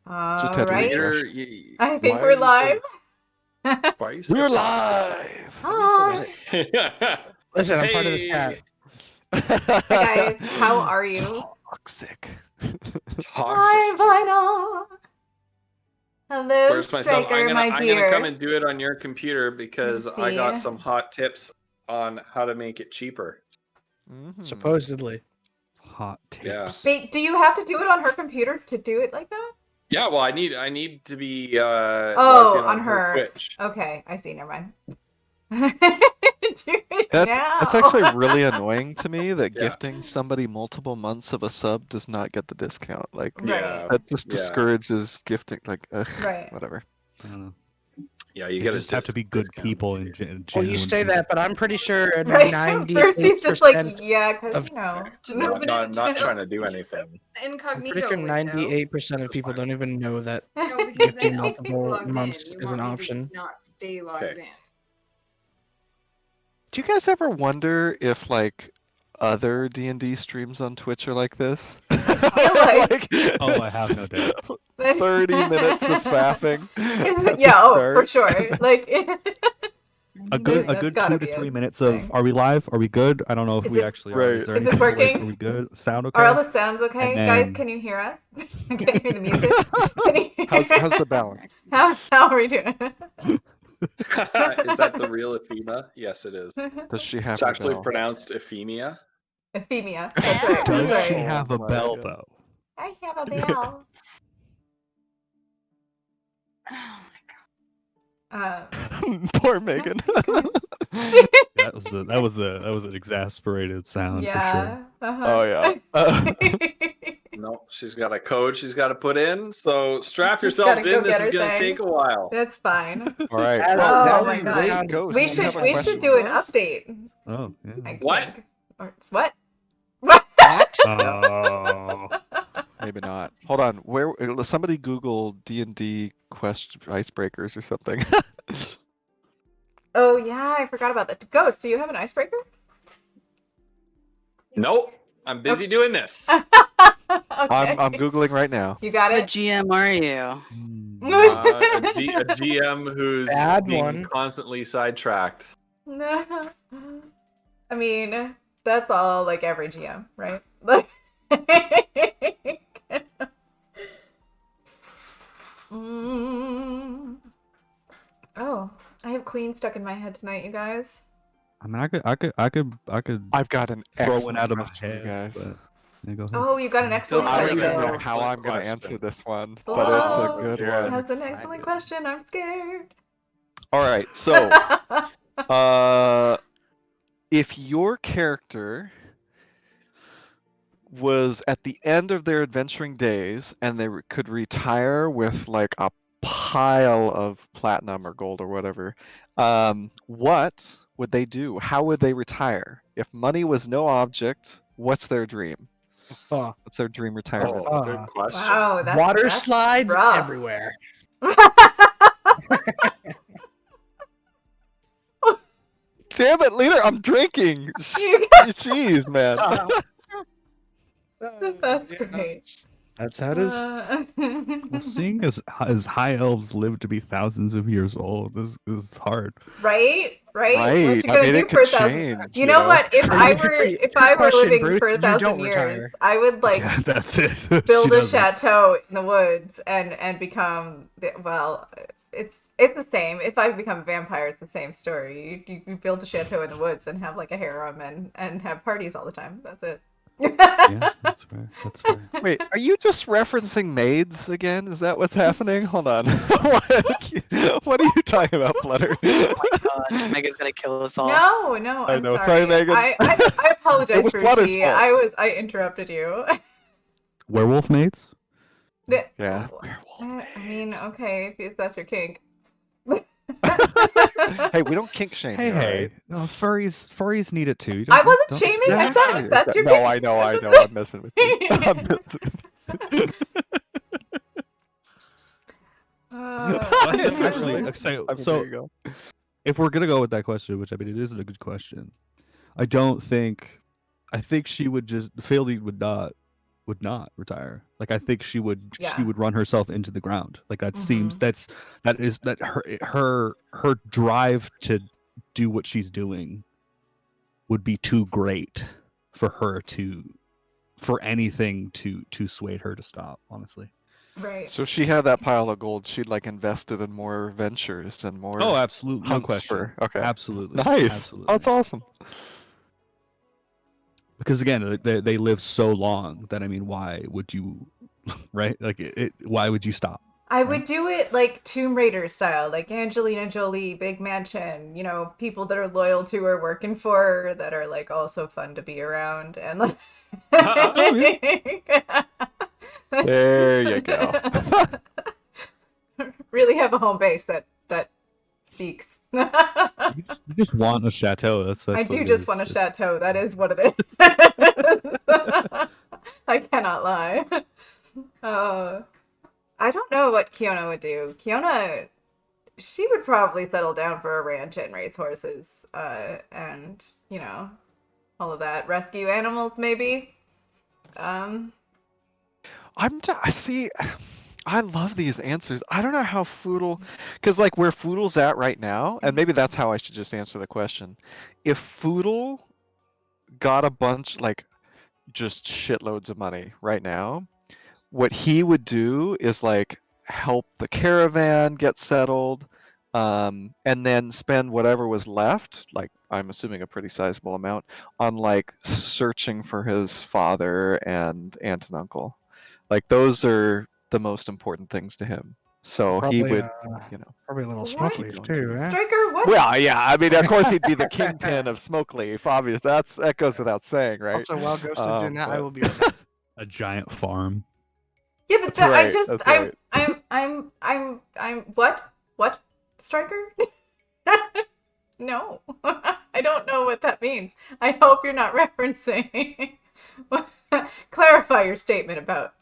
Just All had to right. refresh. I think Why we're are you so- live. Why are you so We're toxic? live. Hi. Listen, I'm part of the chat. Hi guys, how are you? Toxic. Hi, Vinyl. Hello, Where's my sub? Striker, I'm my gonna dear. come and do it on your computer because Let's I got see. some hot tips on how to make it cheaper. Mhm. Supposedly. Hot tips. Yeah. Wait, do you have to do it on her computer to do it like that? Yeah, well, I need to be Oh, logged in on her. Twitch. Okay, I see. Never mind. Do it That's now. actually really annoying to me that Yeah. gifting somebody multiple months of a sub does not get the discount. Like Yeah. that just Yeah. discourages gifting. Like, Right. whatever. I don't know. Yeah, you They gotta just have to be good discount people it. and Well, you say genuine that, but I'm pretty sure Right. 98%. Percy's just like, yeah, because of- you know. Just Not, open not, it. not just trying to open- do just anything. open Incognito. I'm pretty sure window. 98% of That's people fine. don't even know that No, because gifting then I'll stay multiple logged months in. You is want an me to option. Not stay logged Okay. in. Do you guys ever wonder if like other D&D streams on Twitch are like this? feel like- Oh, I have no doubt. 30 minutes of faffing. at Yeah, the oh, for start. sure. Like A good That's 2 gotta to be a 3 minutes of thing. are we live? Are we good? I don't know if Is we it- actually Right. are. Is there Is this anything, like, working? are we good? Sound okay? Are all the sounds okay? And Guys, then- can you hear us? Can you hear the music? Can you hear... How's the balance? How are we doing? Is that the real Ephema? Yes, it is. Does she have It's a actually bell? pronounced Ephemia. Ephemia. That's right. Does That's she right. have a Oh my bell God. though? I have a bell. Poor Megan. That was an exasperated sound yeah. for Oh yeah. No, she's got a code she's got to put in. So strap She's yourselves gotta go in. This get is her going to thing. take a while. That's fine. All right. That- Oh that my was God. really- Ghost, We you should have a we question should do an for us? update. sure. Oh, yeah. I What? think. Or it's what? What? Oh. Maybe not. Hold on. Where? Somebody Google D&D question icebreakers or something. Oh yeah, I forgot about that. Ghost, do you have an icebreaker? Nope. I'm busy doing this. Okay. I'm googling right now. You got What it? GM are you? Hmm. A GM who's Bad being one. constantly sidetracked. No. I mean, that's all like every GM, right? Like Mm. Oh, I have Queen stuck in my head tonight, you guys. I mean, I could I've got an throw excellent one out of my question, you head. guys. But, yeah, go ahead. Oh, you got an excellent I don't question. even know Excellent how I'm gonna question. answer this one, Oh, but it's a good Yeah. one. has an excellent question. I'm scared. All right, so if your character was at the end of their adventuring days and they could retire with like a pile of platinum or gold or whatever, what would they do? How would they retire? If money was no object, what's their dream? Oh, What's their dream retirement? Oh, good question. Wow, that's water that's slides rough. everywhere. Damn it, leader! I'm drinking. You- Jeez, man. That's Yeah, great. That's how it is. Well, seeing as high elves live to be thousands of years old is hard. Right? Right? What Right. you I gonna mean, do it for a could thousand? change. You know what? If I were Good living question, for Bruce. a You thousand don't years, retire. I would like Yeah, that's it. build She a doesn't. chateau in the woods and become well. It's the same. If I become a vampire, it's the same story. You build a chateau in the woods and have like a harem and have parties all the time. That's it. Yeah, that's fair. That's fair. Wait, are you just referencing maids again? Is that what's happening? Hold on. What are you talking about, Flutter? Megan's gonna kill us all. No, no, I I'm know. sorry. Sorry, Megan. I apologize, It was Flutter's Brucey. fault. I interrupted you. Werewolf mates? Yeah. I mean, okay, if that's your kink. Hey, we don't kink shame. Hey, here, hey. right? No, furries need it too. You I don't- wasn't don't- shaming. I said Exactly. if that's your No, kink. I know. I'm messing with you. I'm messing with you. Listen, actually, so, I mean, so there you go. if we're gonna go with that question, which I mean it is a good question, I think she would just Failing would not would not retire. Like I think she would Yeah. run herself into the ground. Like that seems Mhm. that her drive to do what she's doing would be too great for her for anything to sway her to stop, honestly. Right. So if she had that pile of gold, she'd like invested in more ventures and more Oh, absolutely. No hunts question. for. Okay. Absolutely. Nice. Absolutely. Oh, that's awesome. Because again, they live so long that, I mean, why would you, right? Like, why would you stop? I would do it like Tomb Raider style, like Angelina Jolie, big mansion, people that are loyal to her, working for her, that are like also fun to be around, and like There you go. really have a home base that speaks. You just want a chateau. That's I what do it just is. want a chateau. That is what it is. I cannot lie. I don't know what Kiona would do. Kiona, she would probably settle down for a ranch and race horses, and all of that. Rescue animals, maybe. I see. I love these answers. I don't know how Foodle, because like where Foodle's at right now, and maybe that's how I should just answer the question. If Foodle got a bunch, like just shitloads of money right now, what he would do is like help the caravan get settled, and then spend whatever was left, like I'm assuming a pretty sizable amount, on like searching for his father and aunt and uncle. Like those are the most important things to him. So he Probably, would, you know. probably a little What? smoke Keep leaf going too, eh? Striker, what? Well, yeah, I mean, of course he'd be the kingpin of Smoke Leaf. Obvious, that goes without saying, right? Also, while Ghost is doing that, I But- will be right back. A giant farm. Yeah, but That's that, right, that's right. I'm what? Striker? No. I don't know what that means. I hope you're not referencing. Clarify your statement about.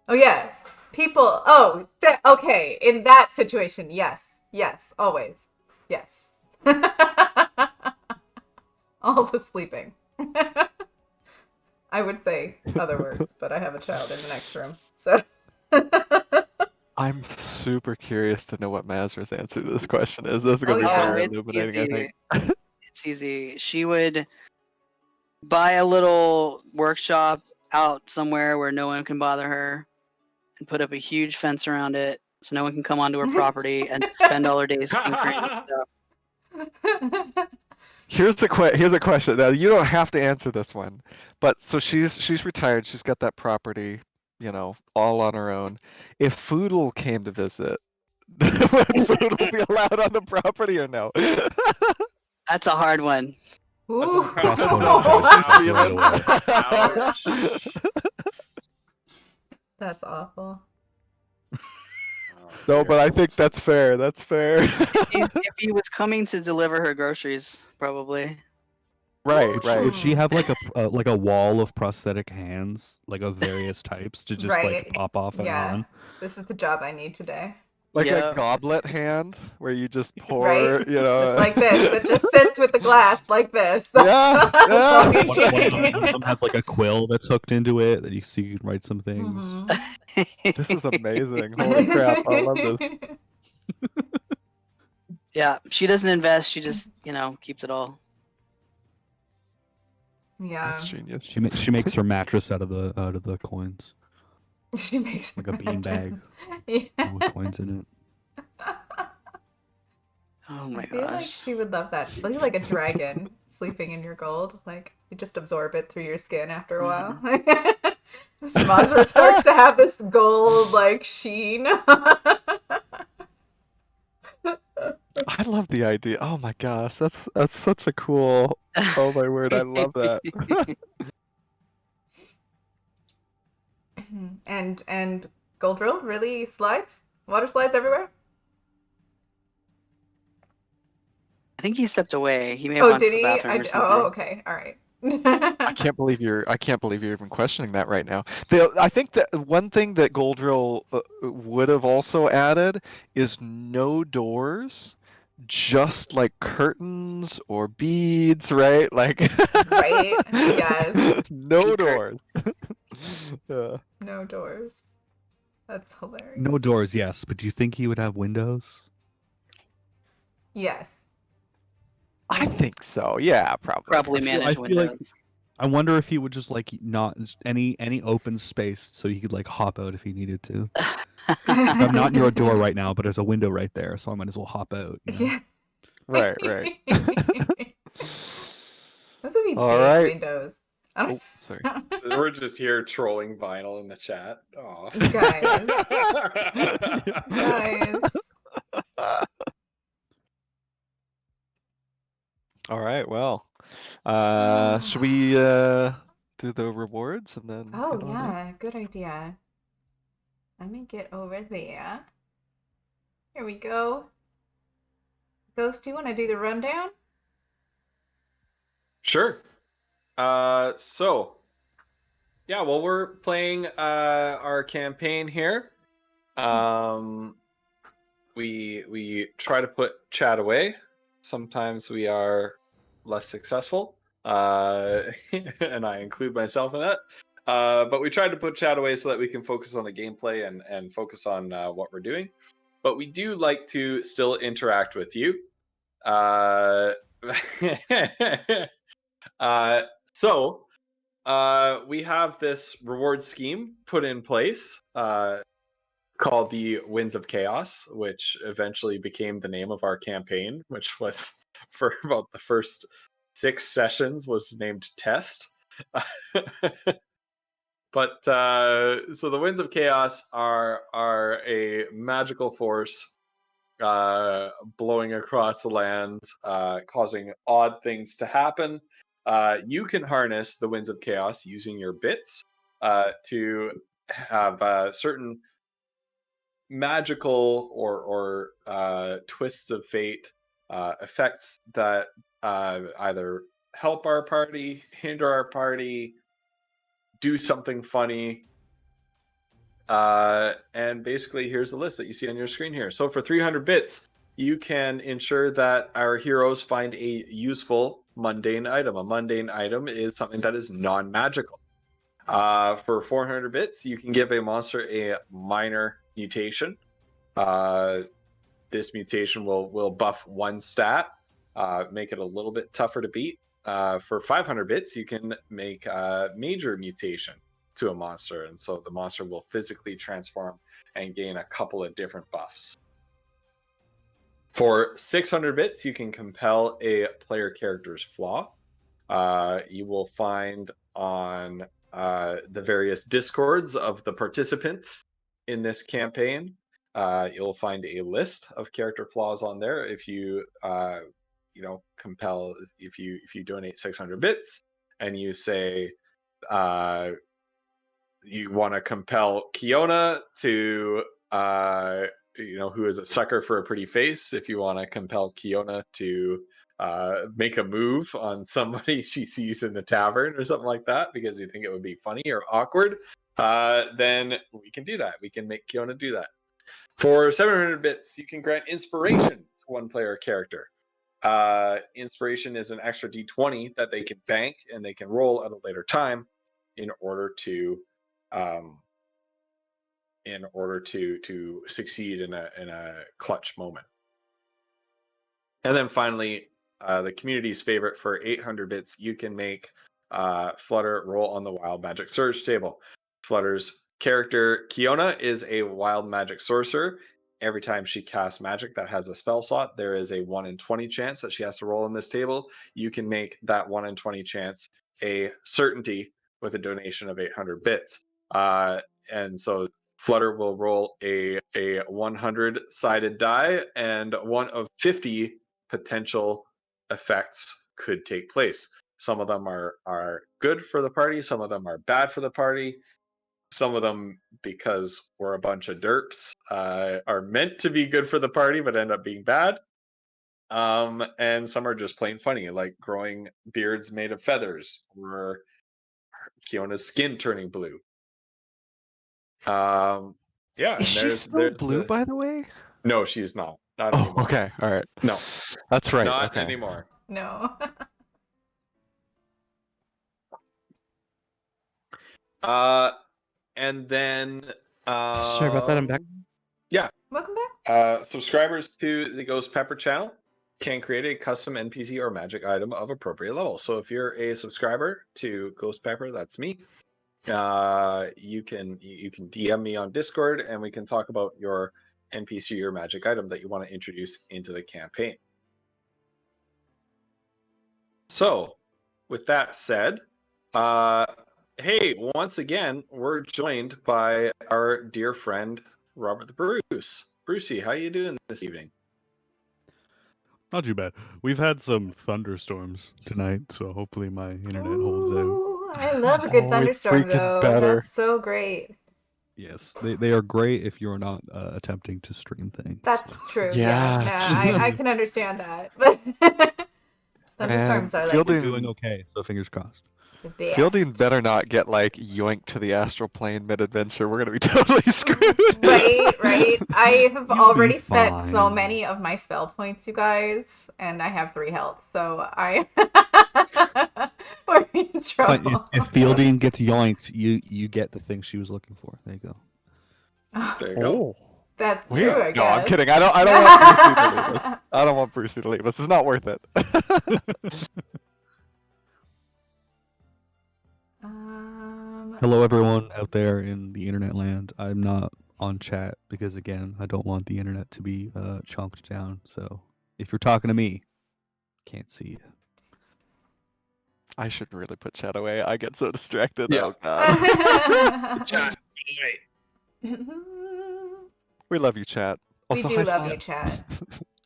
Oh yeah, people. Oh, okay. In that situation, yes, always, yes. All the sleeping. I would say other words, but I have a child in the next room, so. I'm super curious to know what Mazra's answer to this question is. This is gonna Oh, be yeah. very it's illuminating, I easy. think. It's easy. She would buy a little workshop out somewhere where no one can bother her and put up a huge fence around it so no one can come onto her property and spend all her days tinkering with stuff. Here's a question. Now you don't have to answer this one, but so she's retired. She's got that property, all on her own. If Foodle came to visit, would Foodle be allowed on the property or no? That's a hard one. Ooh. Ouch. Ouch. That's awful. No, but I think that's fair. That's fair. If he was coming to deliver her groceries, probably. Right, Would right. she have like a wall of prosthetic hands, like of various types, to just Right. like pop off and Yeah. on? This is the job I need today. Like Yeah. a goblet hand where you just pour, Right? Just Just like this. That just sits with the glass like this. That's, Yeah, that's all yeah. you One of need. them has like a quill that's hooked into it that you can write some things. Mhm. This is amazing. Holy crap, I love this. Yeah, she doesn't invest. She just, keeps it all. Yeah. That's genius. She makes her mattress out of the coins, She makes like a bean bag Yeah. with coins in it. Oh my I feel like gosh. she would love that. Feel like a dragon sleeping in your gold. Like you just absorb it through your skin after a while. This monster starts to have this gold like sheen. I love the idea. Oh my gosh, that's such a cool. Oh my word, I love that. and Gold Drill really slides? Water slides everywhere? I think he stepped away. He may have Oh, gone to did the he? bathroom or something. Oh, okay. All right. I can't believe you're even questioning that right now. I think that one thing that Goldrill would have also added is no doors just like curtains or beads, right? Like Right, yes. no Pink doors. Yeah. No doors. That's hilarious. No doors, yes, but do you think he would have windows? Yes. I think so. Yeah, probably. Properly I feel managed like- windows. I wonder if he would just like not any open space so he could like hop out if he needed to. I'm not near a door right now, but there's a window right there, so I might as well hop out. You know? Yeah. Right, right. Those would be All big right. windows. I Oh, don't- sorry. We're just here trolling Vinyl in the chat. Aw. Guys. Guys. All right. Well, should we do the rewards and then? Oh head on in? yeah, good idea. Let me get over there. Here we go. Ghost, do you want to do the rundown? Sure. So, yeah, well, we're playing our campaign here. We try to put chat away. Sometimes we are less successful, and I include myself in that. But we try to put chat away so that we can focus on the gameplay and focus on what we're doing. But we do like to still interact with you. So we have this reward scheme put in place called the Winds of Chaos, which eventually became the name of our campaign, which was for about the first 6 sessions was named Test. But so the Winds of Chaos are a magical force blowing across the land, causing odd things to happen. You can harness the Winds of Chaos using your bits to have certain magical or twists of fate effects that either help our party, hinder our party, do something funny. And basically, here's the list that you see on your screen here. So for 300 bits, you can ensure that our heroes find a useful mundane item. A mundane item is something that is non-magical. For 400 bits, you can give a monster a minor mutation. This mutation will buff 1 stat, make it a little bit tougher to beat. For 500 bits, you can make a major mutation to a monster, and so the monster will physically transform and gain a couple of different buffs. For 600 bits, you can compel a player character's flaw. You will find on the various discords of the participants in this campaign, you'll find a list of character flaws on there. If you compel, if you donate 600 bits and you say you want to compel Kiona to who is a sucker for a pretty face, if you want to compel Kiona to make a move on somebody she sees in the tavern or something like that because you think it would be funny or awkward, then we can do that. We can make Kiona do that. For 700 bits, you can grant inspiration to one player character. Inspiration is an extra d20 that they can bank and they can roll at a later time in order to succeed in a clutch moment. And then finally, the community's favorite, for 800 bits, you can make Flutter roll on the Wild Magic Surge table. Flutter's character Kiona is a wild magic sorcerer. Every time she casts magic that has a spell slot, there is a 1 in 20 chance that she has to roll on this table. You can make that 1 in 20 chance a certainty with a donation of 800 bits. And so Flutter will roll a 100-sided die, and one of 50 potential effects could take place. Some of them are good for the party, some of them are bad for the party. Some of them, because we're a bunch of derps, are meant to be good for the party but end up being bad. And some are just plain funny, like growing beards made of feathers, or Kiona's skin turning blue. Is Yeah, and she still blue, by the way? No, she's not. Not Oh, anymore. okay. All right. No, That's right. not okay. anymore. No. And then Sorry about that, I'm back. Welcome back. Subscribers to the Ghost Pepper channel can create a custom NPC or magic item of appropriate level. So if you're a subscriber to Ghost Pepper, that's me. You can DM me on Discord and we can talk about your NPC or magic item that you want to introduce into the campaign. So, with that said, hey, once again, we're joined by our dear friend Robert the Bruce. Brucey, how you doing this evening? Not too bad. We've had some thunderstorms tonight, so hopefully my internet holds out. Ooh, I love a good Oh, it's thunderstorm, freaking though. better. That's so great. Yes, they are great if you're not attempting to stream things. That's true. Yeah, Yeah, no, I can understand that. But thunderstorms are like Fielding- doing okay, so fingers crossed. the best. Fielding better not get like yoinked to the astral plane mid-adventure. We're gonna be totally screwed. Right. I have You'll be already spent so fine. many of my spell points, you guys, and I have 3 health, so we're in But trouble. if Fielding gets yoinked, you get the thing she was looking for. There you go. There you go. That's true, Weird. I guess. No, I'm kidding. I don't want Brucey to leave us. I don't want Brucey to leave us. It's not worth it. Hello, everyone out there in the internet land. I'm not on chat because, again, I don't want the internet to be chunked down. So if you're talking to me, can't see you. I should really put chat away. I get so distracted. Yeah. Oh god. Chat. We love you, chat. We Also, do hi, love Sloth. you, chat.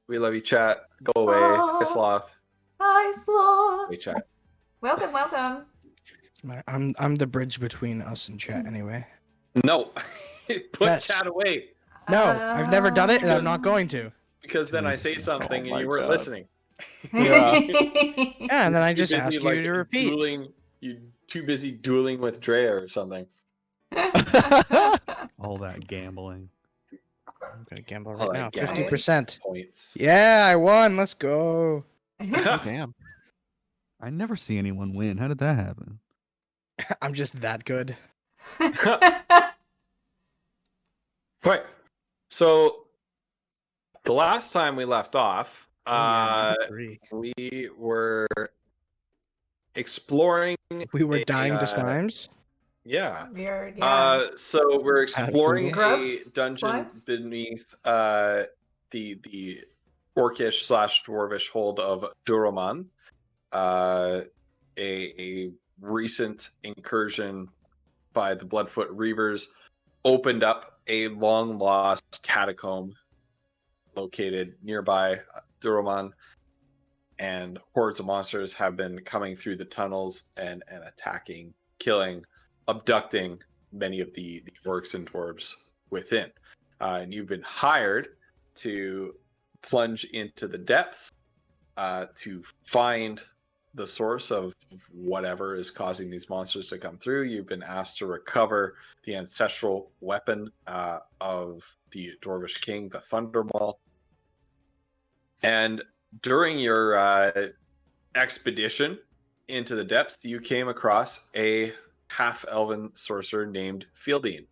We love you, chat. Go away. Oh. Hi, Sloth. Hi, Sloth. Hey, chat. Welcome. I'm the bridge between us and chat anyway. No. Put Yes. chat away. No, I've never done it, and I'm Because- not going to. Because then I say something and my you weren't God. listening. Yeah. Yeah, and then I Too just busy, ask you like, to repeat. You're too busy dueling with Drea or something. All that gambling. I'm gonna gamble Oh, right now. I get 50%. Points. Yeah, I won. Let's go. Oh, damn. I never see anyone win. How did that happen? I'm just that good. Right. So the last time we left off, Three. we were exploring. We were dying to uh, slimes. Yeah. Weird, yeah. So we're exploring a Grubs? dungeon Slimes? beneath the orcish / dwarvish hold of Duroman. A recent incursion by the Bloodfoot Reavers opened up a long lost catacomb located nearby Duroman, and hordes of monsters have been coming through the tunnels and attacking, killing, abducting many of the orcs and dwarves within. And you've been hired to plunge into the depths to find the source of whatever is causing these monsters to come through. You've been asked to recover the ancestral weapon of the Dwarvish King, the Thundermaul. And during your expedition into the depths, you came across a half-elven sorcerer named Fieldine,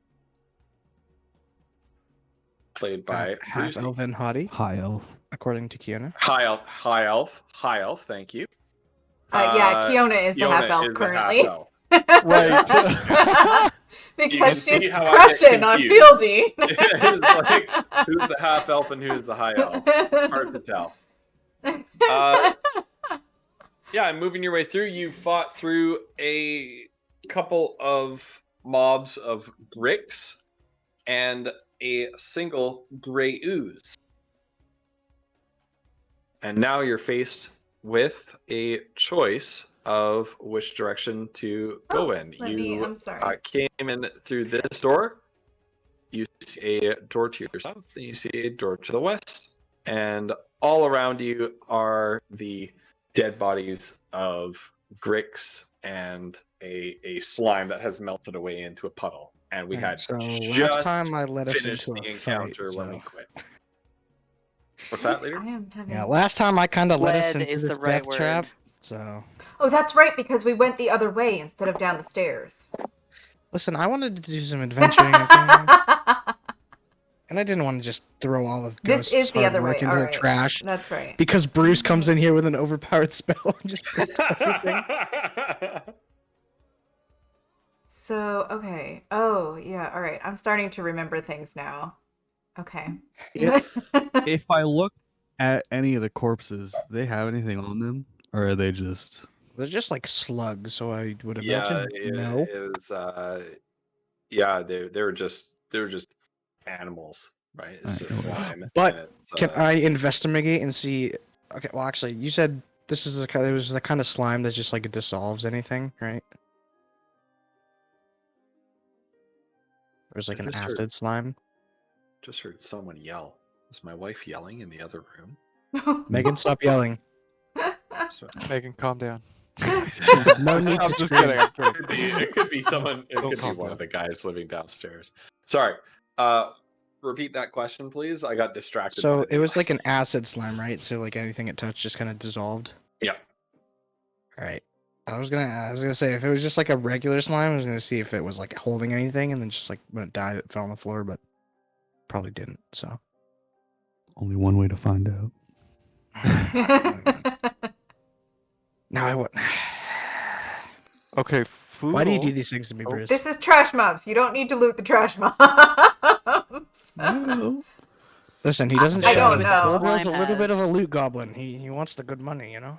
played by half Brucey. elven hottie, High elf. according to Kiana. High elf. Thank you. Yeah, Kiona is the Fiona half elf is the currently. half-elf. Right. Because see she's how I get crushing on confused. Fieldy. It's like, who's the half elf and who's the high elf? It's hard to tell. Yeah, and moving your way through, you fought through a couple of mobs of Grix and a single gray ooze. And now you're faced with a choice of which direction to go in. I'm sorry. Came in through this door. You see a door to your south, and you see a door to the west. And all around you are the dead bodies of Grix and a slime that has melted away into a puddle. And we had So just last time I led us finished into the a fight. encounter when we So quit. What's that, leader? I am having... Yeah, last time I kind of led us Led into is this the right death word. trap. So Oh, that's right, because we went the other way instead of down the stairs. listen, I wanted to do some adventuring, okay? And I didn't want to just throw all of This Ghost's is the hard other work way. into All the right. trash That's right. because Bruce comes in here with an overpowered spell and just takes everything. So, okay. Oh, yeah, all right. I'm starting to remember things now. Okay. If I look at any of the corpses, they have anything on them, or are they just? They're just like slugs, so I would Yeah, imagine no. it was. Yeah, they were just animals, right? It's Right, just okay. slime. But and it's, Can I investigate and see? Okay, well, actually, you said this is it was the kind of slime that just like dissolves anything, right? There's like I an just heard- acid slime. Just heard someone yell. Was my wife yelling in the other room? Megan, stop yelling. So- Megan, calm down. No need I'm to just scream. kidding. I'm kidding. It could be someone. It Don't could be calm one down. of the guys living downstairs. Sorry. Repeat that question, please. I got distracted. So by it the- was like an acid slime, right? So like anything it touched just kind of dissolved. Yeah. All right. I was gonna say if it was just like a regular slime, I was gonna see if it was like holding anything, and then just like when it died, it fell on the floor, but probably didn't. So Only one way to find out. now I would. Okay, Why do you do Foodle- these things to me, Oh. Bruce? This is trash mobs. You don't need to loot the trash mobs. Listen, he doesn't. I show don't it. know. Frodo's a little Slime bit of a has- loot goblin. He wants the good money, you know.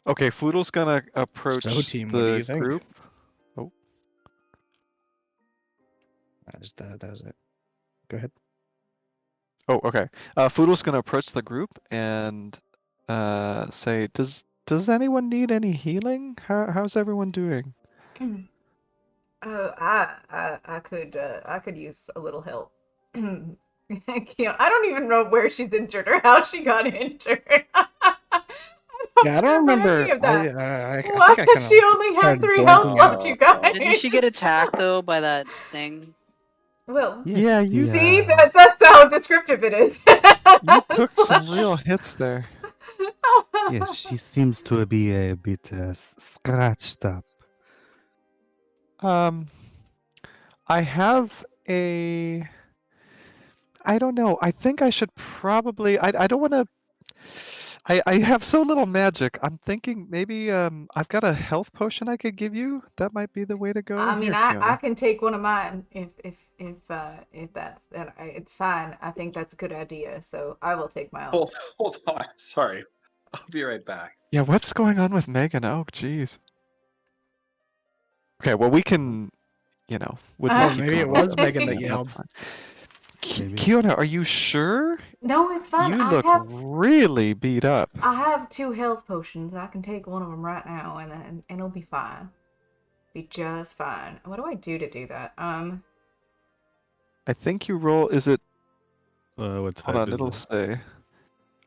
Okay, Foodle's gonna approach So, team, what do the you think? group. That was it. Go ahead. Oh, okay. Foodle's gonna approach the group and say, "Does anyone need any healing? How's everyone doing?" I could use a little help. I don't even know where she's injured or how she got injured. Yeah, I don't remember. any of that. I Why think I does she kinda only have started 3 blanking health out. left, you guys? Didn't she get attacked though by that thing? Well, Yeah, you- see, that's how descriptive it is. You took some real hits there. Yes, she seems to be a bit scratched up. I have a. I don't know. I think I should probably. I don't want to. I have so little magic. I'm thinking maybe I've got a health potion I could give you. That might be the way to go. I mean, Here, I Fiona. can take one of mine if that's that. It's fine. I think that's a good idea. So I will take my own. Hold on. Sorry. I'll be right back. Yeah, what's going on with Megan? Oh, jeez. Okay, well we can, we'll just Oh, keep maybe going it with was that. Megan that That's yelled. fine. Maybe. Kiona, are you sure? No, it's fine. You I look have really beat up. 2 health potions. I can take one of them right now, and it'll be fine. Be just fine. What do I do to do that? I think you roll. Is it? What's Hold on, it'll say.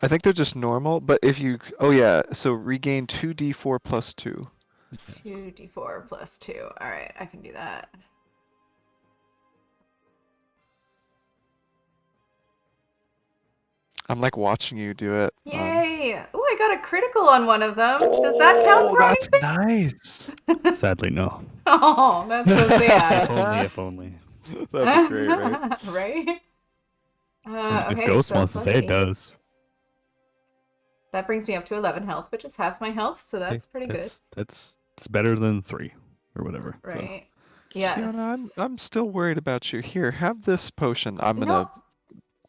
I think they're just normal, but if you. Oh yeah, so regain 2d4 plus 2. 2d4 plus 2. All right, I can do that. I'm like watching you do it. Yay! Oh, I got a critical on one of them. Does that count Oh, for that's anything? nice. Sadly, no. Oh, that's so If sad. only, if only. That'd be great, right? Right? If Okay, Ghost so wants to plus say it 8. does. That brings me up to 11 health, which is half my health, so that's pretty good. That's it's better than 3 or whatever. so. Right. Yes. Fiona, I'm still worried about you. Here, have this potion. I'm gonna.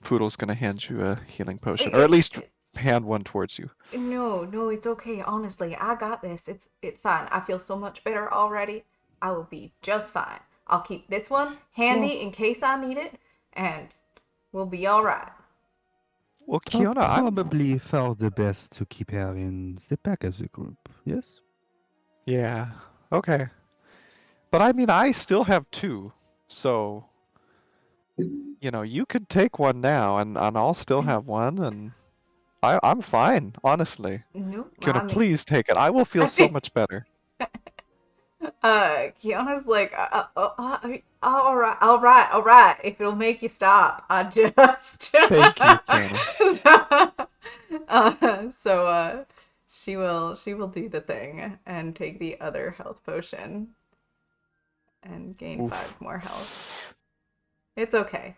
Poodle's gonna hand you a healing potion, or at least hand one towards you. No, it's okay. Honestly, I got this. It's fine. I feel so much better already. I will be just fine. I'll keep this one handy in case I need it, and we'll be all right. Well, Kiona, I'm probably for the best to keep her in the back of the group. Yes. Yeah. Okay. But I mean, I still have 2, so you could take one now, and I'll still have one, and I'm fine, honestly. No, Kiona, I mean, please take it. I will feel so much better. Kiana's like, all right, all right, all right. If it'll make you stop, I just. Thank you, Kiana. So she will do the thing and take the other health potion and gain Oof. 5 more health. It's okay.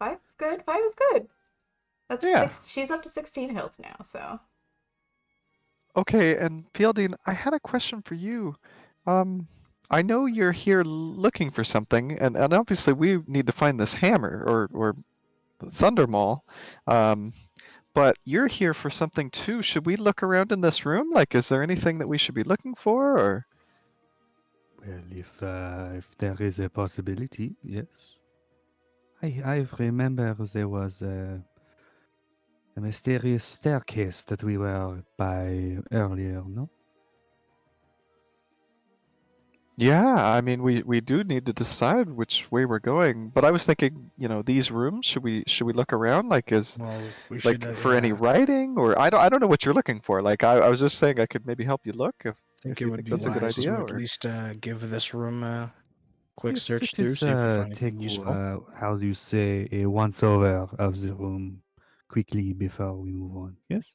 5 is good. 5 is good. That's Yeah. 6. She's up to 16 health now. So Okay, and Fielding, I had a question for you. I know you're here looking for something, and obviously we need to find this hammer or Thunder Maul. But you're here for something too. Should we look around in this room? Like, is there anything that we should be looking for, or? Well, if there is a possibility, yes. I remember there was a mysterious staircase that we were by earlier, no? Yeah, I mean, we do need to decide which way we're going. But I was thinking, these rooms, should we look around? Like, Well, we like should. for any writing, or I don't know what you're looking for. Like, I was just saying I could maybe help you look if think you it would think be that's a good wise idea. to at Or least give this room a quick Yes, search let through, us, see if we find take anything useful. how do you say, a once over of the room quickly before we move on. Yes?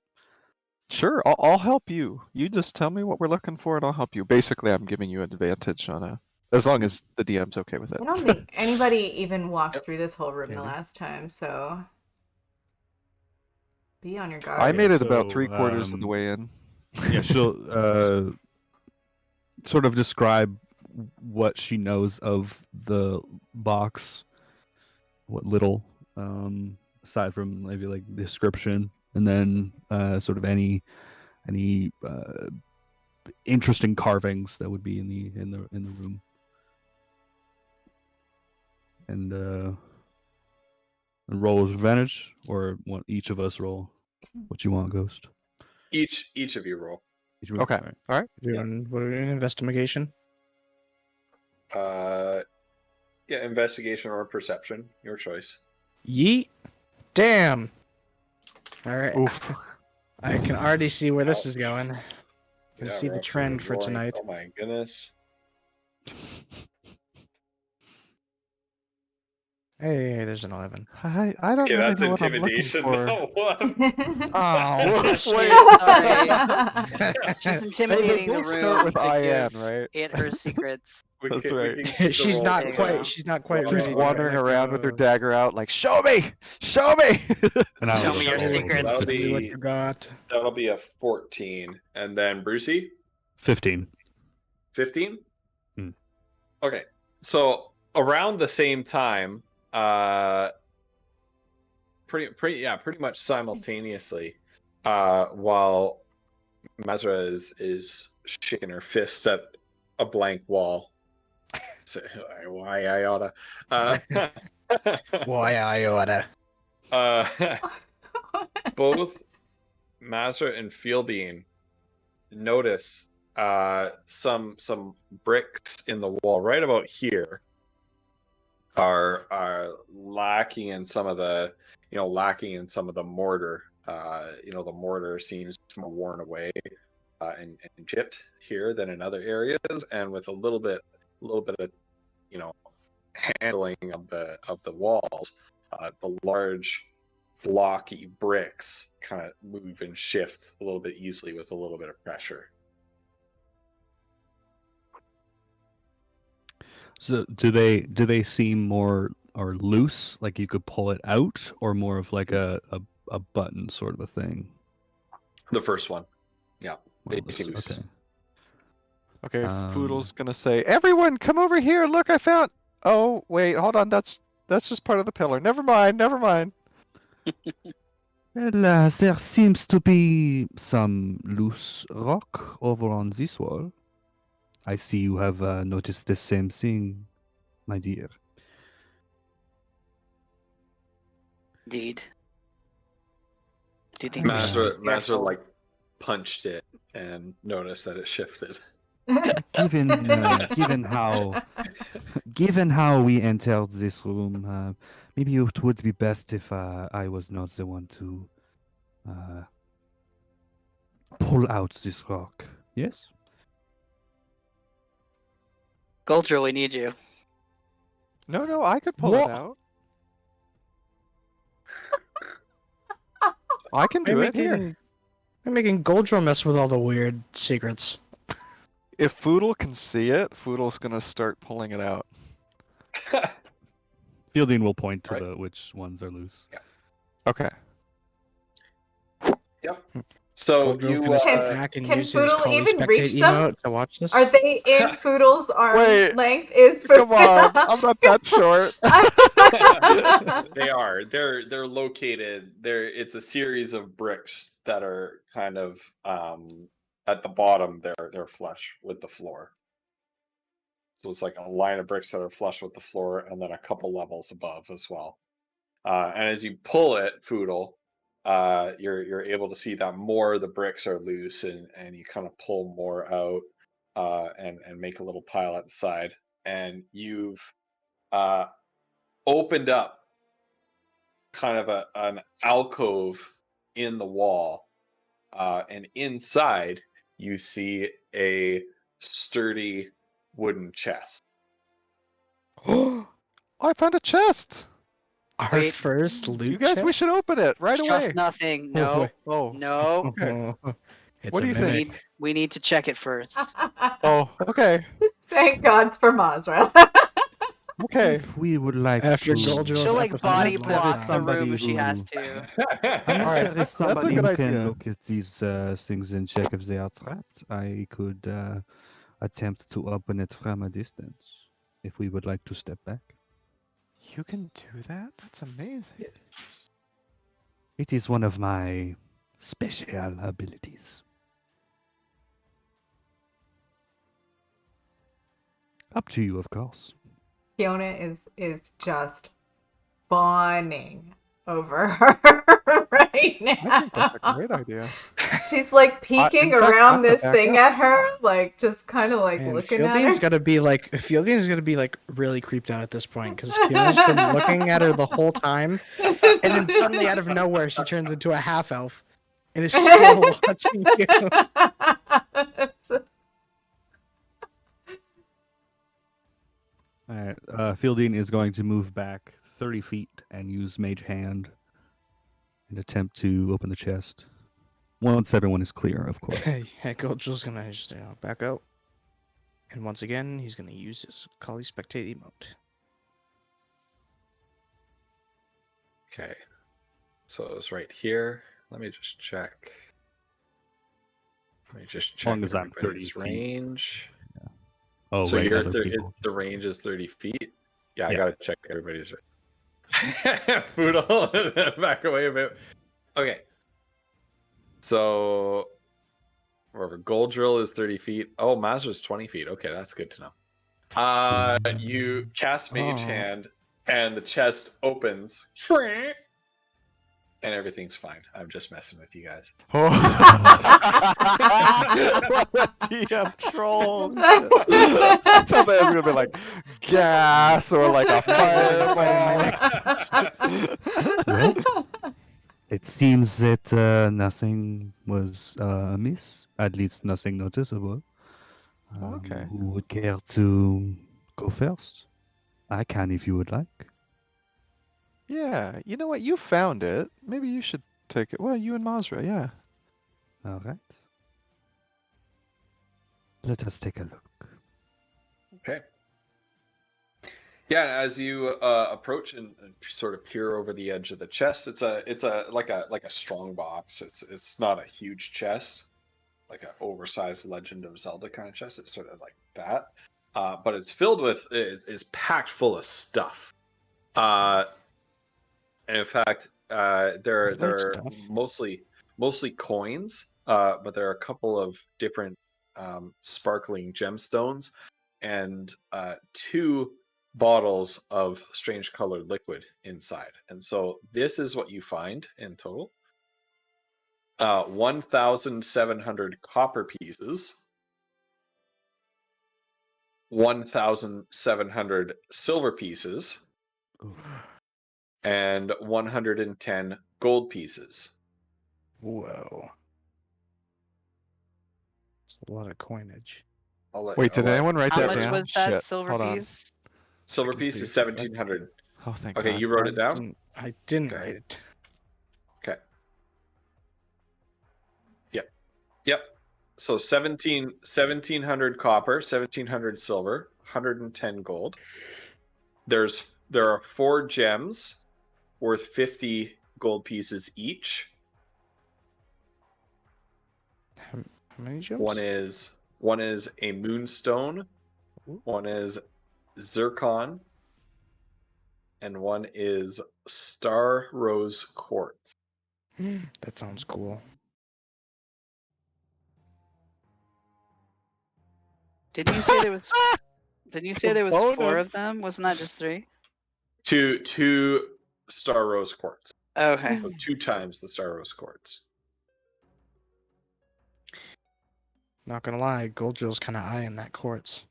Sure, I'll help you. You just tell me what we're looking for, and I'll help you. Basically, I'm giving you an advantage on as long as the DM's okay with it. I don't think anybody even walked Yep. through this whole room the Okay. last time. So be on your guard. I made it about so, 3/4 of the way in. Yeah, she'll sort of describe what she knows of the box, what little, aside from maybe like description, and then sort of any interesting carvings that would be in the room. And roll with advantage, or want each of us roll what you want, Ghost. Each of you roll. Each of us? Okay. All right. All right. What are we doing? Investigation? Yeah, investigation or perception, your choice. Yeet. Damn. All right. Oof. I can already see where this is Ouch. going. I can Yeah, see we're the up to trend for roaring. tonight. Oh my goodness. Hey, there's an 11. I don't Okay, really that's know what I'm looking intimidation. for. No, what? Oh, Woof, Shit, wait. sorry. She's Hey, they intimidating the both start room with to IN, give right? it her secrets. That's We right. can keep the she's roll not going. quite. She's not quite Well, She's ready. wandering to let around go with her of- dagger out, like, show me! Show me! And I Show will me your roll secrets. That'll with See what be you got. that'll be a 14, and then Brucey 15. 15. Hmm. Okay, so around the same time, pretty much simultaneously, while Mazra is shaking her fist at a blank wall. So, why I oughta. Why I oughta. Both Mazra and Fielding notice some bricks in the wall right about here are lacking in some of the mortar. The mortar seems more worn away and chipped here than in other areas, and with a little bit of handling of the walls, the large blocky bricks kind of move and shift a little bit easily with a little bit of pressure. So do they seem more or loose, like you could pull it out, or more of like a button sort of a thing? The first one, yeah, More they seem loose. Okay. Okay, Foodle's gonna say, everyone, come over here, look, I found... Oh, wait, hold on, that's just part of the pillar. Never mind. Well, there seems to be some loose rock over on this wall. I see you have noticed the same thing, my dear. Indeed. Do you think we should Mazra be careful? like punched it and noticed that it shifted. Given how we entered this room, maybe it would be best if I was not the one to pull out this rock. Yes. Goldrill, we need you. No, I could pull it What? out. I can do it here. I'm making Goldrill mess with all the weird secrets. If Foodle can see it, Foodle's gonna start pulling it out. Fielding will point to Right. which ones are loose. Okay. Yep. So Goldrill you gonna step Can- back and can use his Poodle Collie even Spectate reach them? emote to watch this. Are they in Foodle's arm Wait, length? Is Come on, I'm not that short. they are. They're located. It's a series of bricks that are kind of at the bottom. They're flush with the floor. So it's like a line of bricks that are flush with the floor, and then a couple levels above as well. And as you pull it, Foodle, you're able to see that more of the bricks are loose, and you kind of pull more out, and make a little pile at the side, and you've opened up kind of an alcove in the wall, and inside you see a sturdy wooden chest. Oh, I found a chest. Our Wait. first loot. You guys, we should open it right Trust away. nothing. Oh, No. wait. Oh, No. It's What a do you We think? need, we need to check it first. oh, okay, Thank God for Mazra. okay. If we would like After to... Goldrill's She'll like episode, body Unless there is block the somebody room if she has who- to. Unless Alright, there is that's a somebody good who can idea. look at these things and check if they are trapped, I could attempt to open it from a distance. If we would like to step back. You can do that? That's amazing. Yes. It is one of my special abilities. Up to you, of course. Fiona is just fawning over her right I think now. that's a great idea. She's like peeking in fact, around I'm this back thing up. at her, like just kind of like Man, looking at Fielding's her. gonna be like really creeped out at this point because Fiona's been looking at her the whole time, and then suddenly out of nowhere she turns into a half elf and is still watching you. All right. Fielding is going to move back 30 feet and use Mage Hand and attempt to open the chest. Once everyone is clear, of course. Yeah, Goldrill's gonna just back out, and once again he's gonna use his Collie Spectate emote. Okay. So it was right here. Let me just check. Let me just check long as I'm 30 everybody's feet. range. Oh, So right, you're other people. the range is 30 feet. Yeah, I Yeah. gotta check everybody's range. Foodle, back away a bit. Okay. So wherever Goldrill is 30 feet. Oh, Mazra's 20 feet. Okay, that's good to know. You cast Mage Oh. Hand, and the chest opens, and everything's fine. I'm just messing with you guys. Oh. What a DM troll. I thought that was gonna be like gas or like a fireball. It seems that nothing was amiss, at least nothing noticeable. Okay. Who would care to go first? I can if you would like. Yeah, you know what? You found it. Maybe you should take it. Well, you and Mazra, yeah. All right. Let us take a look. Okay. Yeah, and as you approach and sort of peer over the edge of the chest, it's a like a strong box. It's not a huge chest, like an oversized Legend of Zelda kind of chest. It's sort of like that, but it's filled with is packed full of stuff. And in fact, there like are stuff. mostly coins, but there are a couple of different sparkling gemstones and 2 bottles of strange colored liquid inside. And so this is what you find in total. 1,700 copper pieces, 1,700 silver pieces, and 110 gold pieces. Whoa, it's a lot of coinage. I'll let Wait, did I'll let- anyone write How that much down? was that Shit. silver Hold on. piece? Silver Second piece is piece. 1700. Oh, thank Okay, God. you wrote it down. I didn't Okay. write it. Okay. Yep. So 1700 copper, 1700 silver, 110 gold. There are 4 gems worth 50 gold pieces each. How many gems? One is a moonstone, Ooh. one is zircon, and one is star rose quartz. That sounds cool. Didn't you say there was? Didn't you say there was 4 Bonus. of them? Wasn't that just 3? Two star rose quartz. Okay. So 2 times the star rose quartz. Not gonna lie, gold drill's kind of high in that quartz.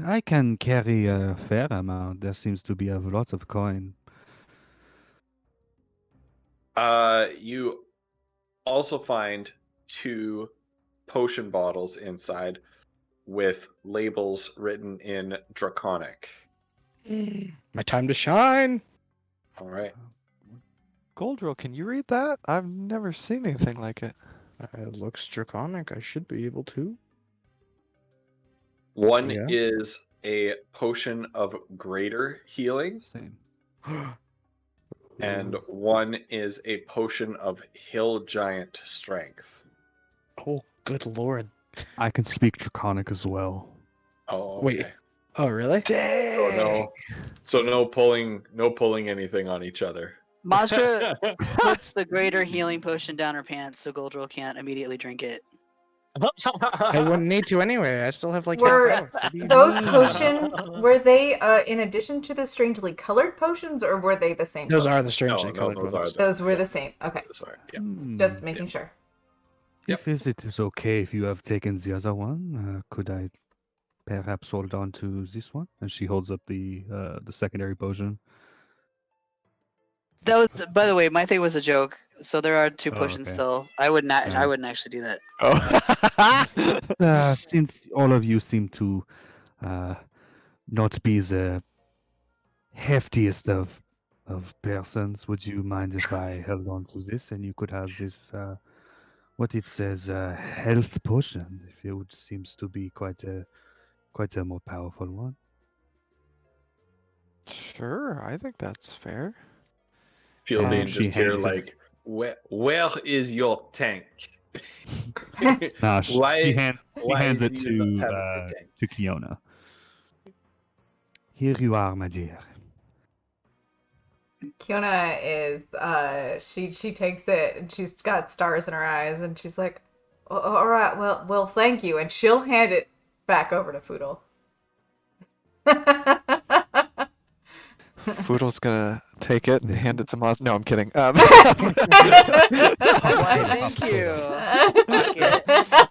I can carry a fair amount. There seems to be a lot of coin. You also find 2 potion bottles inside with labels written in Draconic. My time to shine. All right. Goldrill, can you read that? I've never seen anything like it. It looks draconic. I should be able to. One Yeah. is a potion of greater healing, Same. and one is a potion of hill giant strength. Oh, good lord. I can speak Draconic as well. Oh, Wait. okay. Oh, really? So no pulling anything on each other. Mazra puts the greater healing potion down her pants so Goldrill can't immediately drink it. I wouldn't need to anyway. I still have like Were half health. What do you Those mean? potions, were they in addition to the strangely colored potions, or were they the same? Those are the potions? strangely No, colored those ones. are Those were yeah. the same. Okay, Sorry. Yeah. just making sure. If it is okay if you have taken the other one, could I perhaps hold on to this one? And she holds up the secondary potion. That was, by the way, my thing was a joke. So there are 2 Oh, potions okay. still. I would not. I Alright. wouldn't actually do that. Oh. Since all of you seem to not be the heftiest of persons, would you mind if I held on to this and you could have this what it says health potion? If it seems to be quite a more powerful one. Sure, I think that's fair. Fielding she just here hands it. like, where is your tank? Nah, she Why hands do it you not have a to tank? Kiona. Here you are, my dear. Kiona is she takes it and she's got stars in her eyes and she's like, all right, well, thank you, and she'll hand it back over to Foodle. Foodle's gonna take it and hand it to Moz. No, I'm kidding. Why, thank you.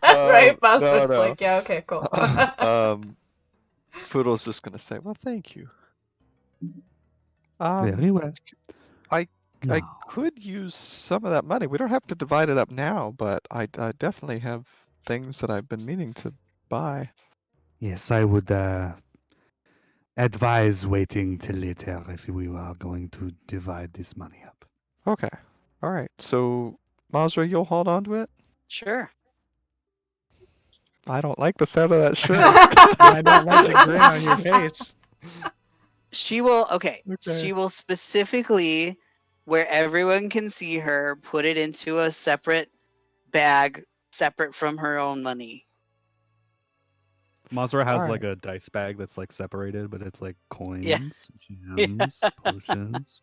Right, no, Boston's no. like, yeah, okay, cool. Foodle's just gonna say, well, thank you. Very well. I Now, could use some of that money. We don't have to divide it up now, but I definitely have things that I've been meaning to buy. yes, I would advise waiting till later if we are going to divide this money up. Okay. All right. So, Mazra, you'll hold on to it? Sure. I don't like the sound of that shit. I don't like the grin on your face. She will. Okay. Okay. She will specifically, where everyone can see her, put it into a separate bag, separate from her own money. Mazra has Alright. like a dice bag that's like separated, but it's like coins, Yeah. potions.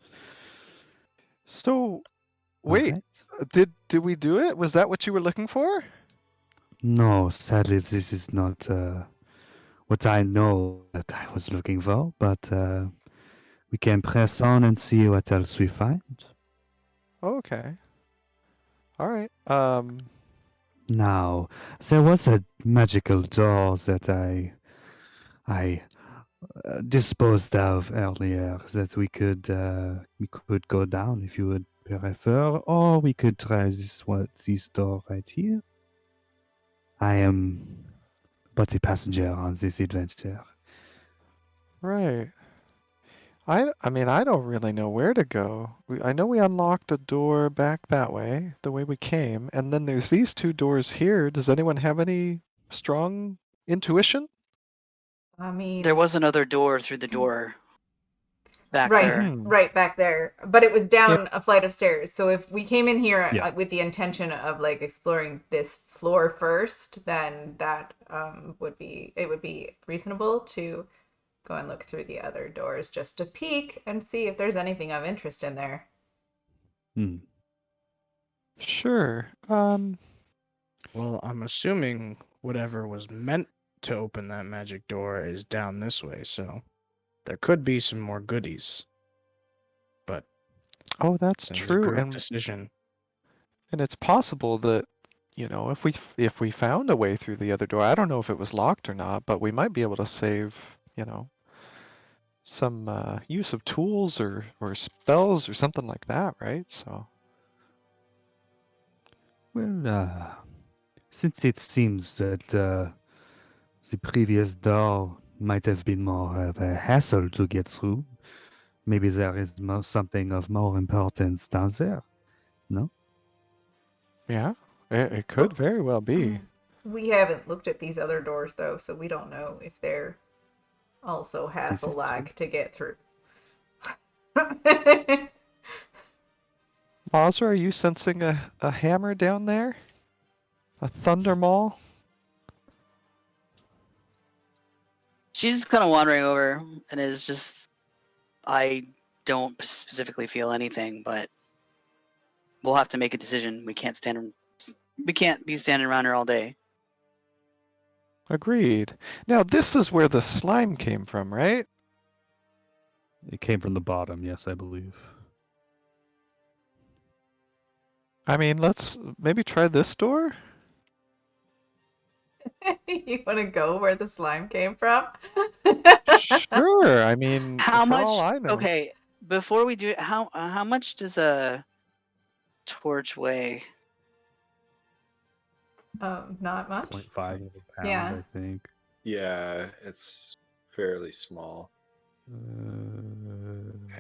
So, wait, Alright. did we do it? Was that what you were looking for? No, sadly, this is not what I know that I was looking for, but we can press on and see what else we find. Okay. All right. Now, there was a magical door that I disposed of earlier that we could go down if you would prefer, or we could try this door right here. I am but a passenger on this adventure. Right. I mean, I don't really know where to go. I know we unlocked a door back that way, the way we came, and then there's these two doors here. Does anyone have any strong intuition? I mean, There was another door through the door back right, there. Hmm. right back there, but it was down a flight of stairs. So if we came in here Yeah. with the intention of like exploring this floor first, then that would be reasonable to go and look through the other doors just to peek and see if there's anything of interest in there. Hmm. Sure. Well, I'm assuming whatever was meant to open that magic door is down this way, so there could be some more goodies. But Oh, that's it's a true. group decision. And it's possible that, if we found a way through the other door, I don't know if it was locked or not, but we might be able to save, some use of tools or spells or something like that, right? So, Well, since it seems that the previous door might have been more of a hassle to get through, maybe there is something of more importance down there. No? yeah, it could very well be. We haven't looked at these other doors though, so we don't know if they're also hassle lag to get through. Mazra, are you sensing a hammer down there? A thunder maul? She's just kind of wandering over and is just. I don't specifically feel anything, but we'll have to make a decision. We can't be standing around here all day. Agreed. Now, this is where the slime came from, right? It came from the bottom, yes, I believe. I mean, let's maybe try this door? You want to go where the slime came from? Sure. I mean, How for much? all I know. Okay, before we do it, how much does a torch weigh? Not much. 0.5 of a pound, Yeah. I think. Yeah, it's fairly small.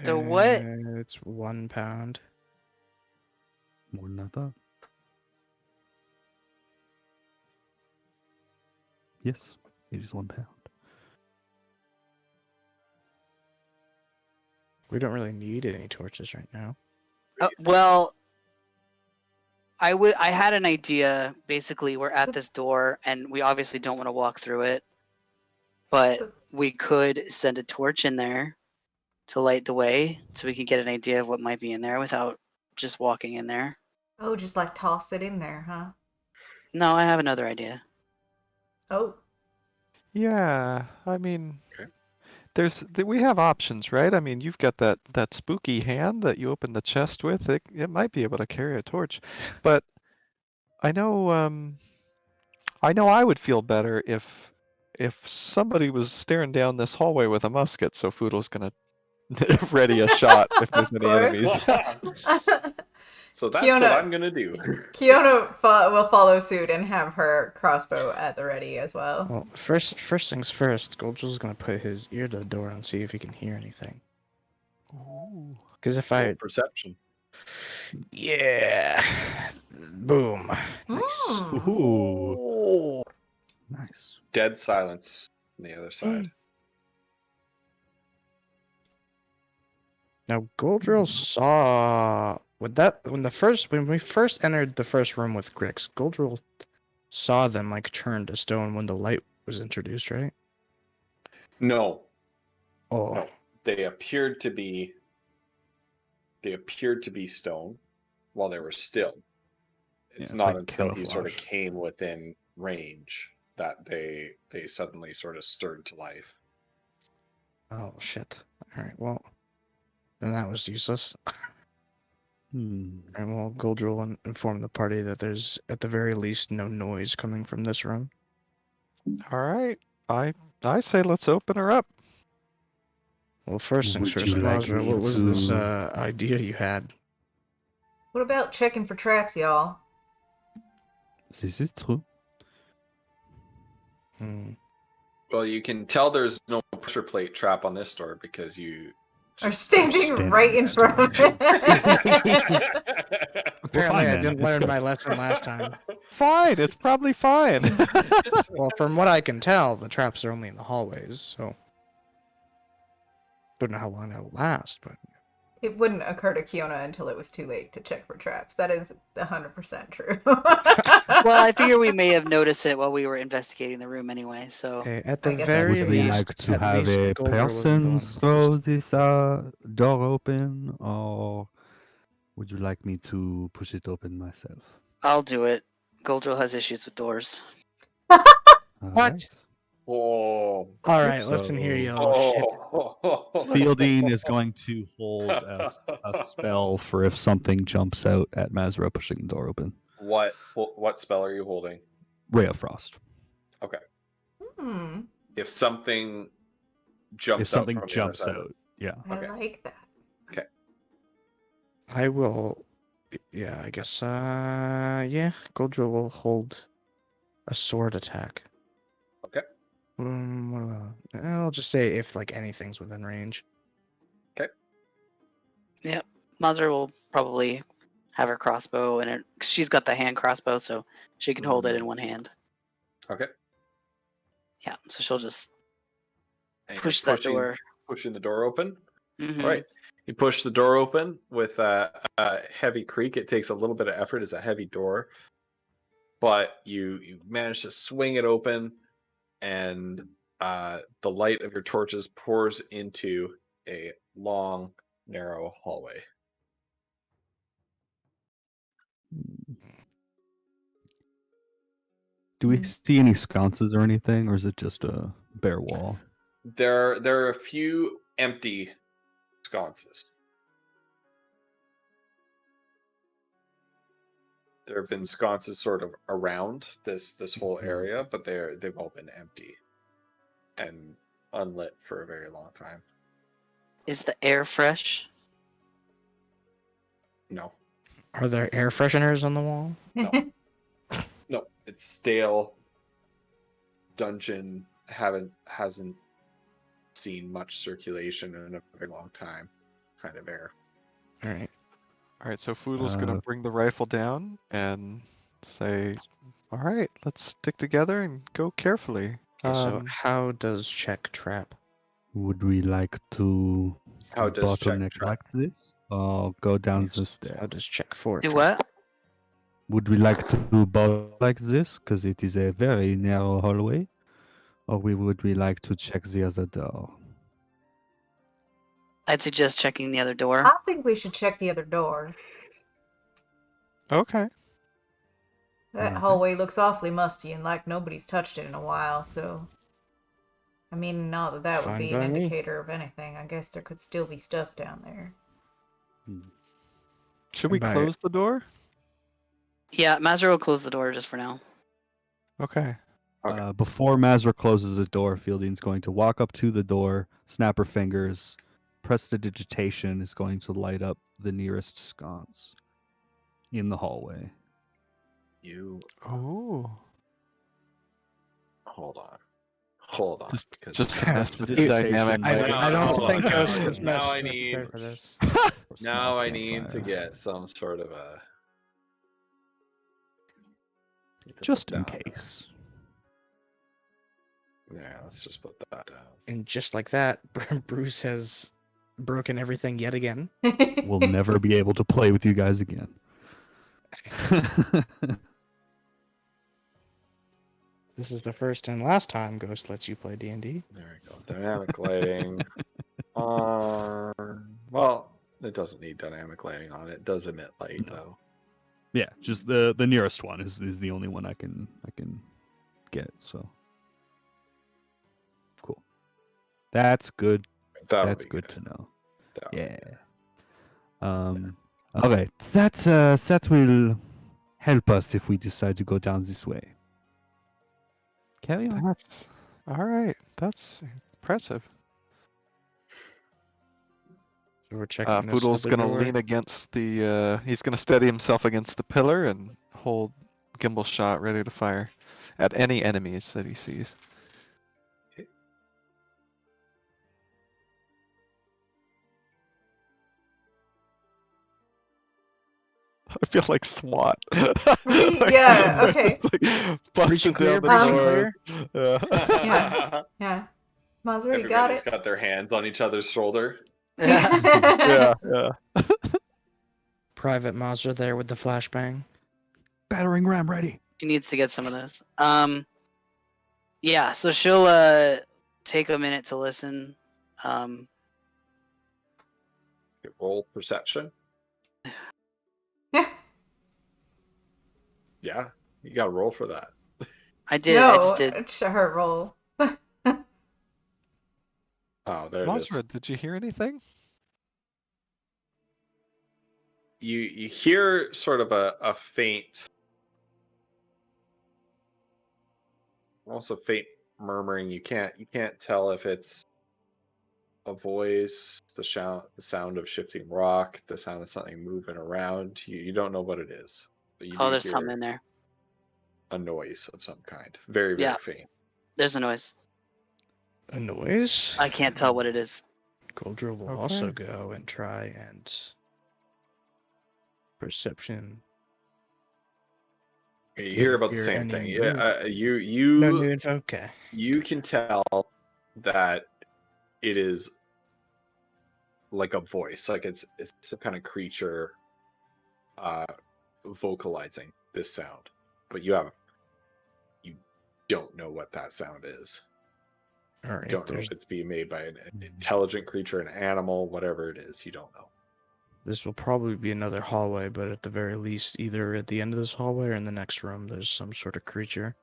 So what- It's 1 pound. More than I thought. Yes, it is 1 pound. We don't really need any torches right now. Well, I had an idea. Basically, we're at this door, and we obviously don't want to walk through it, but we could send a torch in there to light the way, so we could get an idea of what might be in there without just walking in there. Oh, just like toss it in there, huh? No, I have another idea. Oh, Yeah, I mean, Okay. we have options, right? I mean, you've got that spooky hand that you open the chest with. It might be able to carry a torch, but I know I would feel better if somebody was staring down this hallway with a musket, so Foodle's gonna ready a shot if there's Of any course. enemies. So that's Kiona- what I'm gonna do. Kiona will follow suit and have her crossbow at the ready as well. Well, first things first, Goldrill's gonna put his ear to the door and see if he can hear anything. Ooh. Because if Roll I, perception. yeah, boom, nice. Mm. Ooh. Nice. Dead silence on the other side. Now Goldrill saw when we first entered the first room with Grix, Goldrill saw them like turn to stone when the light was introduced, right? No, Oh, no. They appeared to be stone while they were still. It's Yeah, not like until he sort of camouflage. came within range that they suddenly sort of stirred to life. oh shit. All right, well, then that was useless. Hmm. And well, Goldrill will inform the party that there's at the very least no noise coming from this room. All right, I say let's open her up. Well, first things Would first, you like Mazra, me what was this to- idea you had? What about checking for traps, y'all? This is true. Hmm. Well, you can tell there's no pressure plate trap on this door because you Are just- standing standing right in next front of to it. Apparently, I then. didn't It's learn good. my lesson last time. Fine, it's probably fine. Well, from what I can tell, the traps are only in the hallways, so don't know how long that will last. But It wouldn't occur to Kiona until it was too late to check for traps. That is 100% true. Well, I figure we may have noticed it while we were investigating the room anyway. So okay, at I the guess very that's Would we yeah. least, like to at have least a Goldra wasn't the person one throw first. this door open, or would you like me to push it open myself? I'll do it. Goldrill has issues with doors. All What? right. Oh. All right, listen here, you little shit. Oh. Fielding is going to hold a spell for if something jumps out at Mazra pushing the door open. What spell are you holding? Ray of Frost. Hmm, If something jumps If something out from the other jumps side of out, yeah. I Okay. like that. I will. Yeah, I guess. Yeah, Goldra will hold a sword attack. Okay. I'll just say if like anything's within range. Mazur will probably have her crossbow, and she's got the hand crossbow, so she can hold it in one hand. Okay. Yeah, so she'll just And you're push that door. Pushing the door open. Mhm. All right. You push the door open with a heavy creak. It takes a little bit of effort. It's a heavy door, but you manage to swing it open, and the light of your torches pours into a long, narrow hallway. Do we see any sconces or anything, or is it just a bare wall? There are a few empty sconces. There have been sconces sort of around this whole area, but they've all been empty and unlit for a very long time. Is the air fresh? No, Are there air fresheners on the wall? No. no, it's stale. Dungeon hasn't seen much circulation in a very long time. Kind of air. All right. All right, so Foodle's gonna bring the rifle down and say, "All right, let's stick together and go carefully." Okay, so how does check trap? Would we like to How does check bottleneck trap? like this, or go down Yes, the stairs? How does check for Do trap? what? Would we like to do both like this, because it is a very narrow hallway, or would we like to check the other door? I'd suggest checking the other door. I think we should check the other door. Okay. That Okay. hallway looks awfully musty and like nobody's touched it in a while, so. I mean, not that that would Fine be by an me. indicator of anything. I guess there could still be stuff down there. Should we By- close the door? Yeah, Mazur will close the door just for now. Okay. Okay. Before Mazra closes the door, Fielding's going to walk up to the door, snap her fingers, press the digitation, is going to light up the nearest sconce in the hallway. You Oh. hold on. because- Just to mess with the Digitation dynamic. might- I don't Hold on, think now- Ghost was now best I need- prepared for this. Now I need to get some sort of a. Need to Just put in that- case. Yeah, let's just put that down. And just like that, Bruce has broken everything yet again. We'll never be able to play with you guys again. This is the first and last time Ghost lets you play D&D. There we go. Dynamic lighting. Well, it doesn't need dynamic lighting on it. It does emit light No. though. Yeah, just the nearest one is the only one I can get. So cool. That's good. That'll That's be good to know. That'll be Yeah. good. Okay. That will help us if we decide to go down this way. Carry on. That's all right. That's impressive. So we're checking this Foodle's other gonna door. lean against the. He's gonna steady himself against the pillar and hold gimbal shot ready to fire. at any enemies that he sees. I feel like SWAT. Yeah, okay. Busting Breaching clear, down the breaching door. clear. Yeah. Yeah. Maz already got Everybody's it. got their hands on each other's shoulder. Yeah, yeah. Private Mazda there with the flashbang. Battering ram ready. She needs to get some of those. Yeah, so she'll take a minute to listen. Roll perception. Yeah, you got to roll for that. I did. I No, just did. it's her roll. Oh, there it is. Mosra, did you hear anything? You hear sort of a faint, almost a faint murmuring. You can't tell if it's a voice, the sound of shifting rock, the sound of something moving around. You don't know what it is, but you Oh, do there's hear something in there. a noise of some kind. Very, very Yeah. faint. There's a noise. A noise? I can't tell what it is. Goldrill will Okay. also go and try and perception. You hear about the hear same any thing. new- Yeah, No new info. Okay. you can tell that it is like a voice, like it's some kind of creature vocalizing this sound, but you don't know what that sound is. All right. Don't know there's- if it's being made by an intelligent creature, an animal, whatever it is. You don't know. This will probably be another hallway, but at the very least, either at the end of this hallway or in the next room, there's some sort of creature.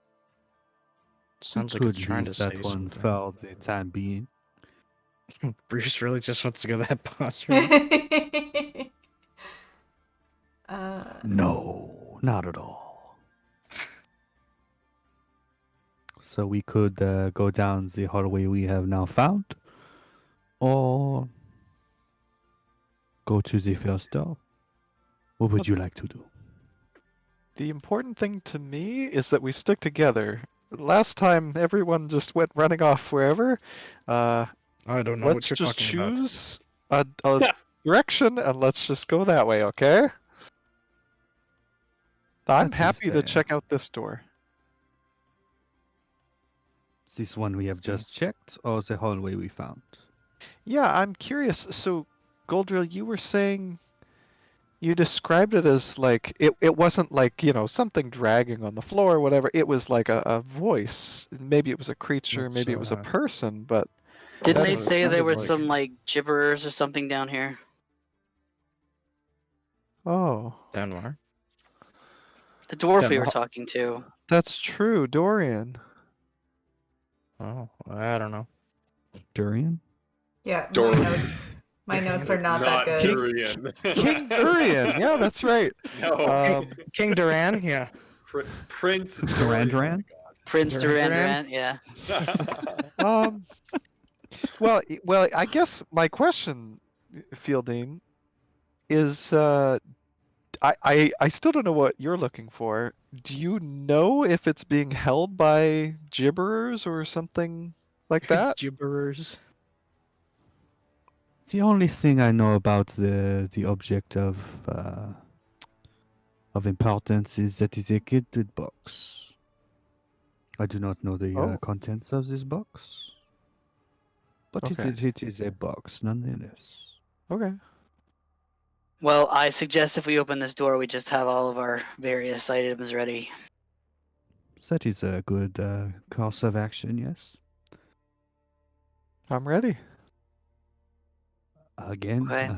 Sounds like it's trying to say that one something. for the time being. Bruce really just wants to go to that boss room. No, not at all. So we could go down the hallway we have now found, or go to the first door. What would you like to do? The important thing to me is that we stick together. Last time, everyone just went running off wherever. I don't know Let's what you're just talking about. choose a direction and let's just go that way, okay? I'm That is happy to fair. check out this door. This one we have just checked, or the hallway we found? Yeah, I'm curious. So, Goldrill, you were saying you described it as like it wasn't like, something dragging on the floor or whatever. It was like a voice. Maybe it was a creature, That's, maybe it was a person, but Didn't That's they what it say there sounded were like. some like gibberers or something down here? oh, Down where? The dwarf Down we the were hall- talking to. that's true, Dorian. Oh, I don't know. Durian? Yeah, Door- my notes are not that good. Durian. King Dorian. Yeah, that's right. No. King Duran, yeah. Prince Duran Duran? Prince Duran Duran Duran? Duran, yeah. Well, I guess my question, Fielding, is I still don't know what you're looking for. Do you know if it's being held by gibberers or something like that? Gibberers. The only thing I know about the object of importance is that it's a gilded box. I do not know the Oh. contents of this box, but Okay. it is a box nonetheless. Okay. Well, I suggest if we open this door, we just have all of our various items ready. That is a good course of action, yes. I'm ready. Again, Okay.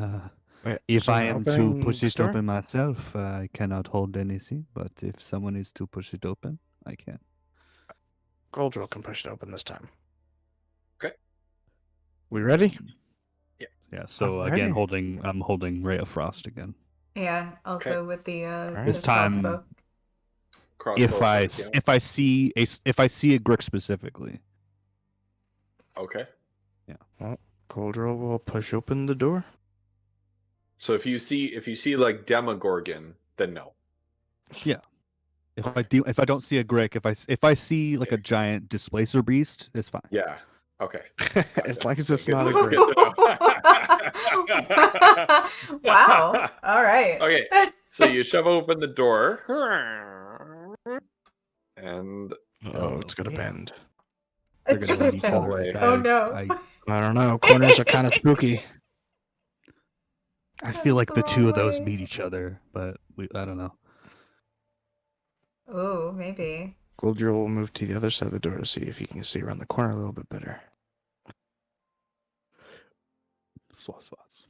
Wait, if so I we're am to opening push this it door? open myself, I cannot hold anything. But if someone is to push it open, I can. Goldrill can push it open this time. Okay. We ready? Yeah. So I'm again, ready. I'm holding Ray of Frost again. Yeah, also with the This the time- crossbow. Crossbow If I first, yeah. if I see a Grick specifically, Okay. Goldrill will push open the door. So if you see like Demogorgon, then no. If I don't see a Grick, if I see like a giant displacer beast, it's fine. Yeah. Okay. As long as it's Good not to a know, Grick. good to know. Wow. All right. Okay. So you shove open the door. And Oh, it's gonna yeah. bend. They're It's gonna gonna hit each bend. other. hallway. Oh no. I don't know. Corners are kind of spooky. I feel like That's the the two wrong of those way. meet each other, but I don't know. Ooh, maybe. Goldrill will move to the other side of the door to see if he can see around the corner a little bit better. Swap spots.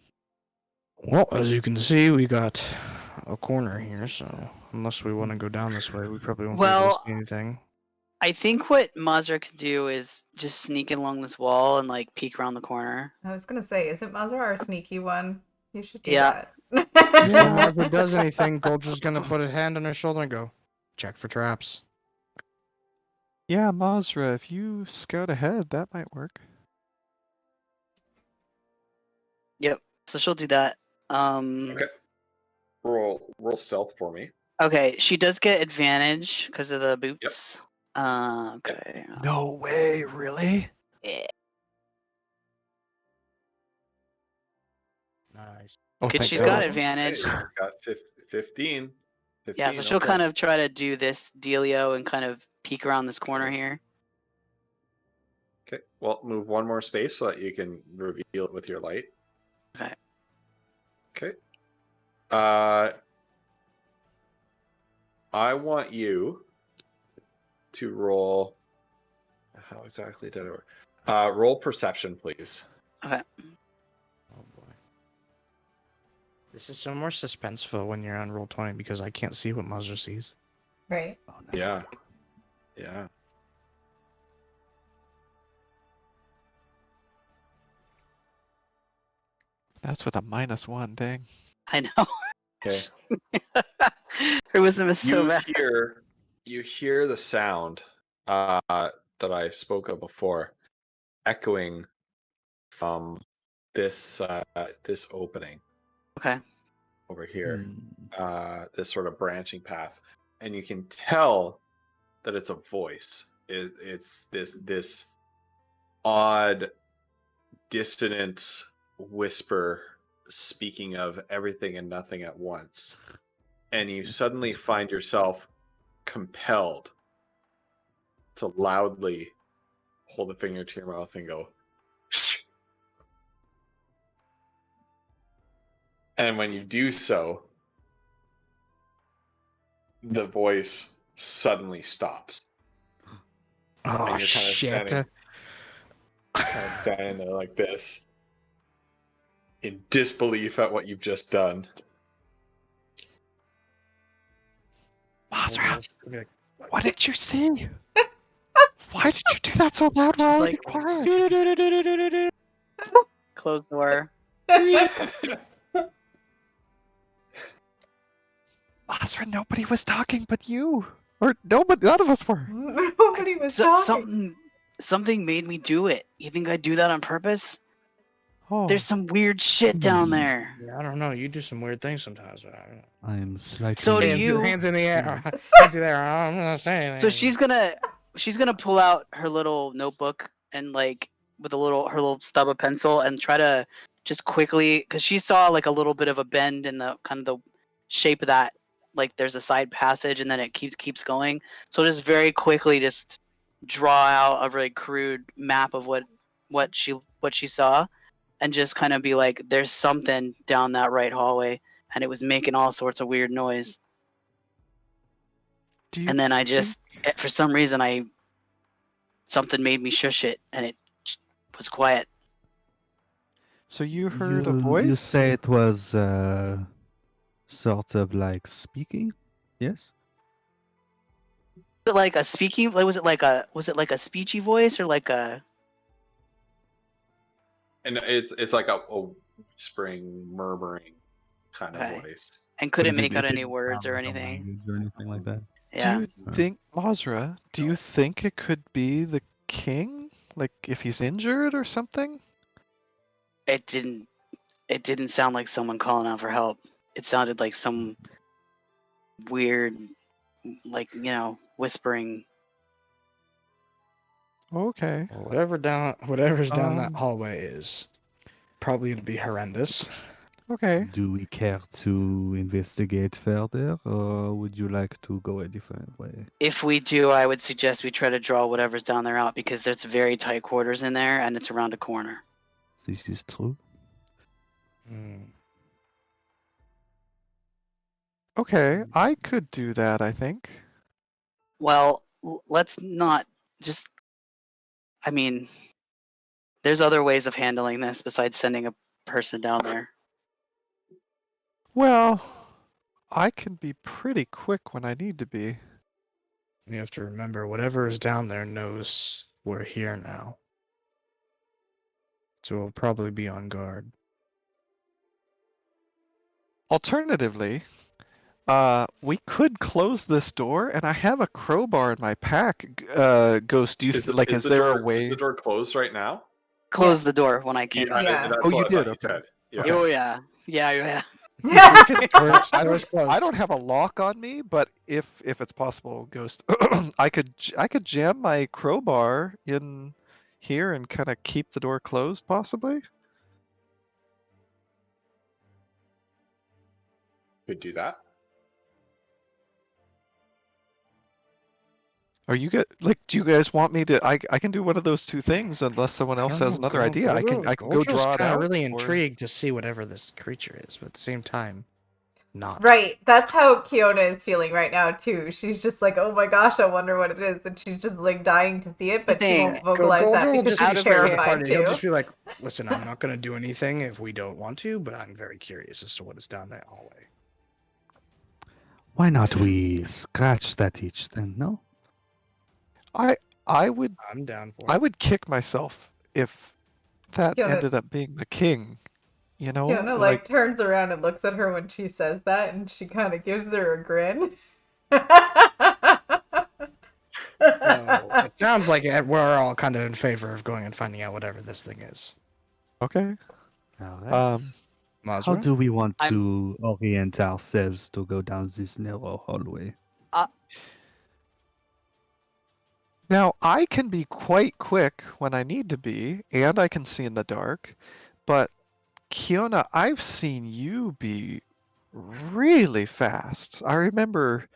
Well, as you can see, we got a corner here, so unless we want to go down this way, we probably won't be able Well, to see anything. I think what Mazra can do is just sneak in along this wall and like peek around the corner. I was gonna say, isn't Mazar our sneaky one? You should do Yeah. that. Before Mazda does anything, Goldrill's gonna put a hand on her shoulder and go, check for traps. Yeah, Mazra, if you scout ahead, that might work. Yep. So she'll do that. Okay. Roll stealth for me. Okay, she does get advantage because of the boots. Okay. No way, really? Yeah. Nice. Oh, Because thank she's God. got advantage. Okay, got 15. Yeah, so she'll okay. kind of try to do this dealio and kind of peek around this corner here. Okay. Well, move one more space so that you can reveal it with your light. Okay. Okay. I want you to roll. How exactly did it work? Roll perception, please. Okay. Oh boy. This is so more suspenseful when you're on Roll20 because I can't see what Mazda sees. Right. Oh, no. Yeah. Yeah. That's with a -1, dang. I know. Okay. Her wisdom is so bad. You hear the sound that I spoke of before, echoing from this this opening Okay. over here. Hmm. This sort of branching path, and you can tell that it's a voice. It's this odd, dissonant whisper speaking of everything and nothing at once, and you suddenly find yourself compelled to loudly hold a finger to your mouth and go, "Shh." And when you do so, the voice suddenly stops. Oh, you're kinda shit. standing- Kind of standing there like this, in disbelief at what you've just done. Mazra, Goldrill's gonna be like, what did you see? Why did you do that so loud? We're She's already like, quiet. Close the door. Mazra, nobody was talking but you. Or nobody, none of us were. Nobody was talking. Something made me do it. You think I'd do that on purpose? Oh, There's some weird shit down Hmm. there. Yeah, I don't know. You do some weird things sometimes. But I don't know. I am slightly. So do hands, you. hands in the air. So- Hands in the air. I'm not gonna say anything. So she's gonna pull out her little notebook and like with her little stub of pencil and try to just quickly, because she saw like a little bit of a bend in the kind of the shape of that, like there's a side passage and then it keeps going. So just very quickly just draw out a very crude map of what she saw, and just kind of be like, there's something down that right hallway, and it was making all sorts of weird noise. do you And then I think- just, for some reason, something made me shush it, and it was quiet. So you heard a You voice? say it was sort of like speaking? Yes. Was it like a speaking? Like was it like a speechy voice or like a? And it's like a whispering, murmuring kind of Okay. voice. And couldn't But make out it any didn't words sound or like a anything. language or anything like that. Yeah. Do you think, Mazra, do you think it could be the king? Like if he's injured or something? It didn't sound like someone calling out for help. It sounded like some weird like whispering. Okay. Well, whatever's down that Um, hallway is probably gonna be horrendous. Okay. Do we care to investigate further, or would you like to go a different way? If we do, I would suggest we try to draw whatever's down there out because there's very tight quarters in there and it's around a corner. This is true. Hmm. Okay. I could do that, I think. Well, let's not just. I mean, there's other ways of handling this besides sending a person down there. Well, I can be pretty quick when I need to be. You have to remember, whatever is down there knows we're here now, so we'll probably be on guard. Alternatively, we could close this door, and I have a crowbar in my pack. Ghost, do you like? Is the there door, a way? Is the door closed right now? Close the door when I came back. Yeah. That's Oh, you what I did, thought okay. said. Yeah. Okay. Oh yeah, yeah. Door's closed. I don't have a lock on me, but if it's possible, Ghost, I could jam my crowbar in here and kind of keep the door closed, possibly. Could do that. Are you get like? Do you guys want me to? I can do one of those two things unless someone else has another idea. I can go draw it out. Really or- intrigued to see whatever this creature is, but at the same time, not. Right, that's how Kiona is feeling right now too. She's just like, "Oh my gosh, I wonder what it is," and she's just like dying to see it, but she won't vocalize that Goldra will because just she's be out of the terrified party. He'll too. just be like, "Listen, I'm not gonna do anything if we don't want to, but I'm very curious as to what is down that hallway." Why not we scratch that itch then? No. I would I'm down for it. I would kick myself if that Kiona- ended up being the king. You know, Kiona like turns around and looks at her when she says that, and she kind of gives her a grin. It sounds like we're all kind of in favor of going and finding out whatever this thing is. okay. All right. How Mazra? do we want to orient ourselves to go down this narrow hallway? Now, I can be quite quick when I need to be, and I can see in the dark, but Kiona, I've seen you be really fast. I remember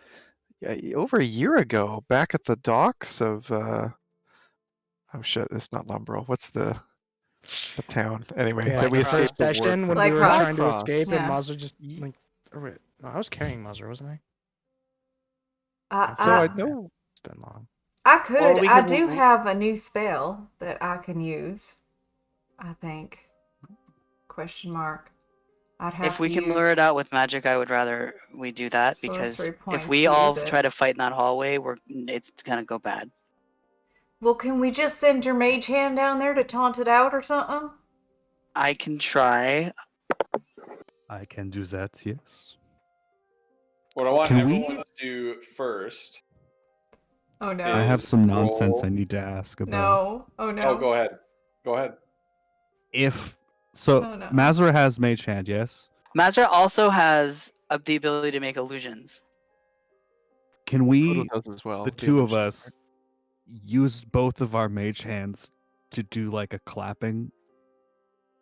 over a year ago, back at the docks of, oh shit, it's not Lumbro. What's the town? Anyway, Yeah, that we the first escaped the war session when from. we were Lycross. trying to Lycross. escape, Yeah. and Mazra just like, or wait, no, I was carrying Mazra, wasn't I? So I know. It's been long. I could. Well, we I could- do have a new spell that I can use. I think. Question mark. I'd have If we to can use... lure it out with magic, I would rather we do that because sorcery points if we to all use it. try to fight in that hallway, it's gonna go bad. Well, can we just send your mage hand down there to taunt it out or something? I can try. I can do that, yes. What I want Can everyone we- to do first. Oh no. I have Is some nonsense roll- I need to ask about. No. Oh no. Oh, go ahead. Go ahead. If so, Oh, no. Mazra has Mage Hand, yes. Mazra also has the ability to make illusions. Can Frodo we, does as well. the the two of illusion us, use both of our Mage Hands to do like a clapping?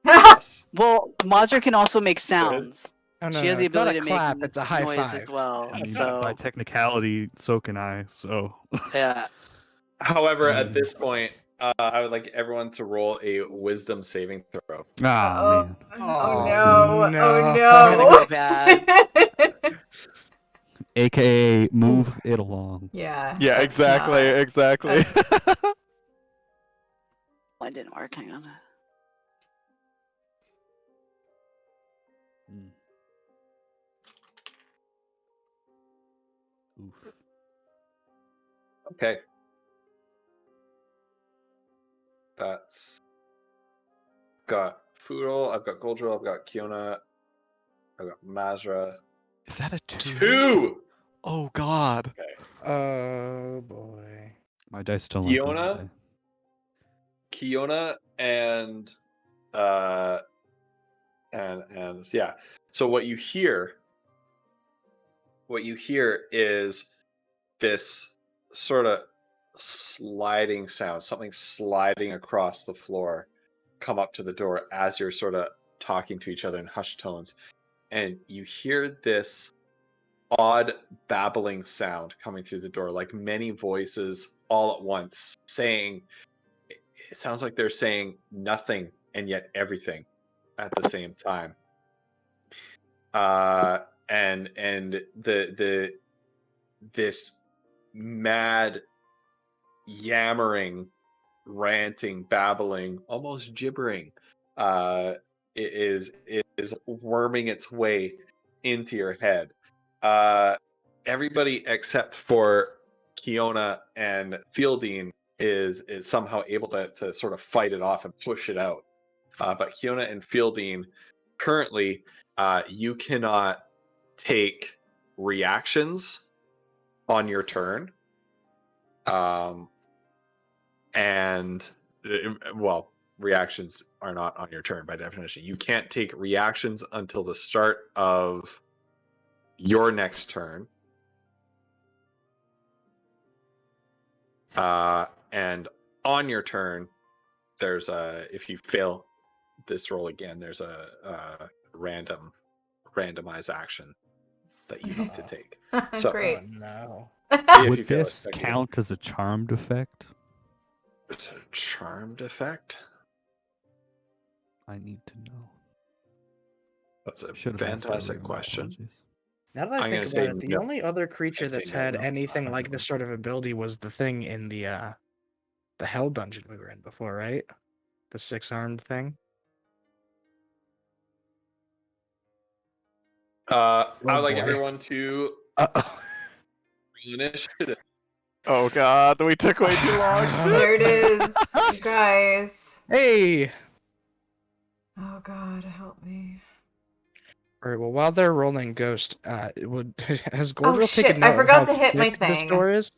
Yes. Well, Mazra can also make sounds. Oh, no, She has no, the it's not a ability to clap, make it's a high noise five. as well. I mean, So by technicality, so can I. So yeah, However, at this point, I would like everyone to roll a wisdom saving throw. ah man, Oh Oh, no. no. it's gonna go Oh bad. no. aka move it along. Yeah. Yeah, that's exactly, not- exactly. That didn't work. Hang on. Oof. Okay. That's got Foodle, I've got Goldrill, I've got Kiona, I've got Mazra. Is that a 2? 2! Oh god. Okay. Oh boy. My dice don't like Fiona? that. Kiona and yeah. So what you hear is this sort of sliding sound, something sliding across the floor, come up to the door as you're sort of talking to each other in hushed tones. And you hear this odd babbling sound coming through the door, like many voices all at once saying, it sounds like they're saying nothing and yet everything at the same time. And this mad yammering, ranting, babbling, almost gibbering, is worming its way into your head. Everybody except for Kiona and Fieldine is somehow able to sort of fight it off and push it out. But Kiona and Fieldine, currently, you cannot take reactions on your turn. Reactions are not on your turn by definition. You can't take reactions until the start of your next turn. And on your turn, there's if you fail this roll again, there's a randomized action that you need to take. So, Great. Oh, no. if you Would fail this it, count as a charmed effect? it's a charmed effect. I need to know. That's a Should have asked fantastic earlier, my question. apologies. Now that I'm I gonna think say about it, the no. only other creature I'm gonna that's say no, had no. anything like this sort of ability was the thing in the hell dungeon we were in before, right? The 6-armed thing. I would like boy. everyone to Uh-oh. roll initiative. Oh god, we took way too long. There it is, you guys. Hey! Oh god, help me. All right, well, while they're rolling Ghost, has Oh, Goldrill shit, taken I note of forgot how to hit my thick this thing. door is?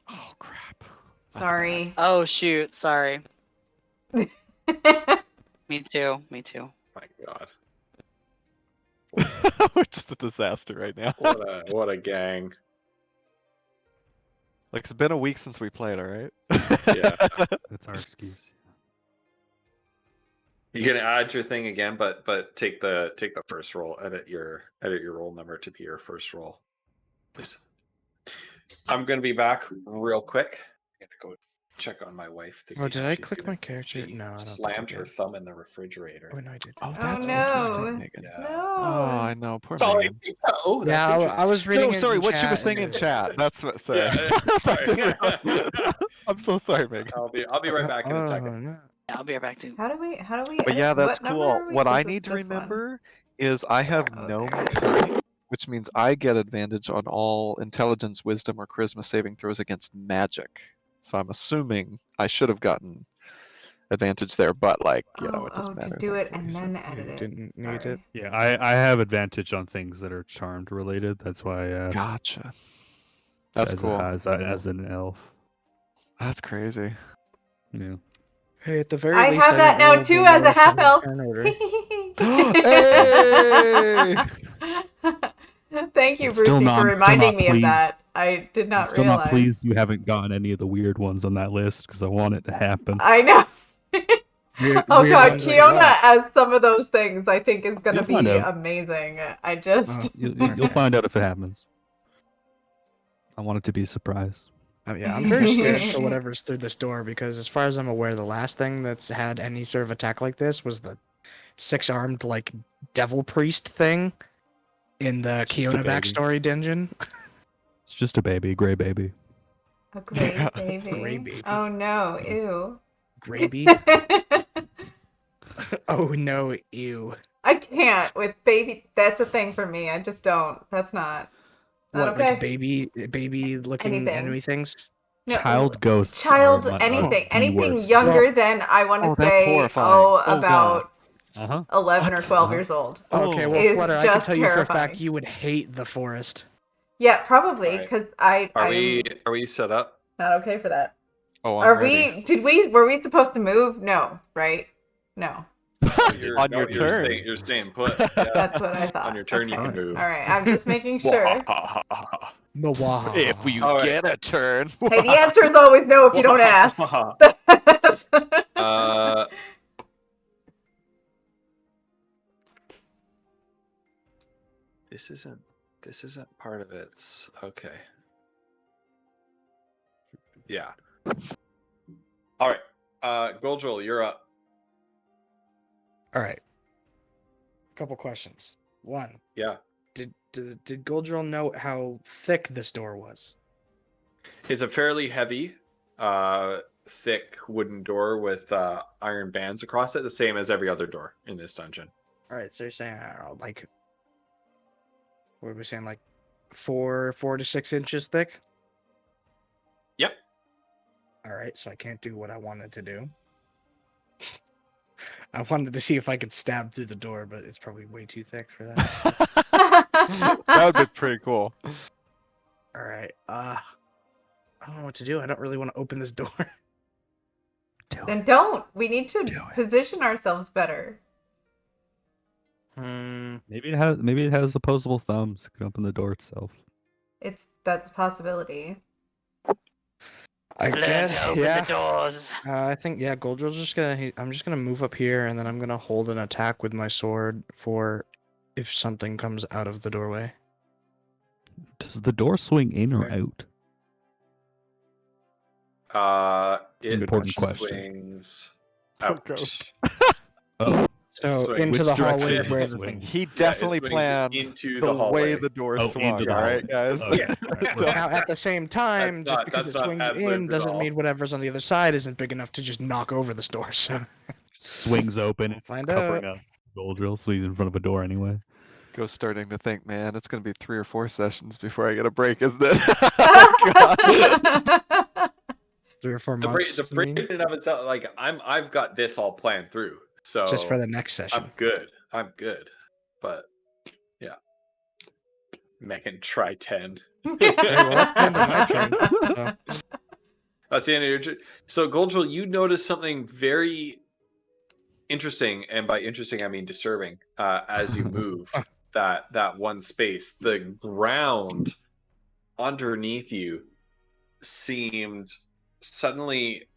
Oh crap. That's Sorry. Oh shoot, sorry. Me too. Me too. My God, bad. We're just a disaster right now. what a gang! Like, it's been a week since we played, alright? Yeah. That's our excuse. You can add your thing again, but take the first roll. Edit your roll number to be your first roll, please. I'm gonna be back real quick. I gotta go check on my wife to see. Oh, did how I she's click doing. my character? She No, I don't think I slammed her did. thumb in the refrigerator. Oh, no, I did. Oh, Oh, that's no. interesting, Megan. Yeah. No. Oh, I know, poor Sorry. Megan. Oh, that's Yeah, interesting. I was reading No, it sorry, in what she was chat saying in and- chat. That's what, sorry. Sorry. I'm so sorry, Megan. I'll be right back in a second. Oh, no. Yeah, I'll be right back too. How do we But yeah, that's what number cool. are we? What I This is need to this one. remember is I have Oh, no there it is. mechanic, which means I get advantage on all intelligence, wisdom, or charisma saving throws against magic. So I'm assuming I should have gotten advantage there, but like, you know, it doesn't to matter. do it thankfully, and so. then edit it. didn't need it. Sorry. Yeah, I have advantage on things that are charmed related. That's why I asked. Gotcha. That's as cool. as an elf. That's crazy. Yeah. Hey, at the very I least, have that now rolled too the as a lowest in half my elf. turn order. Hey! Thank you, I'm still Brucey, not- for I'm still reminding not me of pleased. that. I did I'm not still realize. not pleased you haven't gotten any of the weird ones on that list because I want it to happen. I know. Weird- Oh weird god, ones like Kiona what? as some of those things I think is gonna You'll find be out. amazing. I just You'll find out if it happens. I want it to be a surprise. Yeah, I'm very scared for whatever's through this door because, as far as I'm aware, the last thing that's had any sort of attack like this was the 6-armed like devil priest thing in the It's just a Kiona baby. backstory dungeon. It's just a baby, gray baby. a great Yeah. baby. Gray baby. Oh no, ew. Gravy. Oh no, ew. I can't with baby. That's a thing for me. I just don't. That's not What, okay. like baby looking Anything. enemy things? No, Child ghosts. child, are anything, the anything worst. younger than I want to Oh, that's say. horrifying. Oh, Oh, about Uh-huh. 11 or What? 12 Uh-huh. years old. Okay, Oh. well, Is Flutter, I can just tell you for a terrifying. fact you would hate the forest. Yeah, probably Right. because Are I'm we set up? not okay for that. Oh, I'm Are ready. were we supposed to move? No, right? No. On your turn. You're staying put. Yeah. That's what I thought. On your turn, you Okay. can move. All right, I'm just making sure. Mwahaha. If we All right. get a turn. Hey, the answer is always no if you don't ask. This isn't part of it. Okay. Yeah. All right. Goldrel, you're up. All right. Couple questions. One, Yeah. did Goldrill know how thick this door was? It's a fairly heavy, thick wooden door with iron bands across it, the same as every other door in this dungeon. All right, so you're saying, I don't know, like, what are we saying, like 4 to 6 inches thick? Yep. All right, so I can't do what I wanted to do. I wanted to see if I could stab through the door, but it's probably way too thick for that. That would be pretty cool. All right, I don't know what to do. I don't really want to open this door. Then don't. We need to Do it. position ourselves better. Maybe it has opposable thumbs. It can open the door itself. That's a possibility. I guess, yeah. doors. I think Goldrill's just gonna. I'm just gonna move up here, and then I'm gonna hold an attack with my sword for if something comes out of the doorway. Does the door swing in or Okay. It's It an important question. swings Oh, out. ghost. Oh, So Swing. into Which the direction hallway does of it where the swing? thing. He Yeah, it definitely swings planned into the the way hallway. the door Oh, swung. into the All right, hallway. guys. Okay. Yeah. Alright, Don't- Now, at the same time, That's just because that's it not swings ad-libbed in at doesn't all. mean whatever's on the other side isn't big enough to just knock over this door. So swings open, We'll find covering up Goldrill, so he's in front of a door anyway. Ghost starting to think, man, it's gonna be 3 or 4 sessions before I get a break, isn't it? Oh, God. 3 or 4 The months. break, you mean? in and of itself, like I've got this all planned through, so Just for the next session. I'm good. But yeah, Megan, try 10. well, that's the end of my turn, so. That's the end of your turn. So Goldril, you notice something very interesting, and by interesting I mean disturbing. As you moved that one space, the ground underneath you seemed suddenly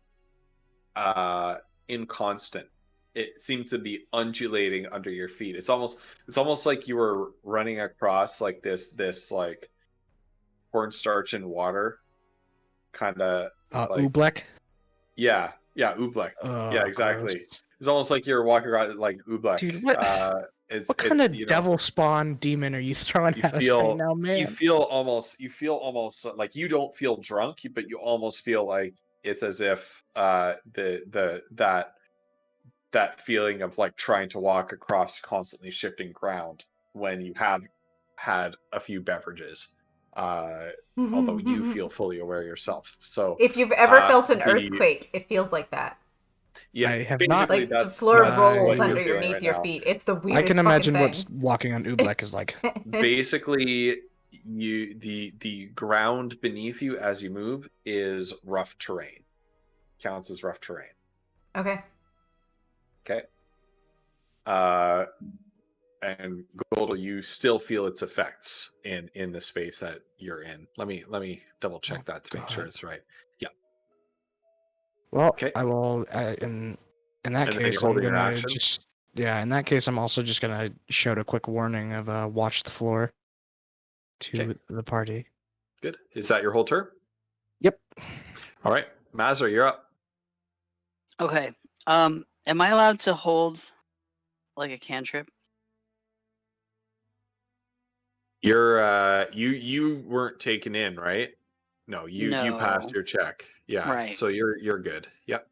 inconstant. It seemed to be undulating under your feet. It's almost like you were running across like this like cornstarch and water kind of like, Oobleck? yeah oobleck. Oh, Yeah, exactly. gross. It's almost like you're walking around like oobleck. Dude, what? What kind of devil spawn demon are you throwing you at us feel- right now, man? you feel almost like you don't feel drunk, but you almost feel like it's as if that feeling of like trying to walk across constantly shifting ground when you have had a few beverages, although you feel fully aware yourself. So If you've ever felt an the- earthquake, it feels like that. yeah, I have not- basically Like the that's floor that's rolls what you're under feeling underneath right your now. feet. It's the I weirdest can imagine fucking what's walking on Oobleck is like. thing. Basically, the ground beneath you as you move is rough terrain. Counts as rough terrain. Okay. Okay. And Goldel, you still feel its effects in the space that you're in. Let me double check that to make sure God. it's right. Well, Okay. I will. In that And then case, you're I'm holding your gonna action? just. Yeah, in that case, I'm also just gonna shout a quick warning of watch the floor to Okay. the party. Good. Is that your whole turn? Yep. All right, Mazar, you're up. Okay. Am I allowed to hold like a cantrip? You're you weren't taken in, right? No, you passed No. your check. Yeah. Right. So you're good. Yep.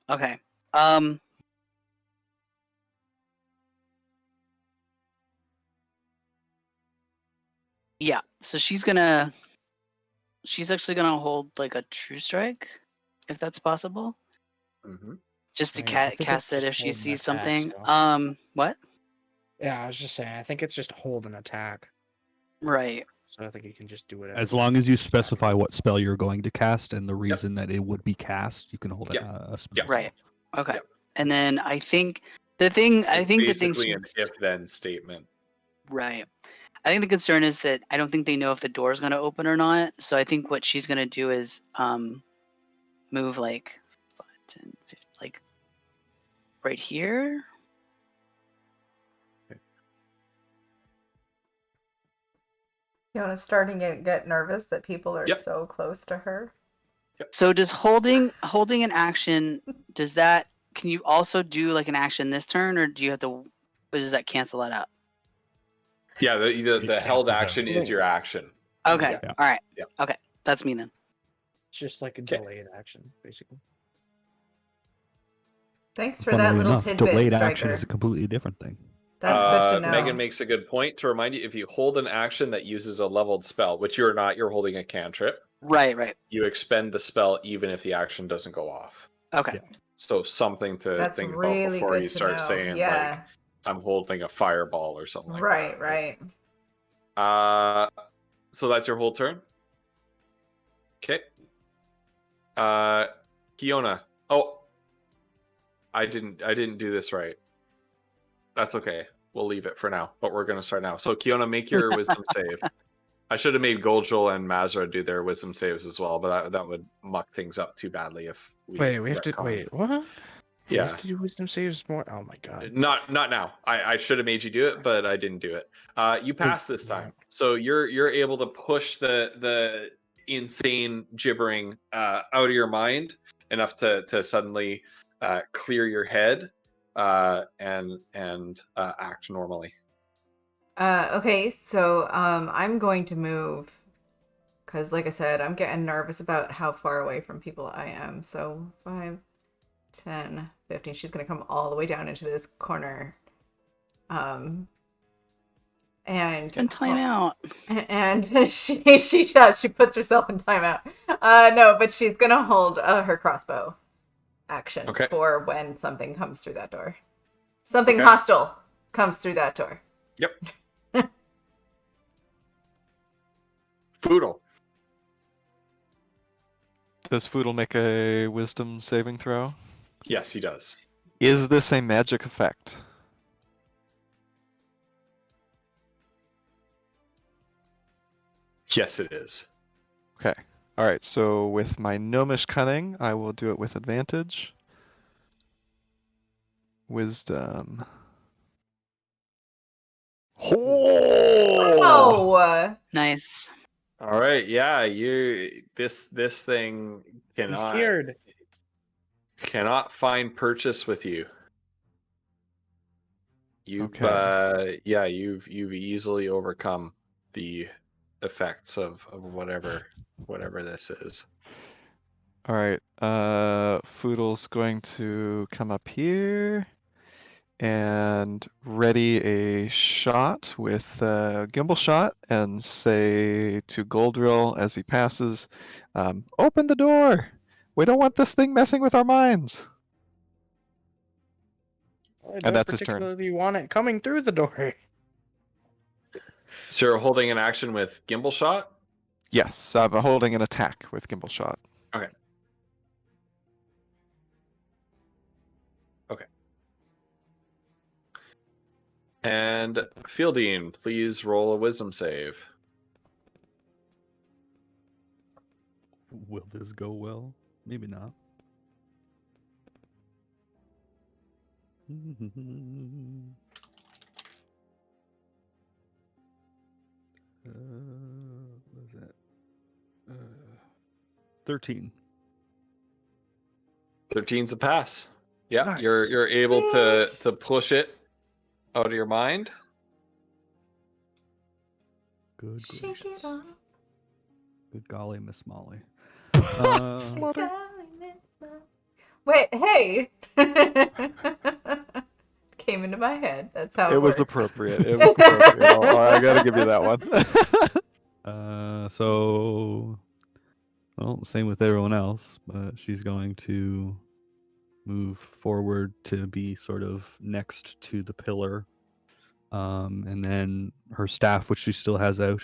Okay. Yeah. So she's actually gonna hold like a true strike, if that's possible, Mm-hmm. just to I think it's cast it just if she hold and sees attack, something. so. What? Yeah, I was just saying. I think it's just hold and attack. Right. So I think you can just do whatever. As long as you specify what spell you're going to cast and the reason that it would be cast, you can hold Yep. a spell. Yep. Right. Okay. Yep. And then I think the thing Basically she's an if-then statement. right. I think the concern is that I don't think they know if the door is going to open or not. So I think what she's going to do is move like 5, 10, 15, like right here. Fiona's starting to get nervous that people are Yep. so close to her. So does holding an action, does that, can you also do like an action this turn, or do you have to, or does that cancel that out? Yeah, the held cancels out. action is your action. Okay. Yeah. All right. Yeah. Okay. That's me then. It's just like a Okay. delayed action, basically. Thanks for that Funnily little enough, tidbit, delayed Striker. action is a completely different thing. That's good to know. Megan makes a good point to remind you, if you hold an action that uses a leveled spell, which you're not, you're holding a cantrip, Right. you expend the spell even if the action doesn't go off. Okay. Yeah. So something to That's think really about before good you to start know. saying Yeah. like I'm holding a fireball or something like right, that. right. So that's your whole turn. Okay. Kiona. Oh, I didn't do this right. That's okay. We'll leave it for now, but we're gonna start now. So Kiona, make your wisdom save. I should have made Goldjul and Mazra do their wisdom saves as well, but that would muck things up too badly if we We have to retconned. wait. What? We Yeah. have to do wisdom saves more. Oh my god. Not now. I should have made you do it, but I didn't do it. You passed this time, so you're able to push the insane gibbering out of your mind enough to suddenly clear your head and act normally. Okay, so I'm going to move because, like I said, I'm getting nervous about how far away from people I am. So 5, 10, 15. She's gonna come all the way down into this corner. And And time out. And she does. She puts herself in timeout. No, but she's gonna hold her crossbow action Okay. for when something comes through that door. Something Okay. hostile comes through that door. Yep. Foodle. Does Foodle make a wisdom saving throw? Yes, he does. Is this a magic effect? Yes, it is. Okay. Alright, so with my gnomish cunning, I will do it with advantage. Wisdom. Oh! Oh, Nice. All right. Yeah, this thing I'm scared. cannot find purchase with you. You've you've easily overcome the effects of whatever this is. Alright, Foodle's going to come up here and ready a shot with gimbal shot and say to Goldrill as he passes, open the door! We don't want this thing messing with our minds! I don't that's his turn. particularly want it coming through the door. So you're holding an action with gimbal shot? Yes, I'm holding an attack with gimbal shot. Okay. And Fieldine, please roll a wisdom save. Will this go well? Maybe not. What is that? 13. 13's a pass. Yeah, Nice. you're able to Sweet. push it out of your mind. Good shake gracious. it off. Good golly, Miss Molly. Wait, hey! Came into my head. That's how it was works. appropriate. It was appropriate. I gotta give you that one. So, well, same with everyone else, but she's going to move forward to be sort of next to the pillar. And then her staff, which she still has out,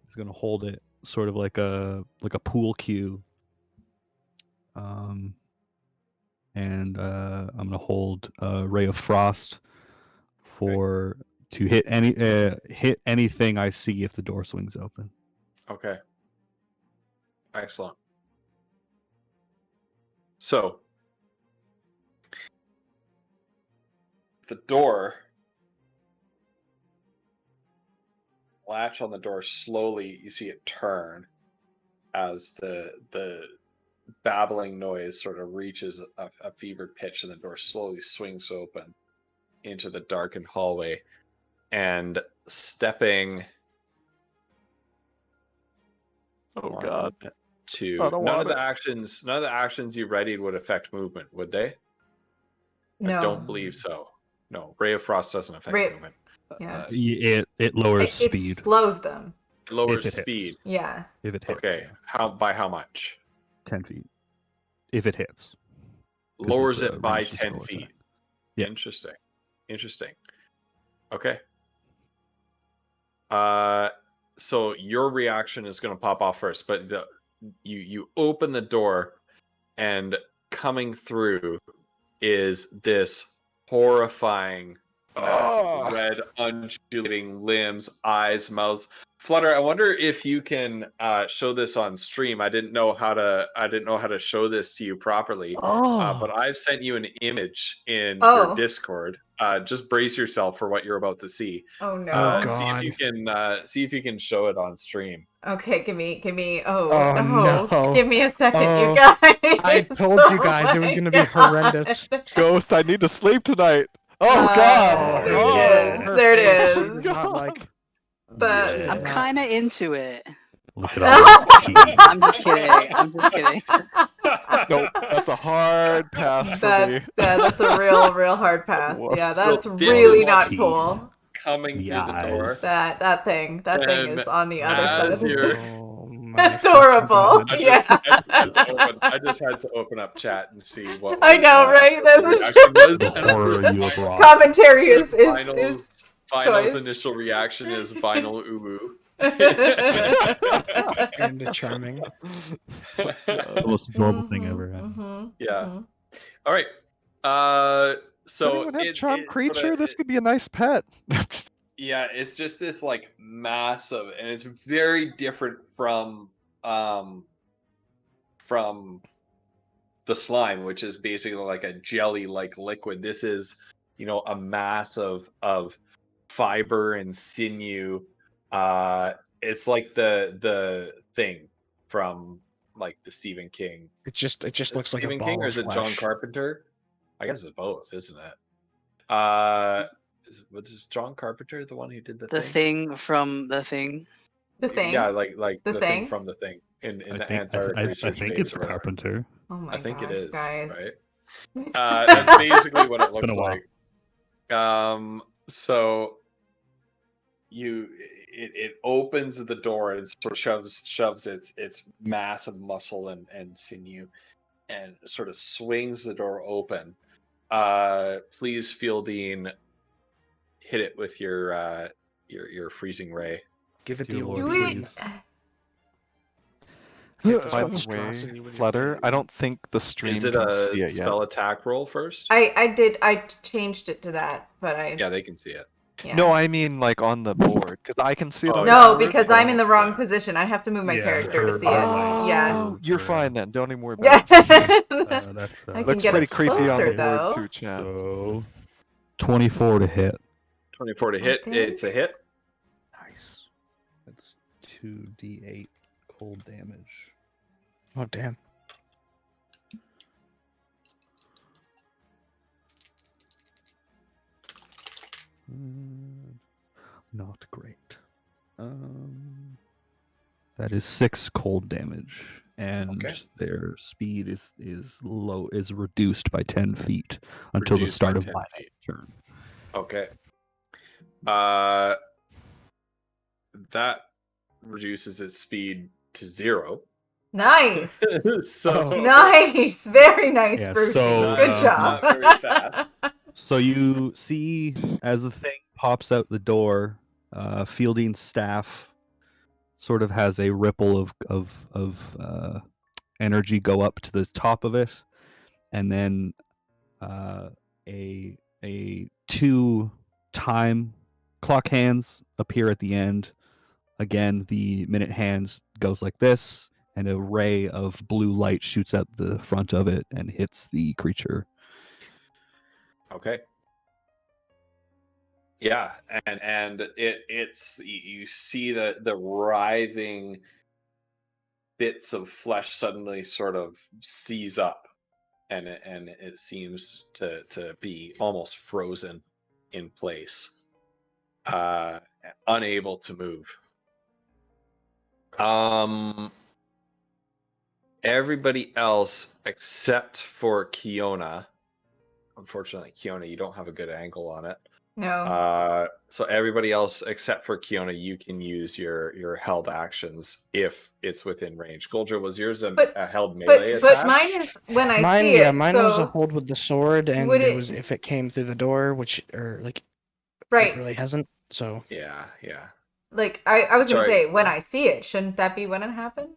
is going to hold it sort of like a pool cue. And I'm going to hold a Ray of Frost for To hit anything I see if the door swings open. Okay. Excellent. So, the door, latch on the door slowly, you see it turn as the babbling noise sort of reaches a fevered pitch, and the door slowly swings open into the darkened hallway. And stepping Oh one, god. two, I don't none want of the it. actions you readied would affect movement, would they? No. I don't believe so. No, Ray of Frost doesn't affect Ray- movement. Yeah. It lowers It speed slows them. It lowers if it hits. speed. Yeah. if it hits. Okay, by how much? 10 feet. If it hits. 'Cause Lowers it's a it by ranged 10 spell feet. attack. Yeah. Interesting. Okay. So your reaction is going to pop off first, but you open the door, and coming through is this horrifying massive red undulating limbs, eyes, mouths. Flutter, I wonder if you can show this on stream. I didn't know how to show this to you properly. But I've sent you an image in your Oh. Discord. Just brace yourself for what you're about to see. Oh no. Oh, See if God. you can show it on stream. Okay, give me. Oh, no. Give me a second, Oh, you guys. I told you guys it was gonna be horrendous. Ghost, I need to sleep tonight. Oh Oh, god. there it Oh, is. Her There it face, she is. was not like The- I'm kind of into it. Look at all those keys. I'm just kidding. I'm just kidding. Nope, that's a hard pass for me. That's a real hard pass. Woof. Yeah, So that's this really is not key. cool. Coming The through the door. eyes. That thing And is on the other side of as the you're- oh, my Adorable. fucking I Yeah. just had to open up chat and see what. I know, right? This the is reaction was. The horror you have wrought. Commentary is Finals choice. initial reaction is vinyl uwu. and charming. The most adorable thing ever. Yeah. All right. Does So anyone have it- charm it creature? sorta- This could be a nice pet. Yeah, it's just this like massive, and it's very different from the slime, which is basically like a jelly-like liquid. This is, a mass of fiber and sinew. It's like the thing from like the Stephen King. It just looks like a Stephen ball King, or of is it John flesh. Carpenter? I guess it's both, isn't it? What is John Carpenter the one who did The thing from the thing. The thing. Yeah, like The the thing? thing from the thing in I the think, Antarctic I research think base it's or whatever. Carpenter. Oh my I think God, it is, guys. right? That's basically what it looks been a while. like. So it opens the door and sort of shoves its massive muscle and sinew, and sort of swings the door open. Please, Fieldine, hit it with your freezing ray. Give it Dear the old Lord, Do it. please. By Someone's the way, crossing you when you're Flutter, playing. I don't think the stream Is it can see a it yet. spell attack roll first? I changed it to that, but Yeah, they can see it. yeah. No, I mean like on the board, because I can see it Oh, on No, the board. because I'm in the wrong Yeah. position. I have to move my Yeah, character to her- see it. Yeah. Oh, you're Her- fine then. Don't even worry Yeah. about it. That's I can Looks get pretty us creepy on closer, the though. board too, chat. so 24 to hit. 24 to hit. think- It's a hit. Nice. That's 2d8 cold damage. Oh damn. Not great. That is 6 cold damage, and Okay. their speed is reduced by 10 feet until the Reduced start by of 10 my feet. turn. Okay. That reduces its speed to 0. Nice. So Nice. Very nice, Yeah, Brucey. so, Good not job. very fast. So you see, as the thing pops out the door, Fielding's staff sort of has a ripple of energy go up to the top of it, and then a 2 time clock hands appear at the end. Again, the minute hands goes like this, and a ray of blue light shoots out the front of it and hits the creature. Okay. Yeah, and it's you see the writhing bits of flesh suddenly sort of seize up, and it seems to be almost frozen in place, unable to move. Everybody else except for Kiona. Unfortunately, Kiona, you don't have a good angle on it. No. So everybody else except for Kiona, you can use your held actions if it's within range. Goldra, was yours a held melee attack? But mine is when I see it. Mine so was a hold with the sword, and would it it- was if it came through the door, which it right. really hasn't. So Yeah. Like I was gonna Sorry. say when I see it, shouldn't that be when it happens?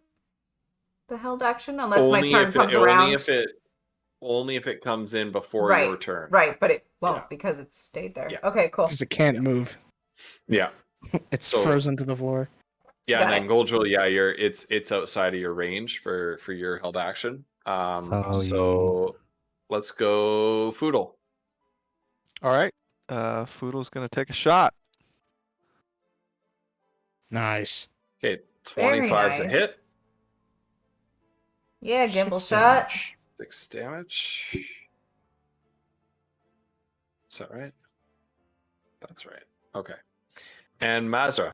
The held action, unless my turn if comes it, around. only if it comes in before Right, your turn. Right, but it won't Yeah. because it's stayed there. Yeah. Okay, cool. because it can't move, Yeah. it's So- frozen to the floor. Yeah, Got and then Goldra, yeah, it's outside of your range for your held action. So let's go Foodle. All right. Foodle's gonna take a shot. Nice. Okay, Very 25's a nice. hit. Yeah, gimbal 6 shot. damage. 6 damage. Is that right? That's right. Okay. And Mazra.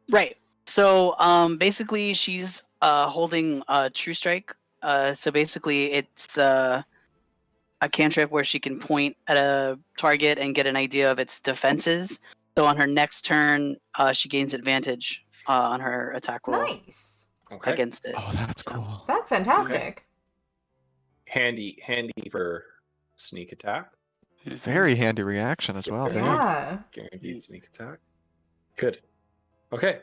Right. So basically she's holding True Strike. So basically it's a cantrip where she can point at a target and get an idea of its defenses. So on her next turn, she gains advantage on her attack roll Nice. Okay. against it. Oh, that's So- cool. That's fantastic. Handy for sneak attack. Very handy reaction as well. There. Yeah. Guaranteed sneak attack. Good. Okay.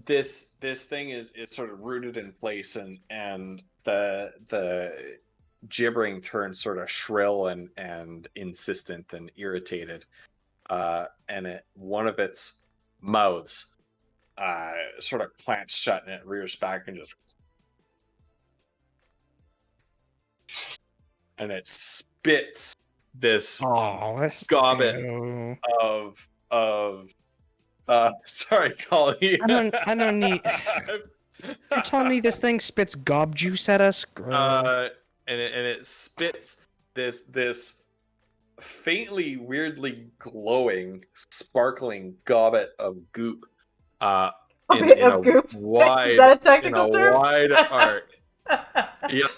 This thing is sort of rooted in place, and the gibbering turns sort of shrill and insistent and irritated. And one of its mouths sort of clamps shut, and it rears back and it spits this Oh, that's Gobbit. ew. of sorry, Collie. I don't need. You're telling me this thing spits gob juice at us? Gross. and it spits this faintly, weirdly glowing, sparkling gobbet of goop. Gobbet of goop? Wide, Is that a in technical a term? wide arc. Yep,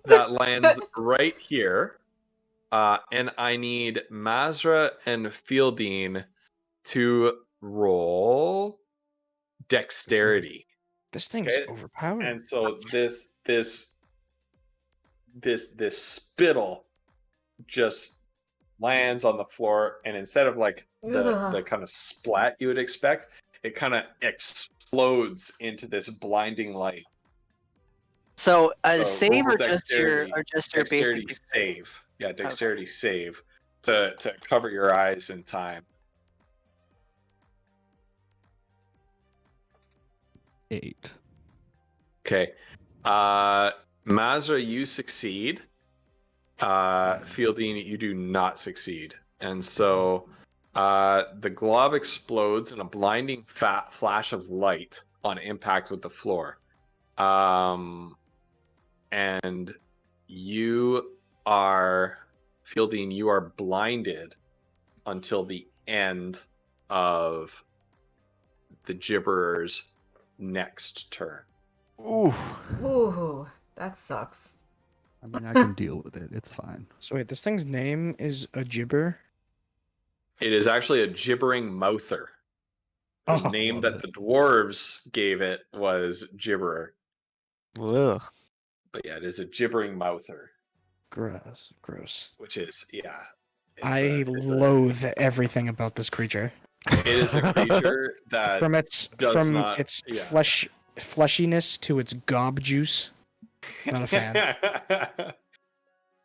that lands right here. And I need Mazra and Fieldine to roll dexterity. This thing's okay. overpowered. And so this spittle just lands on the floor, and instead of like the Ugh. kind of splat you would expect, it kind of explodes into this blinding light. So So save roll or just your dexterity basic save. Yeah, dexterity save to cover your eyes in time. 8. Okay. Mazra, you succeed. Fieldine, you do not succeed. And so the glob explodes in a blinding fat flash of light on impact with the floor. And you are, Fieldine, you are blinded until the end of the gibberer's next turn. Ooh. Ooh, that sucks. I mean, I can deal with it. It's fine. So wait, this thing's name is a gibber. It is actually a gibbering mouther. The Oh, name love that it. the dwarves gave it was gibberer. Ugh. But yeah, it is a gibbering mouther, Gross. which is, yeah. I loathe everything about this creature. It is a creature that From its does not- yeah. fleshiness to its gob juice. Not a fan.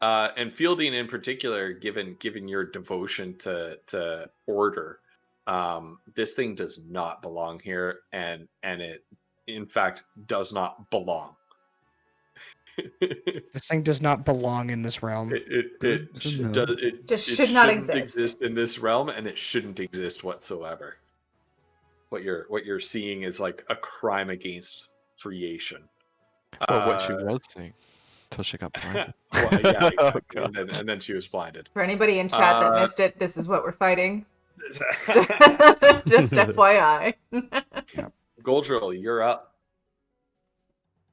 And Fielding in particular, given your devotion to order, this thing does not belong here, and it in fact does not belong. This thing does not belong in this realm. Good to know. It Just should not shouldn't exist. in this realm, and it shouldn't exist whatsoever. What you're seeing is like a crime against creation. Or what she was seeing until she got blinded. Well, yeah, Oh, exactly. God. and then she was blinded. For anybody in chat that Uh, missed it, this is what we're fighting. Just FYI. Goldrill, you're up.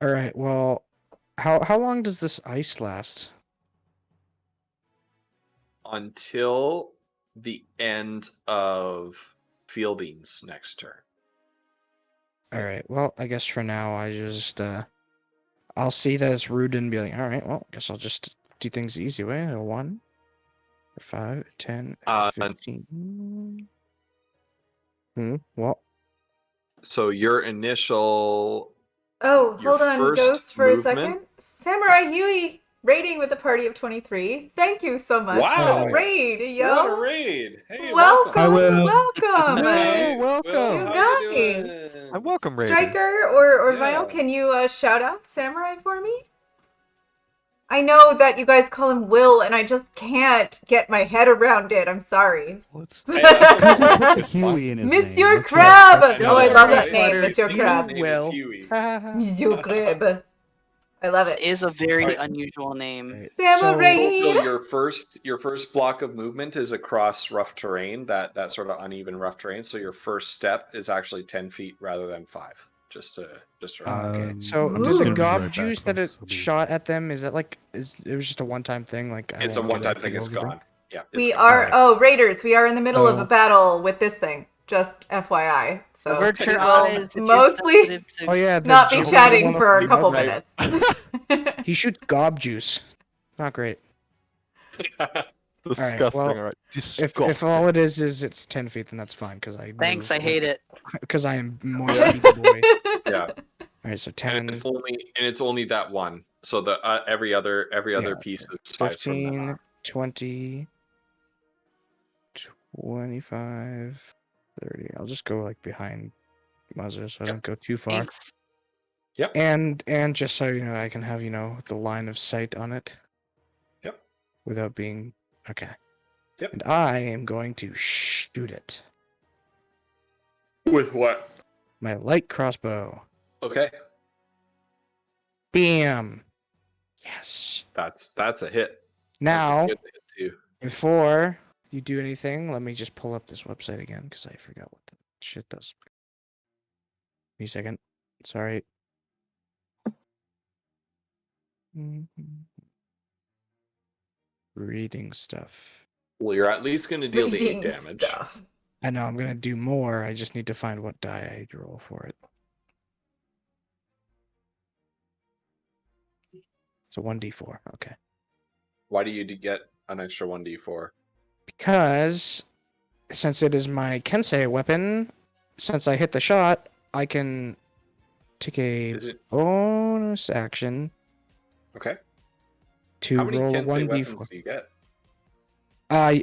All right. Well, how long does this ice last? Until the end of Fielding's next turn. All right. Well, I guess for now I just I'll see that it's rude and be like, all right. Well, I guess I'll just do things the easy way. A 1, 5, 10, 15. Well, So your initial Oh, Your hold on, first Ghost, for a movement? second. Samurai Huey raiding with a party of 23. Thank you so much for Wow. the raid, yo. what a raid! Hey, Welcome, Hi, Will. welcome. Hey, Will, welcome. how You you guys. doing? I welcome Raiders. Striker or Yeah. Vinyl, can you shout out Samurai for me? I know that you guys call him Will, and I just can't get my head around it. I'm sorry. Let's Hey, that's okay. put Huey in his Monsieur name. That's Crab! right. Oh, I love that Right. name, Monsieur His Crab. name is Will. Huey. Monsieur Crab. I love It it. is a very Alright. unusual name. Right, Samurai. So your first block of movement is across rough terrain, that sort of uneven rough terrain. So your first step is actually 10 feet rather than 5. Just to Okay. So I'm Ooh. just the gonna be gob right back, juice that it folks. I'll be- shot at them, is that like it was just a one-time thing? Like I it's a won't get one-time that thing. It's over them? gone. Yeah. it's We gone. are, oh, Raiders, we are in the middle of a Oh. battle with this thing. Just FYI. So The word we turn will on is if you're mostly sensitive to Oh yeah. the not be juice chatting one for a of- couple Right. minutes. He shoots gob juice. Not great. Disgusting. well, all right. If all it is it's 10 feet, then that's fine because I. Thanks, I hate it. Because I am more speedy boy. Yeah. All right, so And 10, it's only that one. So the every other Yeah, piece is 5 from then 15, on. 20, 25, 30. I'll just go like behind Muzzer so I Yep. don't go too far. Thanks. And just so you know, I can have the line of sight on it. Yep. Without being okay. Yep. And I am going to shoot it. With what? My light crossbow. Okay. Bam. Yes. That's a hit. Now, That's a good hit too. before you do anything, let me just pull up this website again because I forgot what the shit does. Give me a second. Sorry. Reading stuff. Well, you're at least going to deal the 8 Reading damage. stuff. I know I'm gonna do more. I just need to find what die I roll for it. It's a 1d4. Okay. Why do you get an extra 1d4? Because since it is my Kensei weapon, since I hit the shot, I can take a Is it bonus action okay? to How many roll a Kensei 1d4. weapons do you get?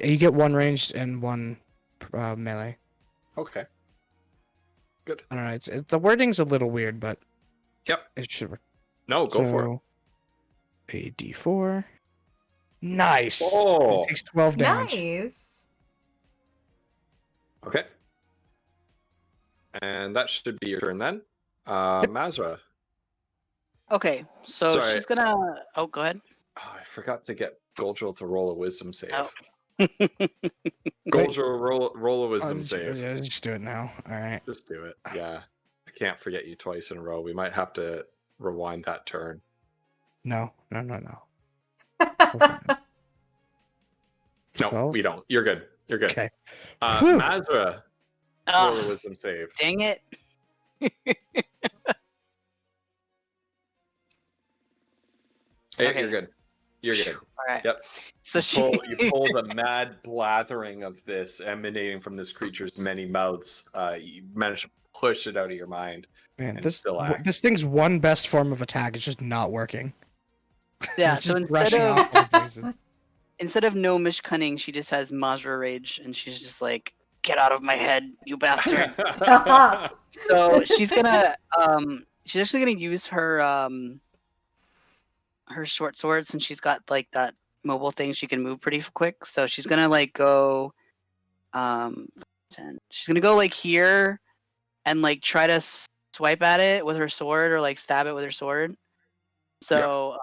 You get one ranged and one melee. Okay. Good. I don't know. The wording's a little weird, but Yep. it should work. No, go for it. A d4. Nice. Oh. It takes 12 damage. Nice. Okay. And that should be your turn then. Mazra. Okay, so Sorry. she's gonna. Oh, go ahead. Oh, I forgot to get Goldrill to roll a wisdom save. Oh. Goldrill, roll a Oh, wisdom just, save. yeah, just do it now. All right. Just do it. Yeah. I can't forget you twice in a row. We might have to rewind that turn. No. No, Well- we don't. You're good. You're good. Okay. Whew. Mazra, roll a Ah, wisdom save. dang it. Hey, Okay. you're good. You're good. All right. Yep. So she. You pull the mad blathering of this emanating from this creature's many mouths. You manage to push it out of your mind. Man, And this still act. this thing's one best form of attack is just not working. Yeah, Just so instead brushing of off all the voices. Gnomish Cunning, she just has Majra Rage, and she's just like, "Get out of my head, you bastard!" So she's actually gonna use her short sword, since she's got like that mobile thing. She can move pretty quick, so she's gonna like go, 10. She's gonna go like here, and like try to swipe at it with her sword, or like stab it with her sword. So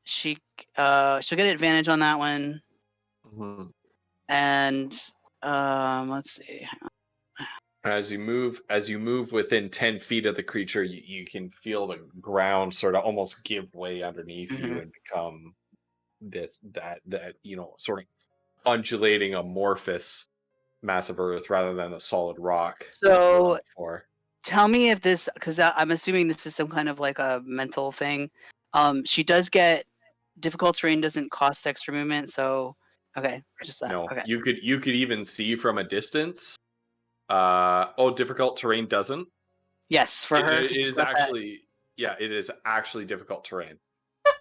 she'll get advantage on that one, Mhm. and let's see. As you move within 10 feet of the creature, you can feel the ground sort of almost give way underneath you Mhm. and become that sort of undulating amorphous mass of earth rather than a solid rock that you were on So before. tell me if this, because I'm assuming this is some kind of like a mental thing. She does get difficult terrain, doesn't cost extra movement, so okay, just that. No, Okay. you could even see from a distance. Difficult terrain doesn't. Yes, for her. It 'Cause she's is got that. actually, yeah, it is actually difficult terrain.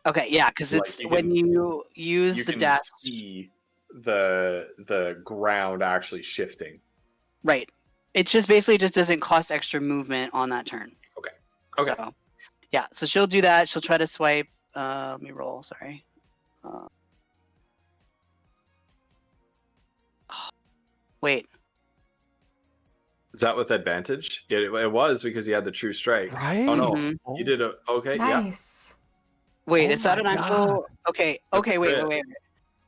Okay, yeah, because Like it's you when can you use you the can dash. see the ground actually shifting. Right. It just basically just doesn't cost extra movement on that turn. Okay. So yeah, so she'll do that. She'll try to swipe. Let me roll. Sorry. Wait. Is that with advantage? It was because you had the true strike. Right? Oh no, Mhm. you did a okay. Nice. Wait, Oh is that my an actual? God. Okay. That's Okay. a Wait. crit. Wait. Wait.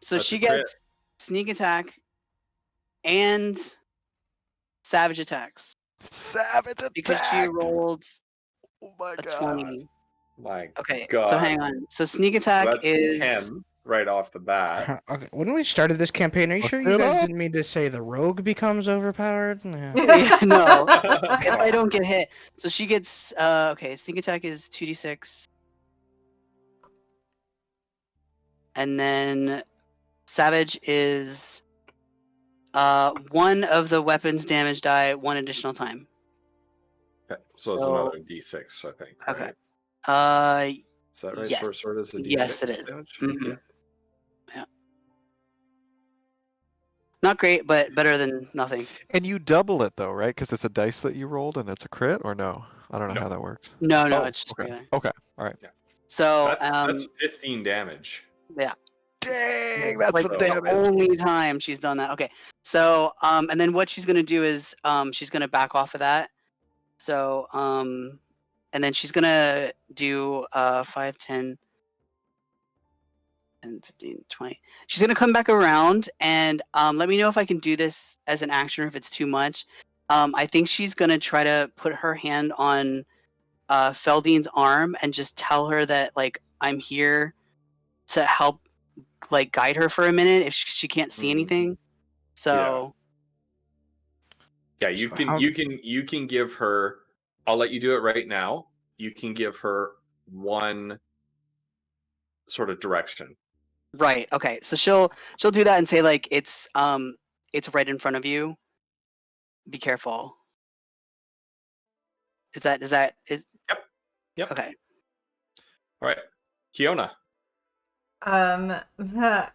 So That's she a crit. gets sneak attack and savage attacks Savage because she attack! rolled Oh my a God. 20. My Okay. God. So hang on. So sneak So attack that's is 10 right off the bat. Okay, when we started this campaign, are you Look sure you it guys up. didn't mean to say the rogue becomes overpowered? Yeah. Yeah, no. If I don't get hit. So she gets okay, sneak attack is 2d6. And then savage is one of the weapons damage die one additional time. Okay, so it's another D6, I think. Okay. Right? Is that right? Yes. Short sword is a D6 Yes, it is. damage? Mhm. Yeah. Not great, but better than nothing. And you double it though, right? Because it's a dice that you rolled and it's a crit, or no? I don't know No. how that works. No, Oh, it's just okay. regular. Okay. All right. So That's 15 damage. yeah. Dang, that's Like some So- the damage. only time she's done that. Okay. So and then what she's gonna do is she's gonna back off of that. So and then she's gonna do 5, 10, 15, 20. She's gonna come back around and let me know if I can do this as an action or if it's too much. I think she's gonna try to put her hand on Feldine's arm and just tell her that like I'm here to help like guide her for a minute if she can't see Mhm. anything. So Yeah, you So can how- you can give her, I'll let you do it right now. You can give her one sort of direction. right, okay. So she'll do that and say like it's right in front of you. Be careful. Is that is Yep. okay. All right. Kiona.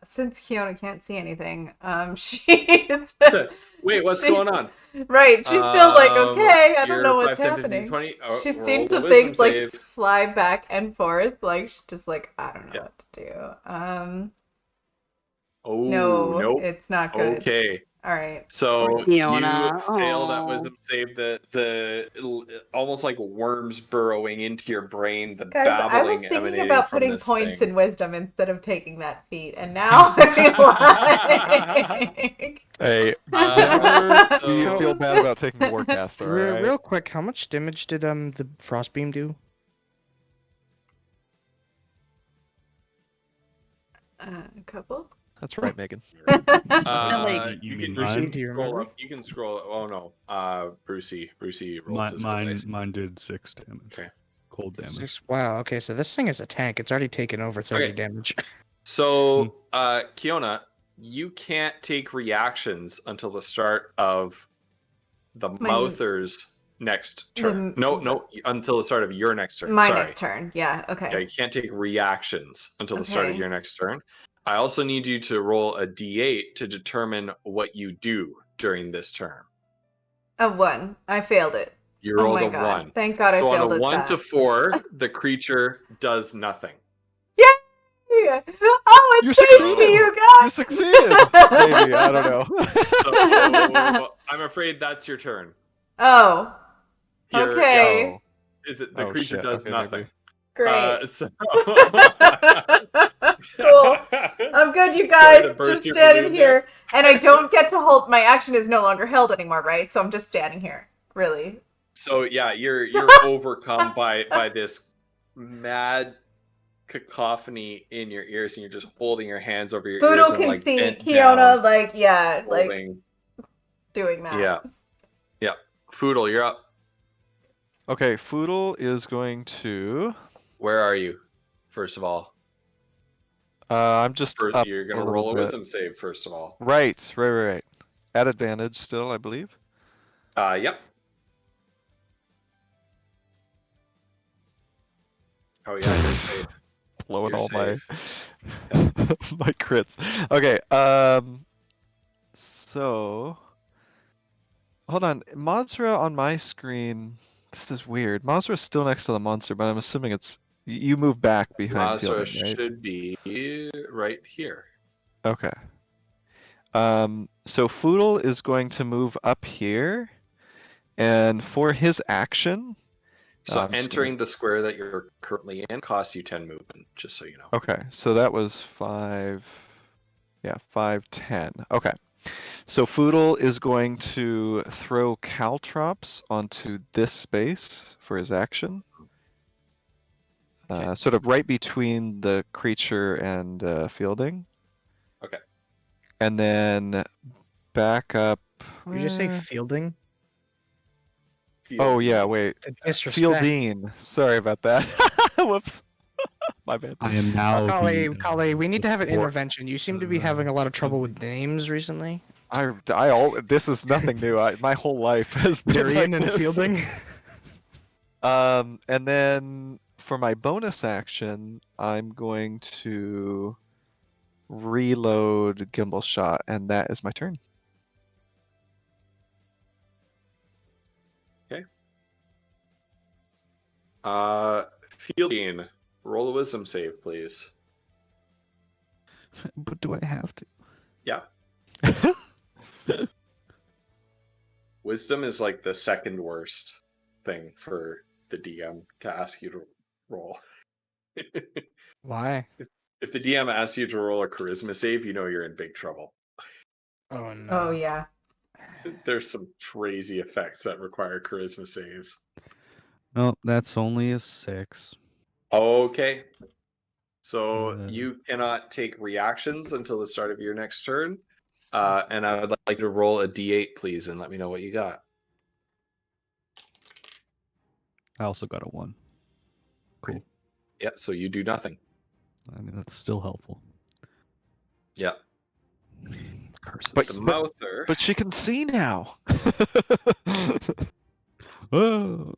Since Kiona can't see anything, she's Wait, what's she- going on? right. She's still like, okay, I don't You're know what's 5, 10, 15, happening. 20. She's Roll seen the some wisdom things like save. fly back and forth. Like she's just like, I don't know Yeah. what to do. Oh, No, nope. it's not good. Okay. All right. So Fiona. you fail that Aw. wisdom save. The almost like worms burrowing into your brain. The Guys, I was babbling thinking emanating about from putting this points thing. in wisdom instead of taking that feat, and now I feel like Hey, Uh, do you so- feel bad about taking Warcaster, Real, alright? real quick, how much damage did the Frostbeam do? a couple. That's right, Megan. Isn't it like You you mean can mine? Do you scroll remember? up. You can scroll. Oh no, Brucey rolled physical Mine dice. mine did 6 damage. Okay. Cold damage. Wow, okay, so this thing is a tank. It's already taken over 30 Okay. damage. So, Kiona, you can't take reactions until the start of the My- Mouther's next turn. The- No, until the start of your next turn. My Sorry. next turn. Yeah. Okay. Yeah, you can't take reactions until the start of Okay. your next turn. I also need you to roll a d8 to determine what you do during this turn. A 1. I failed it. You Oh rolled my a god. 1. Thank God I So on failed a it. 1 to 4, the creature does nothing. Yeah. Oh, You it saved me, succeeded! you guys! You succeeded! Maybe, I don't know. So I'm afraid that's your turn. Oh, You're- okay. Oh. Is it the Oh, creature shit. does Okay, nothing? maybe. Great. So... Cool. I'm good, you Sorry guys. to burst Just your standing balloon here. And I don't get to hold. My action is no longer held anymore, right? So I'm just standing here. Really. So yeah, you're overcome by this mad cacophony in your ears, and you're just holding your hands over your ears Boodle and can like see bent Kiona, down, like, yeah, like holding. doing that. Yeah. Foodle, you're up. Okay, Foodle is going to. Where are you? First of all, I'm just up you're a gonna little roll a bit. wisdom save. First of all, Right. At advantage still, I believe. Yep. Oh yeah, you're safe. Blowing You're all safe. my crits. Okay. So hold on, Mazra on my screen. This is weird. Mazra's still next to the monster, but I'm assuming it's you move back behind Mazra Fielding, right? should be right here. Okay. So Foodle is going to move up here, and for his action. So I'm just entering the square that you're currently in costs you 10 movement, just so you know. Okay, so that was 5. Yeah, 5, 10. Okay. So Foodle is going to throw caltrops onto this space for his action. Okay. Sort of right between the creature and Fielding. Okay. And then back up. Did you just say eh, fielding? Oh yeah, wait. The disrespect. Fielding. Sorry about that. Whoops. My bad. I am now. Kali, we need to have an Or- intervention. You seem to be having a lot of trouble with names recently. This is nothing new. My whole life has been Tyrion like and this. fielding. And then for my bonus action, I'm going to reload Gimbal Shot, and that is my turn. Fielding, roll a wisdom save, please. But do I have to? Yeah. Wisdom is like the second worst thing for the DM to ask you to roll. Why? If the DM asks you to roll a charisma save, you know you're in big trouble. Oh no. Oh yeah. There's some crazy effects that require charisma saves. No, that's only a 6. Okay. So Uh. you cannot take reactions until the start of your next turn. And I would like you to roll a d8, please, and let me know what you got. I also got a 1. Cool. Yeah, so you do nothing. I mean, that's still helpful. Yeah. Curses. The mouther. But she can see now. Oh.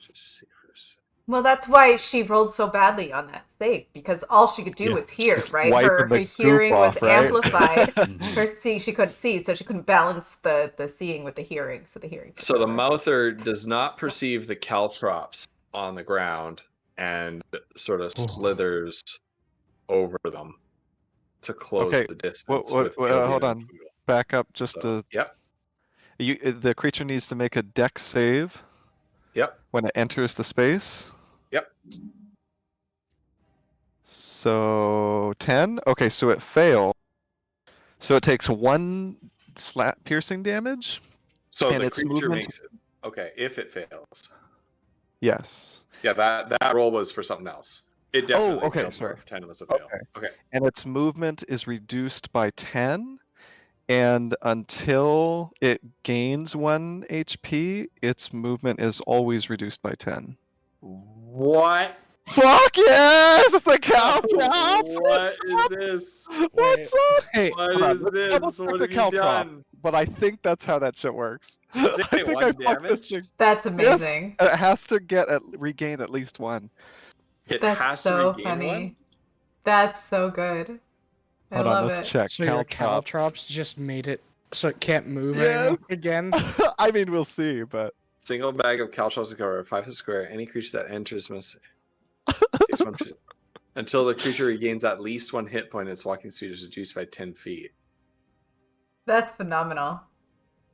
Just see first. Well, that's why she rolled so badly on that save, because all she could do Yeah, was hear, just right? wiping Her the hearing goop was off, right? amplified. Mhm. Her she couldn't see, so she couldn't balance the seeing with the hearing, so the hearing. took So the over. mouther does not perceive the caltrops on the ground and sort of Oh. slithers over them to close Okay, the distance. what- with hold Gillian and on. Poodle. Back up just So, to. yep. The creature needs to make a dex save Yep. when it enters the space. Yep. So 10. Okay, so it failed. So it takes 1 slap piercing damage. So And the its creature movement- makes it. Okay, if it fails. Yes. Yeah, that roll was for something else. It definitely okay, failed sorry. if 10 was a fail. Okay. Okay. And its movement is reduced by 10. And until it gains 1 HP, its movement is always reduced by 10. What? Fuck yes! It's a caltrops! What is this? What's up? Hey, What Hold on, is let's this? double-check What the have you done? caltrops, but I think that's how that shit works. Does it I get think one I fucked this damage? thing. That's Yes, amazing. it has to regain at least one. It That's has so to regain funny. one. That's so good. I Hold on, love let's it. check. so your Caltrops. caltrops just made it so it can't move Yes. anymore again. I mean, we'll see, but Single bag of caltrops cover 5 foot square. Any creature that enters must takes one until the creature regains at least 1 hit point. Its walking speed is reduced by 10 feet. That's phenomenal.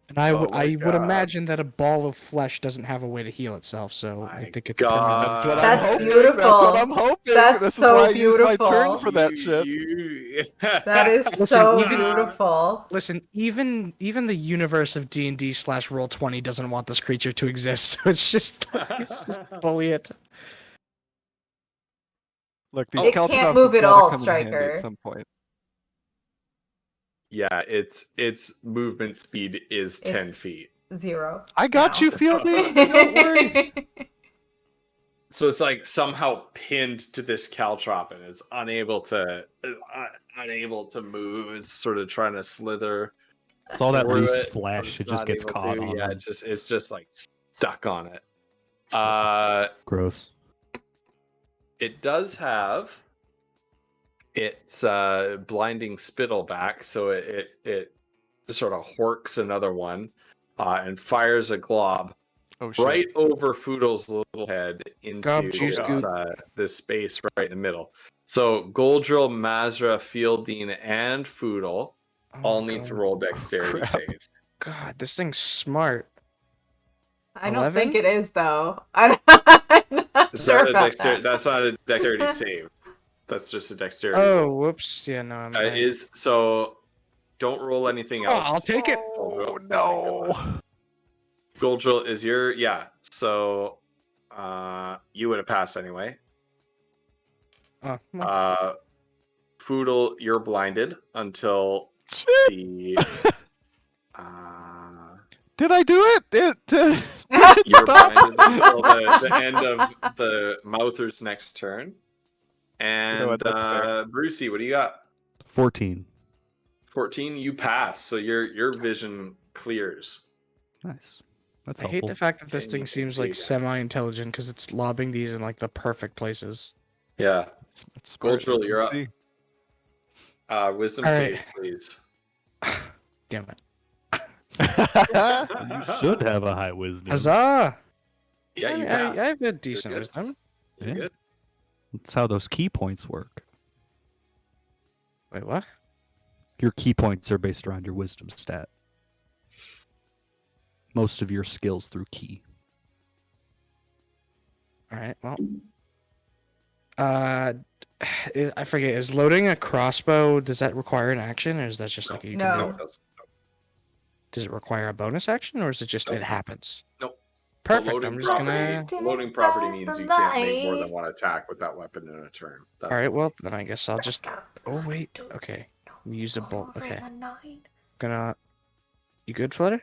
And I Oh would my I would God. imagine that a ball of flesh doesn't have a way to heal itself, so I My think it's God. that's what That's I'm hoping. beautiful. That's what I'm hoping. That's this so is why I use my turn beautiful. for that shit. That is Listen, so even- beautiful. Listen, even the universe of D&D/Roll20 doesn't want this creature to exist, so it's just bully it. Look, these It can't caltrops move have at gotta all, come in handy Striker. at some point. Yeah, its movement speed is 10 It's- feet. 0. I got now. you, Fielding. Don't worry. So it's like somehow pinned to this caltrop and it's unable to move. It's sort of trying to slither. It's all that through loose it, but flesh. it's It just not gets able caught to. on Yeah, them. it's just like stuck on it. Gross. It does have its blinding spittle back, so it sort of horks another one and fires a glob Oh shit. right over Foodle's little head into Gob, juice, this, this space right in the middle. So Goldrill, Mazra, Fielding, and Foodle Oh all my need to God. roll dexterity Crap. saves. God, this thing's smart. I don't 11? think it is, though. I'm not Is sure that a about that. That's not a dexterity save. That's just a dexterity. Oh, roll. whoops. Yeah, no, I'm Is so. Don't roll anything Oh, else. I'll take it. Oh no. Goldrill is your So, you would have passed anyway. Oh, well, Foodle, you're blinded until Shit. the. Did I do it? You're Stop. blinded until the end of the Mouther's next turn. And what, that's fair. Brucey, what do you got? 14. 14. You pass, so your vision clears. Nice. That's I hate helpful. the fact that this And you thing can seems see like again. semi-intelligent because it's lobbing these in like the perfect places. Yeah. It's smart, Goldrill, you you're up. can Wisdom All save, right. please. Damn it. see. You should have a high wisdom. Huzzah! Yeah, you I passed. have a decent good. wisdom. You're Yeah. good. That's how those key points work. Wait, what? Your key points are based around your wisdom stat. Most of your skills through key. All right, well. I forget, is loading a crossbow, does that require an action, or is that just like you No. can No, do? it doesn't. Does it require a bonus action, or is it just Nope. it happens? Nope. Perfect, Loading I'm just property, gonna... loading property means you can't make more than one attack with that weapon in a turn. That's Alright, why. well, then I guess I'll just... Oh, wait, okay. Use a bolt, okay. Gonna... You good, Flutter?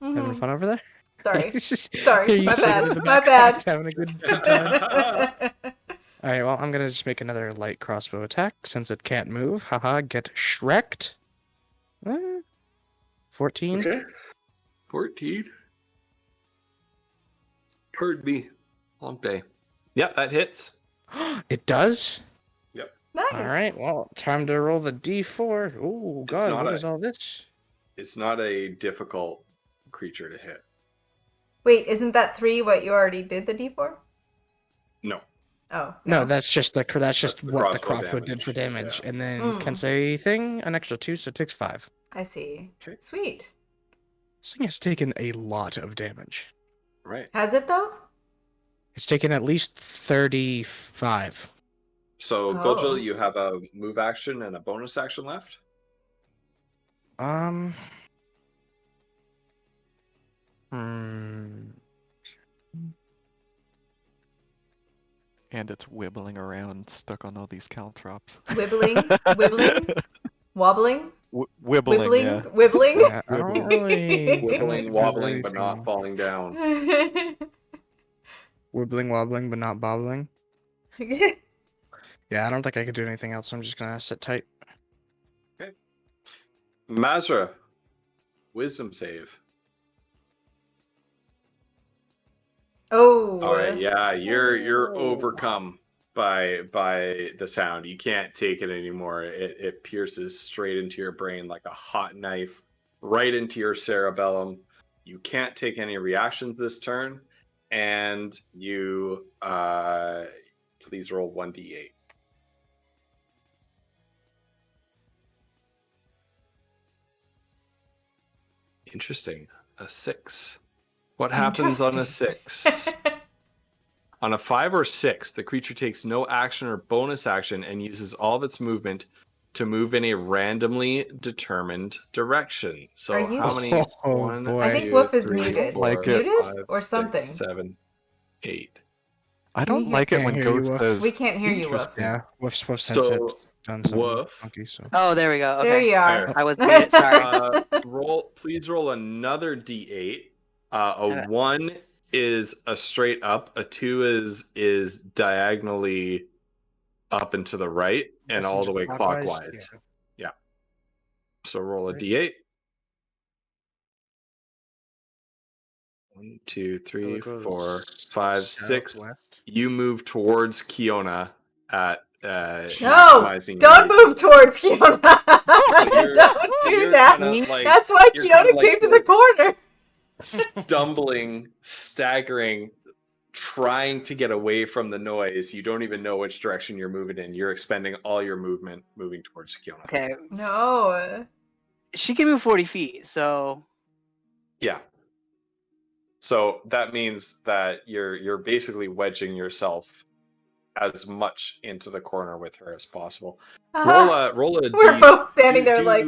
Having fun over there? Sorry. Sorry, Sorry, my bad. My bad. Having a good time. Alright, well, I'm gonna just make another light crossbow attack, since it can't move. Haha, get Shrek'd. 14. Okay. 14. Heard me. Long day. Yeah, that hits. It does? Nice. Alright, well, time to roll the d4. Oh, It's God, not what a- is all this? It's not a difficult creature to hit. Wait, isn't that 3 what you already did the D4? No. Oh. No, that's just what the crossbow crossbow did for damage, damage. And then Mm. can say thing, an extra 2, so it takes 5. I see. Okay. Sweet. This thing has taken a lot of damage. Right. Has it, though? It's taken at least 35. So, Oh. Goldrill, you have a move action and a bonus action left. Hmm. And it's wibbling around, stuck on all these caltrops. Wibbling? Wibbling? Wobbling? Wibbling, Wibbling? yeah. Wibbling? Yeah, I don't really... Wibbling, wobbling, but not anything. falling down. Wibbling, wobbling, but not bobbling. Yeah, I don't think I could do anything else. So I'm just gonna sit tight. Mazra, wisdom save. Oh. All right, yeah, you're overcome by the sound. You can't take it anymore. It pierces straight into your brain like a hot knife, right into your cerebellum. You can't take any reactions this turn, and you please roll 1d8. Interesting. A 6. What happens on a 6? On a 5 or 6, the creature takes no action or bonus action and uses all of its movement to move in a randomly determined direction. So Are you- how many? Oh, 1, boy. I think 2, Woof is 3, muted. 4, Like it. Muted 5, or 6, something? 7, 8. I Can you don't hear- like it Can't when hear you, Ghost Woof. says. We can't hear you, Woof. interesting. Yeah, Woof's So, headset's done something Woof. funky. So Oh, there we go. Okay. There you are. There. I was muted. Sorry. Please roll another d8. A Okay. 1 is a straight up. A 2 is diagonally up and to the right, and all the way clockwise. Yeah. So roll a Right. d8. 1, 2, So 3, it goes 4, 5, 6. southwest. You move towards Kiona at No! maximizing Don't your- move towards Kiona! you're- Don't so do you're that! kinda like- That's why you're Kiona kinda like came to the this. corner! Stumbling, staggering, trying to get away from the noise. You don't even know which direction you're moving in. You're expending all your movement moving towards Kiona. Okay. No. She can move 40 feet, so Yeah. So that means that you're basically wedging yourself as much into the corner with her as possible. Roll a We're D- both standing there do- like...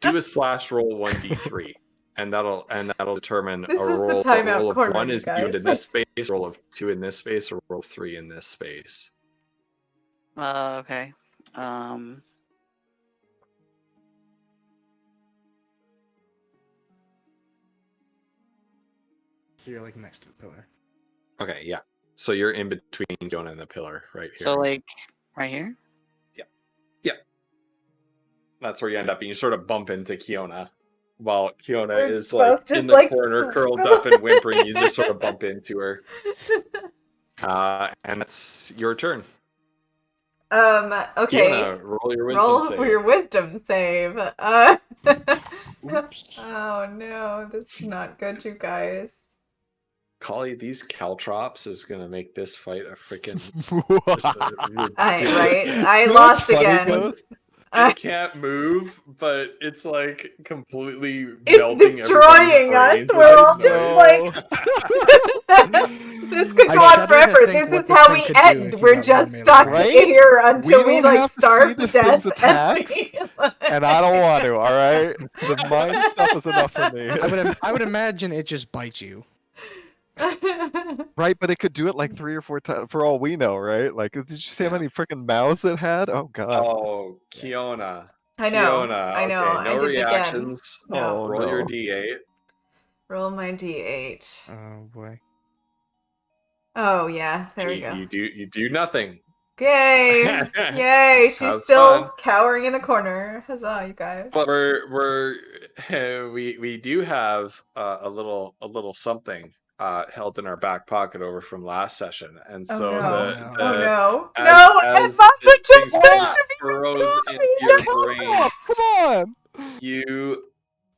do a slash roll 1d3, and that'll determine This a is the roll. timeout A roll of corner, 1 you is given in guys. this space, a roll of 2 in this space, or roll 3 in this space. okay. So you're like next to the pillar. Okay, yeah. So you're in between Jonah and the pillar, right here. So like right here. That's where you end up, and you sort of bump into Kiona. While Kiona We're is both like just, in the like, corner, curled up and whimpering. You just sort of bump into her. And it's your turn. Okay. Kiona, roll your wisdom Roll save. for your wisdom save. Oops. Oh no, this is not good, you guys. Collie, these caltrops is gonna make this fight a freaking. I You know lost what's funny, again. Ghost? It can't move, but it's like completely It's melting destroying us. everybody's brains We're with all this just noise. This could I go on shudder to forever. think This what is this how thing we could do end. if you We're got just one melee stuck Right? here until We we don't like have to starve see to this death. thing's attacks, and I don't want to. All right, the mind stuff is enough for me. I would imagine it just bites you. Right, but it could do it like 3 or 4 times for all we know, right? Like, did you see how Yeah. many freaking mouths it had? Oh god. Oh, Kiona. I know. Kiona. I know. Okay, I no did it again. reactions. No. Oh, Roll your no. d8. Roll my d8. Oh boy. Oh yeah, there we go. You do nothing. Yay! Yay! She's Have still fun. cowering in the corner. Huzzah, you guys! But we do have a little something held in our back pocket over from last session, and Oh so no! the Oh no! as- No! And as Masa this just thing went to be burrows with into me. your brain, Come on. you.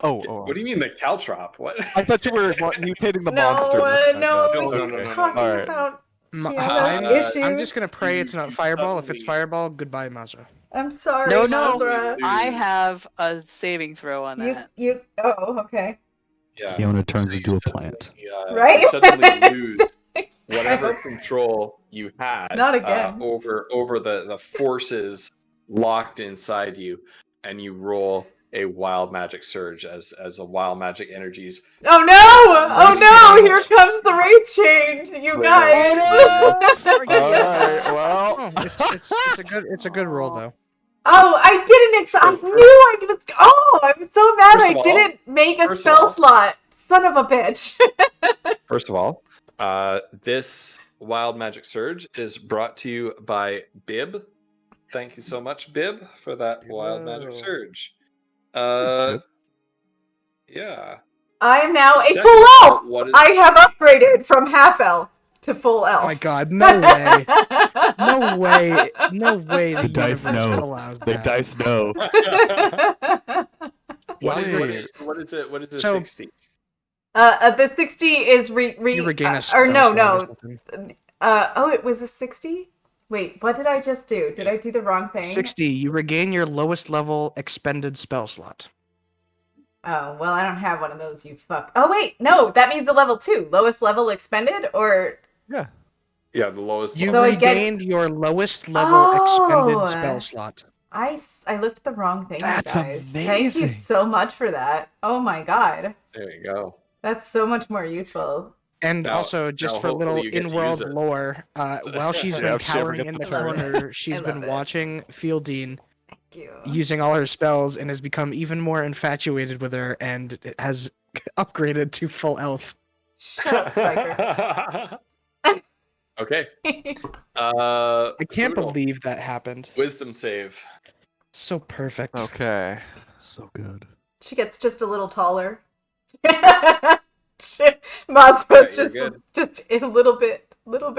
Oh, What do you mean the caltrop? What? I thought you were mutating the No, monster. That's my no, bad. No, he's no. talking Alright. about M- Fiona's I'm issues. just gonna pray it's not You fireball. If it's suddenly- fireball, goodbye, Mazra. I'm sorry, No, Mazra. I have a saving throw on that. Oh, okay. Yeah. Kiona turns So into you a plant. suddenly, Right? You suddenly lose whatever Yes. control you had Not again. over the forces locked inside you, and you roll a wild magic surge as a wild magic energies. Oh no! Oh no! Here comes the race change, you Wait, guys. Alright, well. Oh, it's a good roll though. Oh, I didn't. I So knew I was. Oh, I'm so mad. First I of all- didn't make a first of spell all- slot. Son of a bitch. First of all, this Wild Magic Surge is brought to you by Bib. Thank you so much, Bib, for that Wild Magic Whoa. Surge. Thanks, Bib. Yeah. I am now a Second full of all, elf. what is I have upgraded from half elf to full elf. Oh my god, no way. No way. No way The the dice universe know. allows The that. dice know. What is it? What is it? So- 60? The 60 is You regain a or spell no, slot or no. something. Oh, it was a 60? Wait, what did I just do? Did I do the wrong thing? 60. You regain your lowest level expended spell slot. Oh, well, I don't have one of those, you fuck. Oh, wait, no, that means a level 2. Lowest level expended, or... Yeah. Yeah, the lowest. You So I get- regained your lowest level expended Oh. spell slot. I looked at the wrong thing, That's you guys. Thank you amazing. so much for that. Oh my god. There you go. That's so much more useful. And Now- also, just now for a little hopefully you get to in-world use it. lore, while she's Yeah, been if she ever cowering gets in the the turn. corner, she's I been love it. watching Fieldine Thank you. using all her spells and has become even more infatuated with her and has upgraded to full elf. Shut up, Striker. Okay. I can't Poodle. believe that happened. Wisdom save. So perfect. Okay. So good. She gets just a little taller. Mothra's Yeah, you're just a little bit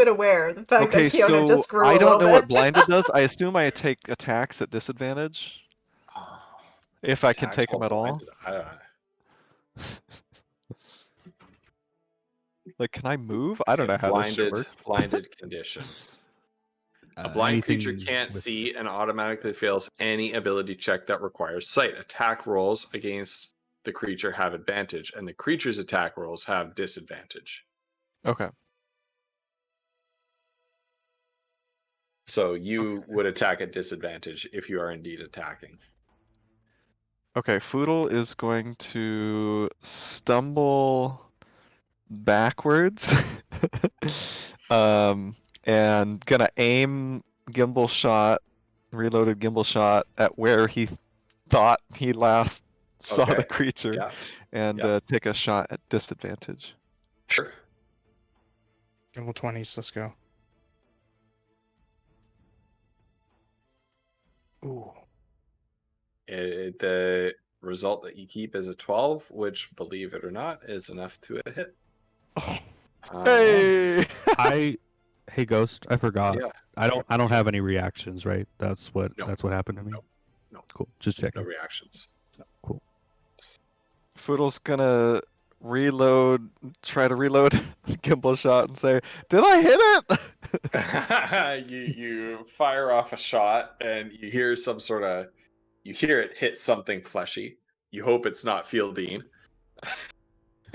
aware of the fact Okay, that Kiona so just grew a I little don't know bit. what blinded does. I assume I take attacks at disadvantage if I can Attacks take them while at all. blinded. I don't know. Like, can I move? I don't know how this shit blinded, works. blinded condition. A blind creature Anything can't with- see and automatically fails any ability check that requires sight. Attack rolls against the creature have advantage, and the creature's attack rolls have disadvantage. Okay. So you would attack at disadvantage if you are indeed attacking. Okay, Foodle is going to stumble backwards. And gonna aim gimbal shot, reloaded gimbal shot at where he thought he last saw the Okay, creature Yeah, and yeah. take a shot at disadvantage. sure. Level 20s, let's go. Ooh. The result that you keep is a 12, which, believe it or not, is enough to a hit. Oh, Hey! Hey Ghost, I forgot. Yeah, I don't have any reactions, right? That's what No. happened to me. No. No. Cool. Just no checking. reactions. Foodle's gonna try to reload gimbal shot and say, "Did I hit it?" you fire off a shot and you hear you hear it hit something fleshy. You hope it's not Fieldine.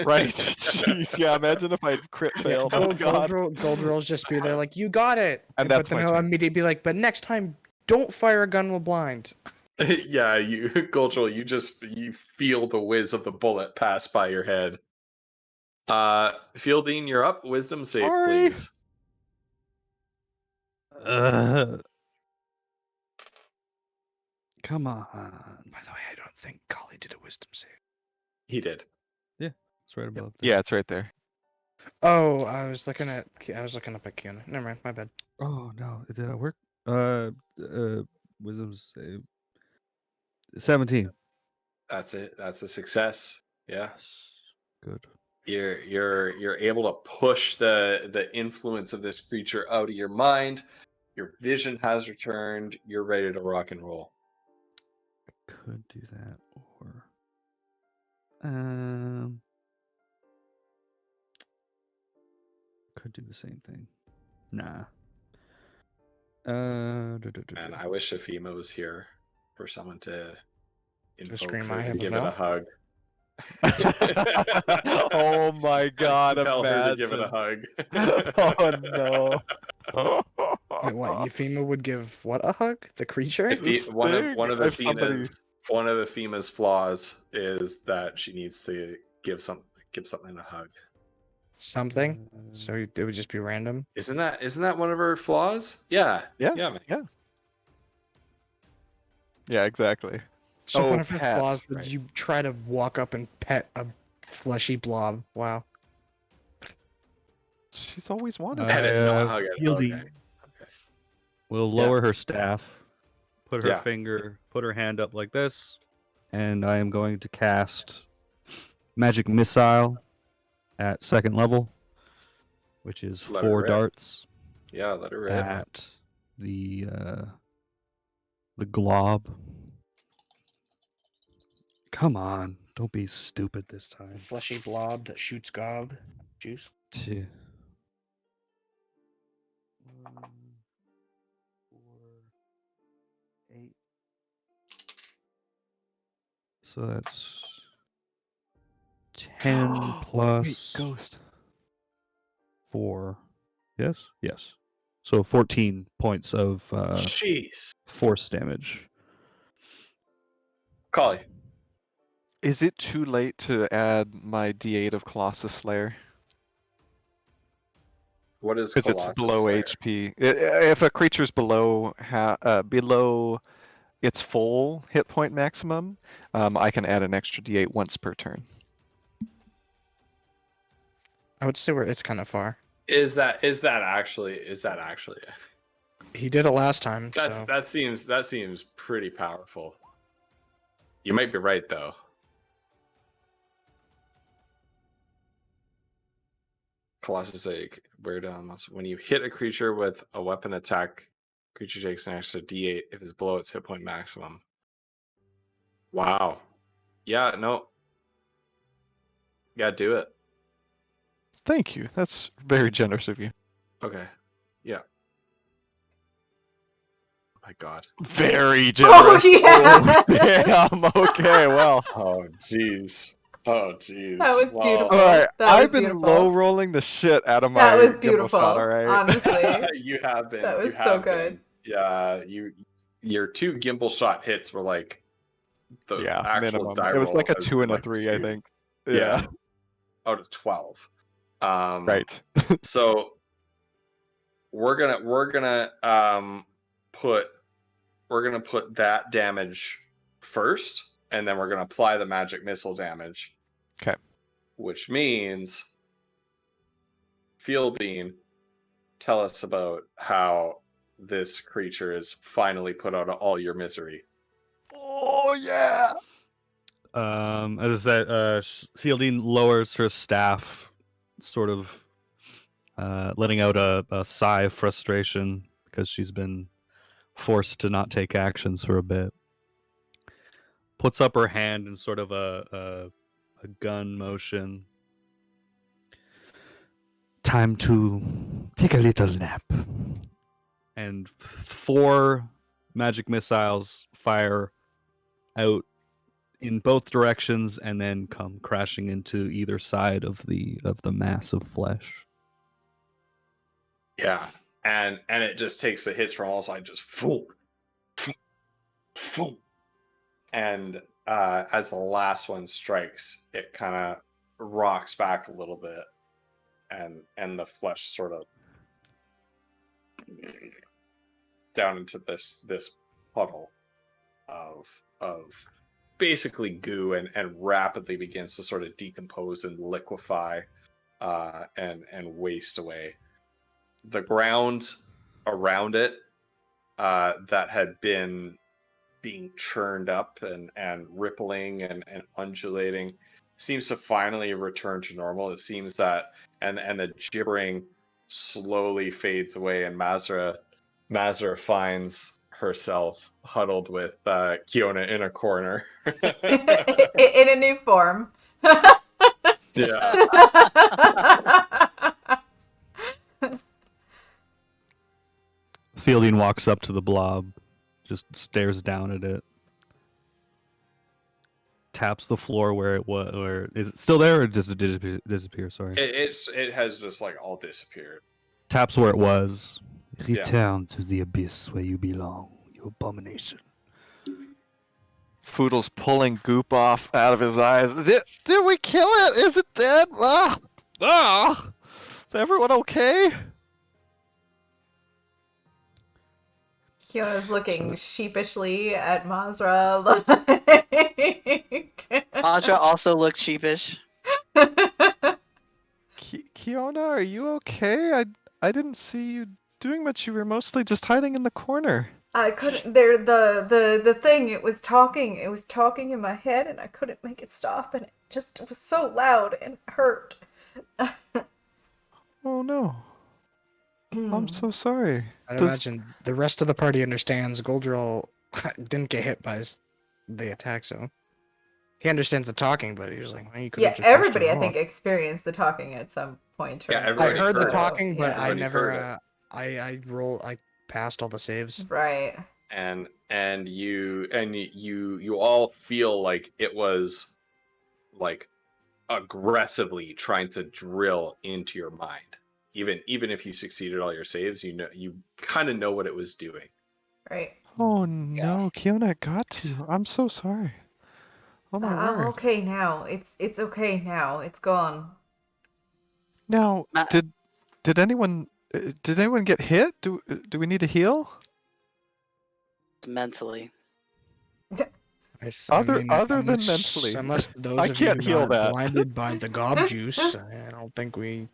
Right. Jeez, yeah, imagine if I crit failed. Oh god. Goldrill's just be there like, you got it! And but that's then my he'll turn. immediately be like, but next time, don't fire a gun while blind. Yeah, you Goldrill, you feel the whiz of the bullet pass by your head. Fieldine, you're up. Wisdom save, Sorry. please. Come on. By the way, I don't think Kali did a wisdom save. He did. It's right above. there. Yeah, it's right there. Oh, I was looking up at Kiona. Never mind, my bad. Oh no, it did not work. Wisdom save. 17. That's it. That's a success. Yeah. Good. You're able to push the influence of this creature out of your mind. Your vision has returned. You're ready to rock and roll. Could do that or could do the same thing. Nah. And I wish Afima was here for someone to invoke scream, her "I to have a give it a bell?" hug. Oh my god, Tell her to give it a imagine. hug. Oh no. Wait, what? Euphema would give what a hug? The creature? One of Thing, if somebody- one of Afima's flaws is that she needs to give something a hug. Something? So it would just be random. Isn't that one of her flaws? Yeah. Yeah, man. Yeah, exactly. So Oh, one of her pets, flaws would right. you try to walk up and pet a fleshy blob. Wow. She's always wanted. I it. didn't know how good. Fielding Okay. will Yeah. lower her staff, put her Yeah. put her hand up like this, and I am going to cast Magic Missile at 2nd level, which is Let her 4 rip. darts Yeah, let her rip. at the glob. Come on, don't be stupid this time. Fleshy blob that shoots gob juice. Two. 8. So that's 10 Wait, plus ghost. 4. Yes? Yes. So 14 points of Jeez. force damage. Collie. Is it too late to add my D8 of Colossus Slayer? What is Because it's Colossus below Slayer? HP. If a creature's below below its full hit point maximum, I can add an extra D8 once per turn. I would say it's kind of far. Is that actually? He did it last time. So. That seems pretty powerful. You might be right though. Colossus Egg. When you hit a creature with a weapon attack, creature takes an extra D8 if it's below its hit point maximum. Wow. Yeah. No. Yeah. Do it. Thank you. That's very generous of you. Okay. Yeah. My God. Very Oh generous. yeah. Damn. Okay. Well. Oh jeez. Oh jeez. That was Wow. beautiful. All right. That was I've been beautiful. low rolling the shit out of my That was Gimbal beautiful. shot, all right. Honestly, You have been. that you was so have good. been. Yeah. Your 2 gimbal shot hits were like the Yeah, actual minimum. die It was roll like a has 2 been and a like 3, I 2. think. Yeah. Yeah. Out of 12. Right. So we're gonna put that damage first, and then we're gonna apply the magic missile damage. Okay. Which means, Fielding, tell us about how this creature is finally put out of all your misery. Oh yeah. As I said, Fielding lowers her staff, sort of letting out a sigh of frustration because she's been forced to not take actions for a bit. Puts up her hand in sort of a gun motion. Time to take a little nap. And 4 magic missiles fire out in both directions and then come crashing into either side of the mass of flesh. Yeah, and it just takes the hits from all sides, just boom, boom. And as the last one strikes, it kind of rocks back a little bit, and the flesh sort of down into this puddle of basically goo, and rapidly begins to sort of decompose and liquefy and waste away. The ground around it that had been being churned up and rippling and undulating seems to finally return to normal. It seems that and the gibbering slowly fades away, and Mazra finds herself huddled with Kiona in a corner. In a new form. Yeah. Fielding walks up to the blob, just stares down at it, taps the floor where it was. Where is it still there, or does it disappear? Sorry. It has just like all disappeared. Taps where it was. Yeah. Return to the abyss where you belong, you abomination. Foodle's pulling goop off out of his eyes. Did we kill it? Is it dead? Ah! Ah! Is everyone okay? Kiona's looking sheepishly at Mazra. Aja also looked sheepish. Kiona, are you okay? I didn't see you doing much. You were mostly just hiding in the corner. I couldn't. There, the thing. It was talking. It was talking in my head, and I couldn't make it stop. And it was so loud and hurt. Oh no. I'm so sorry. I Does- imagine the rest of the party understands Goldrill didn't get hit by the attack, so he understands the talking, but he was like, well, you could Yeah, have just pushed everybody him I think off. experienced the talking at some point. Yeah, or I everybody heard the heard it. talking, but I Everybody never. heard I passed all the saves. Right. and you all feel like it was like aggressively trying to drill into your mind. Even if you succeeded all your saves, you kind of know what it was doing. Right. Oh no, Kiona got you. I'm so sorry. Oh my I'm word. okay now. It's okay now. It's gone. Now, Ma- did anyone get hit? Do we need to heal? Mentally. Other than mentally. Unless those I of you can't heal got that. blinded by the gob juice, I don't think we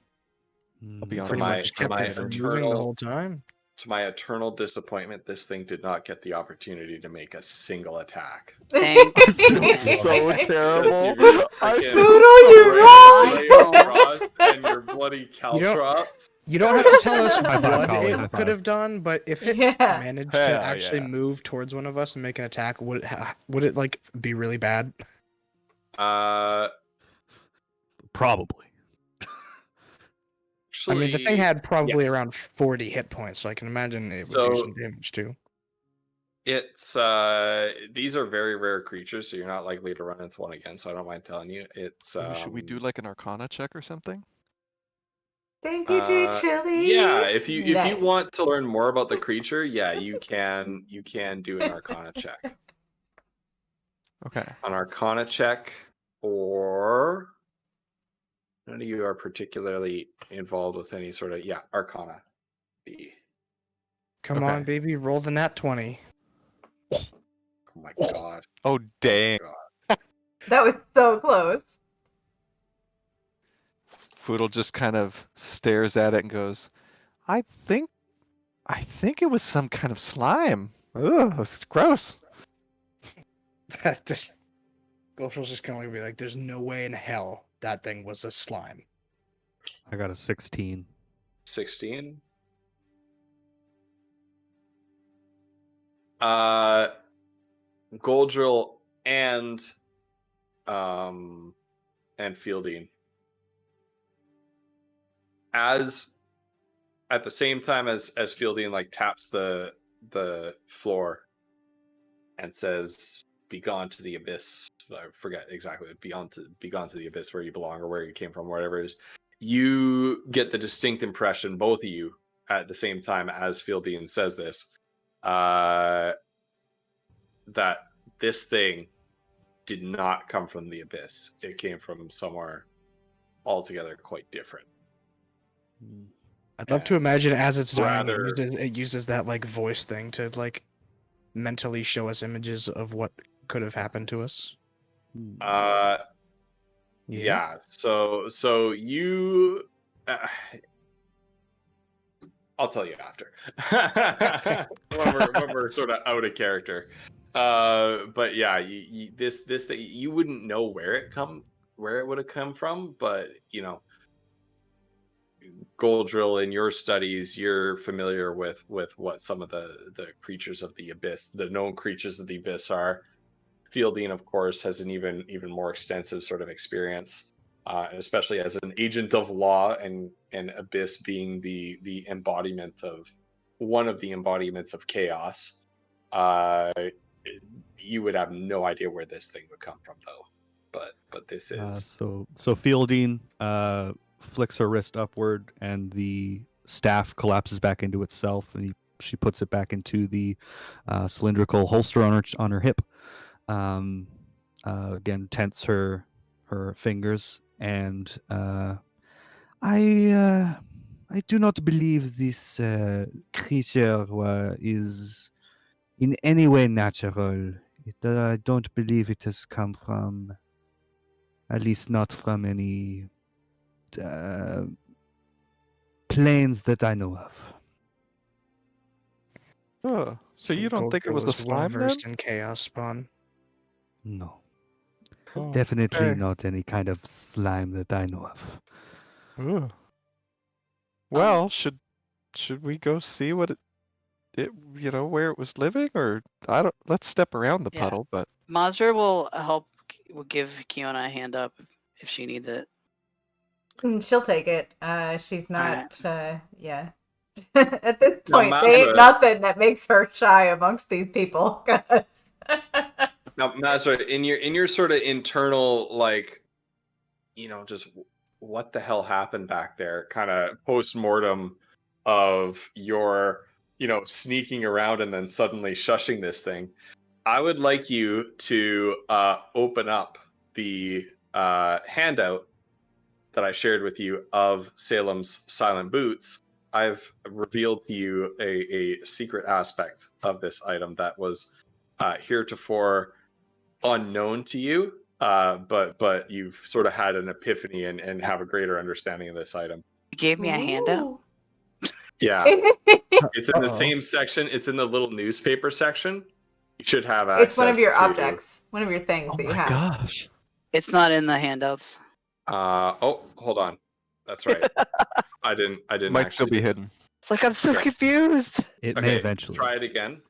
I'll be Mm, honest. pretty my- much kept my it from moving the eternal- whole time. To my eternal disappointment, this thing did not get the opportunity to make a single attack. Thank So terrible. I Freaking feel Poodle, you Ray rocked! Frost and your bloody You don't- caltrops. You don't have to tell us High five, what Colin, high it five. could have done, but if it Yeah. managed to Hell actually yeah. move towards one of us and make an attack, would it like be really bad? Probably. I mean, the thing Actually, had probably yes. around 40 hit points, so I can imagine it would do So- some damage too. It's these are very rare creatures, so you're not likely to run into one again. So I don't mind telling you. It's Should we do like an Arcana check or something? Thank you, G Chili. yeah. If you Nice. want to learn more about the creature, yeah, you can do an Arcana check. Okay. An Arcana check, or none of you are particularly involved with any sort of Arcana. B. Come Okay. on, baby, roll the nat 20. Oh my god. Oh dang. That was so close. Foodle just kind of stares at it and goes, I think it was some kind of slime. Ugh, it's gross. Gulfrill's just gonna be like, there's no way in hell that thing was a slime. I got a 16. 16. Goldrill and Fielding. As at the same time as Fielding like taps the floor and says, "Be gone to the abyss." I forget exactly. Be gone to the abyss, where you belong or where you came from, whatever it is. You get the distinct impression, both of you, at the same time as Fielding says this, that this thing did not come from the abyss. It came from somewhere altogether quite different. I'd love to imagine as it's dying, Rather- it uses that like voice thing to like mentally show us images of what could have happened to us. Yeah. So you, I'll tell you after when we're sort of out of character. But yeah, this thing, you wouldn't know where it would have come from, but you know, Goldrill, in your studies, you're familiar with what some of the creatures of the abyss, the known creatures of the abyss are. Fielding, of course, has an even more extensive sort of experience, especially as an agent of law, and Abyss being the embodiment of one of the embodiments of chaos. You would have no idea where this thing would come from, though. But this is So Fielding flicks her wrist upward, and the staff collapses back into itself, and she puts it back into the cylindrical holster on her hip. Again, tense her fingers, and I do not believe this creature is in any way natural. I don't believe it has come from, at least not from any planes that I know of. Oh, so you don't think it was the slime then? versed in chaos spawn. No. Oh, Definitely okay. not any kind of slime that I know of. Ugh. Well, should we go see what it where it was living, or I don't? Let's step around the Yeah. puddle, but Mazra will will give Kiona a hand up if she needs it. She'll take it. She's Alright. not. Yeah. At this Now, point, they ain't Mazra- nothing that makes her shy amongst these people. 'cause- Now, Mazra, in your sort of internal, like, just what the hell happened back there, kind of post-mortem of your, sneaking around and then suddenly shushing this thing, I would like you to open up the handout that I shared with you of Salem's Silent Boots. I've revealed to you a secret aspect of this item that was heretofore unknown to you, but you've sort of had an epiphany and have a greater understanding of this item. You gave me a handout. Ooh. Yeah, it's in the same section. It's in the little newspaper section. You should have access. It's one of your to... objects, one of your things oh that you my have. gosh. It's not in the handouts. Hold on. That's right. I didn't. Might still actually be hidden. It's like I'm so Okay. confused. It Okay, may eventually. try it again.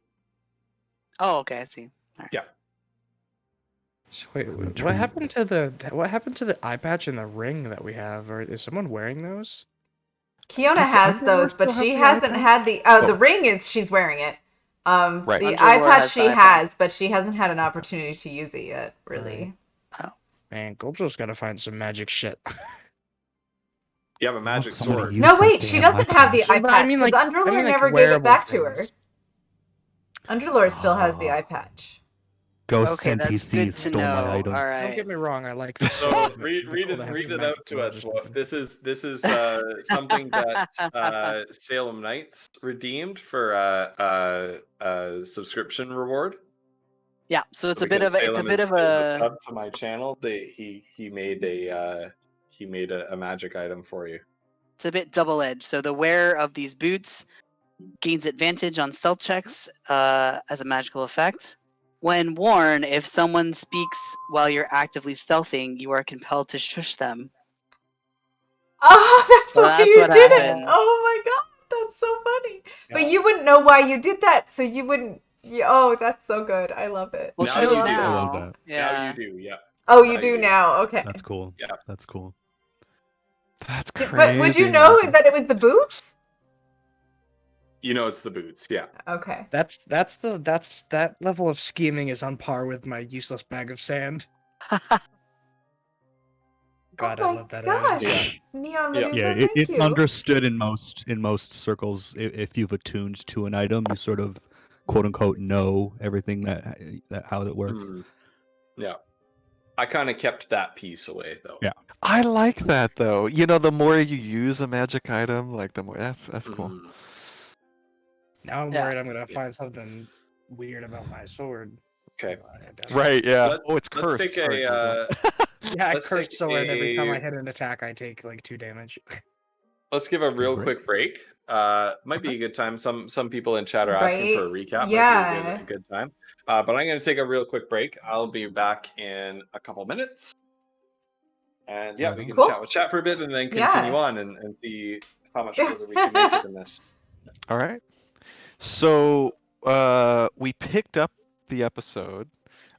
Oh, okay, I see. So wait, what happened to the eye patch and the ring that we have? Or is someone wearing those? Kiona Does has Underlord those, but still she have the hasn't eye had the Oh. the ring is she's wearing it. Right. The Underlord eye patch has the she eye patch. has, but she hasn't had an opportunity to use it yet, really. Man, Goldrill's gotta find some magic shit. You have a magic somebody sword. use No, that wait, she damn doesn't have the patch. eye But I patch mean, because like- Underlord I mean, like, never gave it wearable back to her. things. Underlord still has the Ah. eye patch. Ghosts Okay, that's NPCs good to stole know. my item. All Don't right. get me wrong, I like this. So stuff. read It's cool to have it magic out to swords us, or Wolf. something. This is something that Salem Knights redeemed for a subscription reward. Yeah, so it's a Because bit of a Salem is a sub to my channel. He made a magic item for you. it's a bit double-edged. So the wearer of these boots gains advantage on stealth checks as a magical effect. When worn, if someone speaks while you're actively stealthing, you are compelled to shush them. Oh, that's So why that's you what did it. happened. Oh my god, that's so funny. But Yeah. you wouldn't know why you did that, so you wouldn't. Oh, that's so good. I love it. Well, Now she you knows do. now. I love that. Yeah. Now you do, yeah. Oh, you Now do you do. now. Okay. That's cool. Yeah. That's cool. That's crazy. But would you know Michael. that it was the boots? You know it's the boots, yeah. Okay. That's that level of scheming is on par with my useless bag of sand. God, oh I my love that gosh. item. Yeah. Neon Yeah. Medusa, Yeah, thank it's you. understood in most circles. If you've attuned to an item, you sort of quote unquote know everything that how it works. Mm. Yeah. I kind of kept that piece away though. Yeah. I like that though. The more you use a magic item, like the more that's cool. Mhm. Now I'm Yeah. worried I'm gonna find something weird about my sword. Okay. Right, yeah. Let's- Oh, it's let's cursed. take Sorry, a, Goldril. Yeah, I Let's cursed take sword. Every time I a- hit an attack, I take like 2 damage. Let's give a real break. quick break. Might be a good time. Some people in chat are asking for a Right? recap. Yeah. Might be a good time. But I'm going to take a real quick break. I'll be back in a couple minutes. And yeah, we can Cool. chat for a bit and then Yeah. continue on and see how much further we can make it in this. All right. So we picked up the episode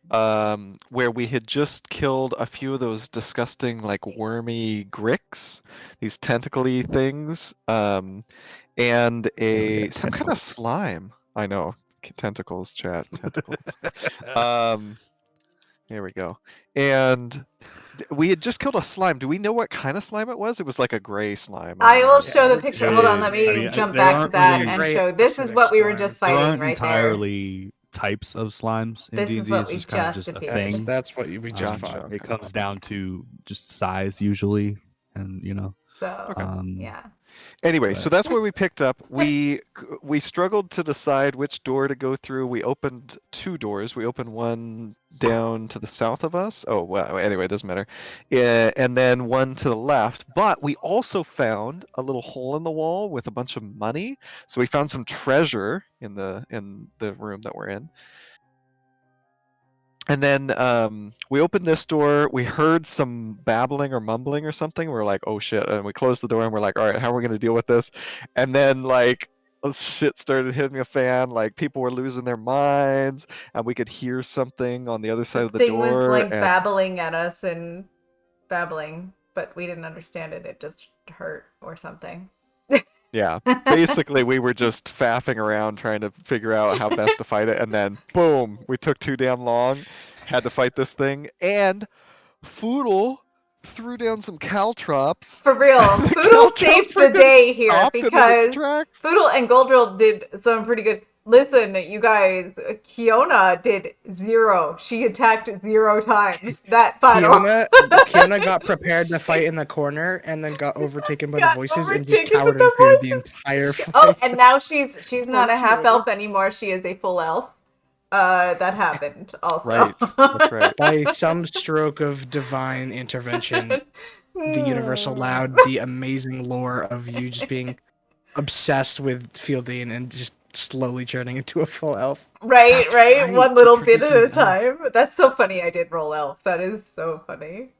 where we had just killed a few of those disgusting, like wormy gricks, these tentacly things, and Yeah, some kind of tentacles. slime. I know, tentacles, chat, tentacles. Here we go. And we had just killed a slime. Do we know what kind of slime it was? It was like a gray slime. I will Yeah, show the we're picture. good. Hold on, let me I mean, jump they back to aren't that really and great show. This is acidic what we were slime. just There fighting aren't right there. entirely types of slimes in This D&D. is what It's we just kind of just just a defeated. thing. That's what we just Gotcha. fought. It comes down to just size usually, and So yeah. Anyway, so But- that's where we picked up. We struggled to decide which door to go through. We opened 2 doors. We opened one down to the south of us. Oh, well, anyway, it doesn't matter. Yeah, and then one to the left. But we also found a little hole in the wall with a bunch of money. So we found some treasure in the room that we're in. And then we opened this door. We heard some babbling or mumbling or something. We're like, "Oh shit!" And we closed the door. And we're like, "All right, how are we gonna deal with this?" And then like shit started hitting the fan. Like people were losing their minds, and we could hear something on the other side of the thing door. was like and babbling at us and babbling, but we didn't understand it. It just hurt or something. yeah, basically we were just faffing around trying to figure out how best to fight it. And then boom, we took too damn long. Had to fight this thing, and Foodle threw down some caltrops. For real, The Foodle caltrops saved were the gonna day here stop in its because tracks. Foodle and Goldrill did some pretty good. Listen, you guys, Kiona did 0. She attacked 0 times that final. Kiona got prepared to fight in the corner and then got overtaken by the Got voices and just overtaken with cowered in the fear the voices. entire fight. Oh, and now she's not a Poor half Kiona. elf anymore. She is a full elf. That happened also. Right, that's right. By some stroke of divine intervention, the universe allowed the amazing lore of you just being obsessed with Fieldine and just slowly turning into a full elf. Right, That's right. right, One little you bit at a freaking time. That's so funny. I did roll elf. That is so funny.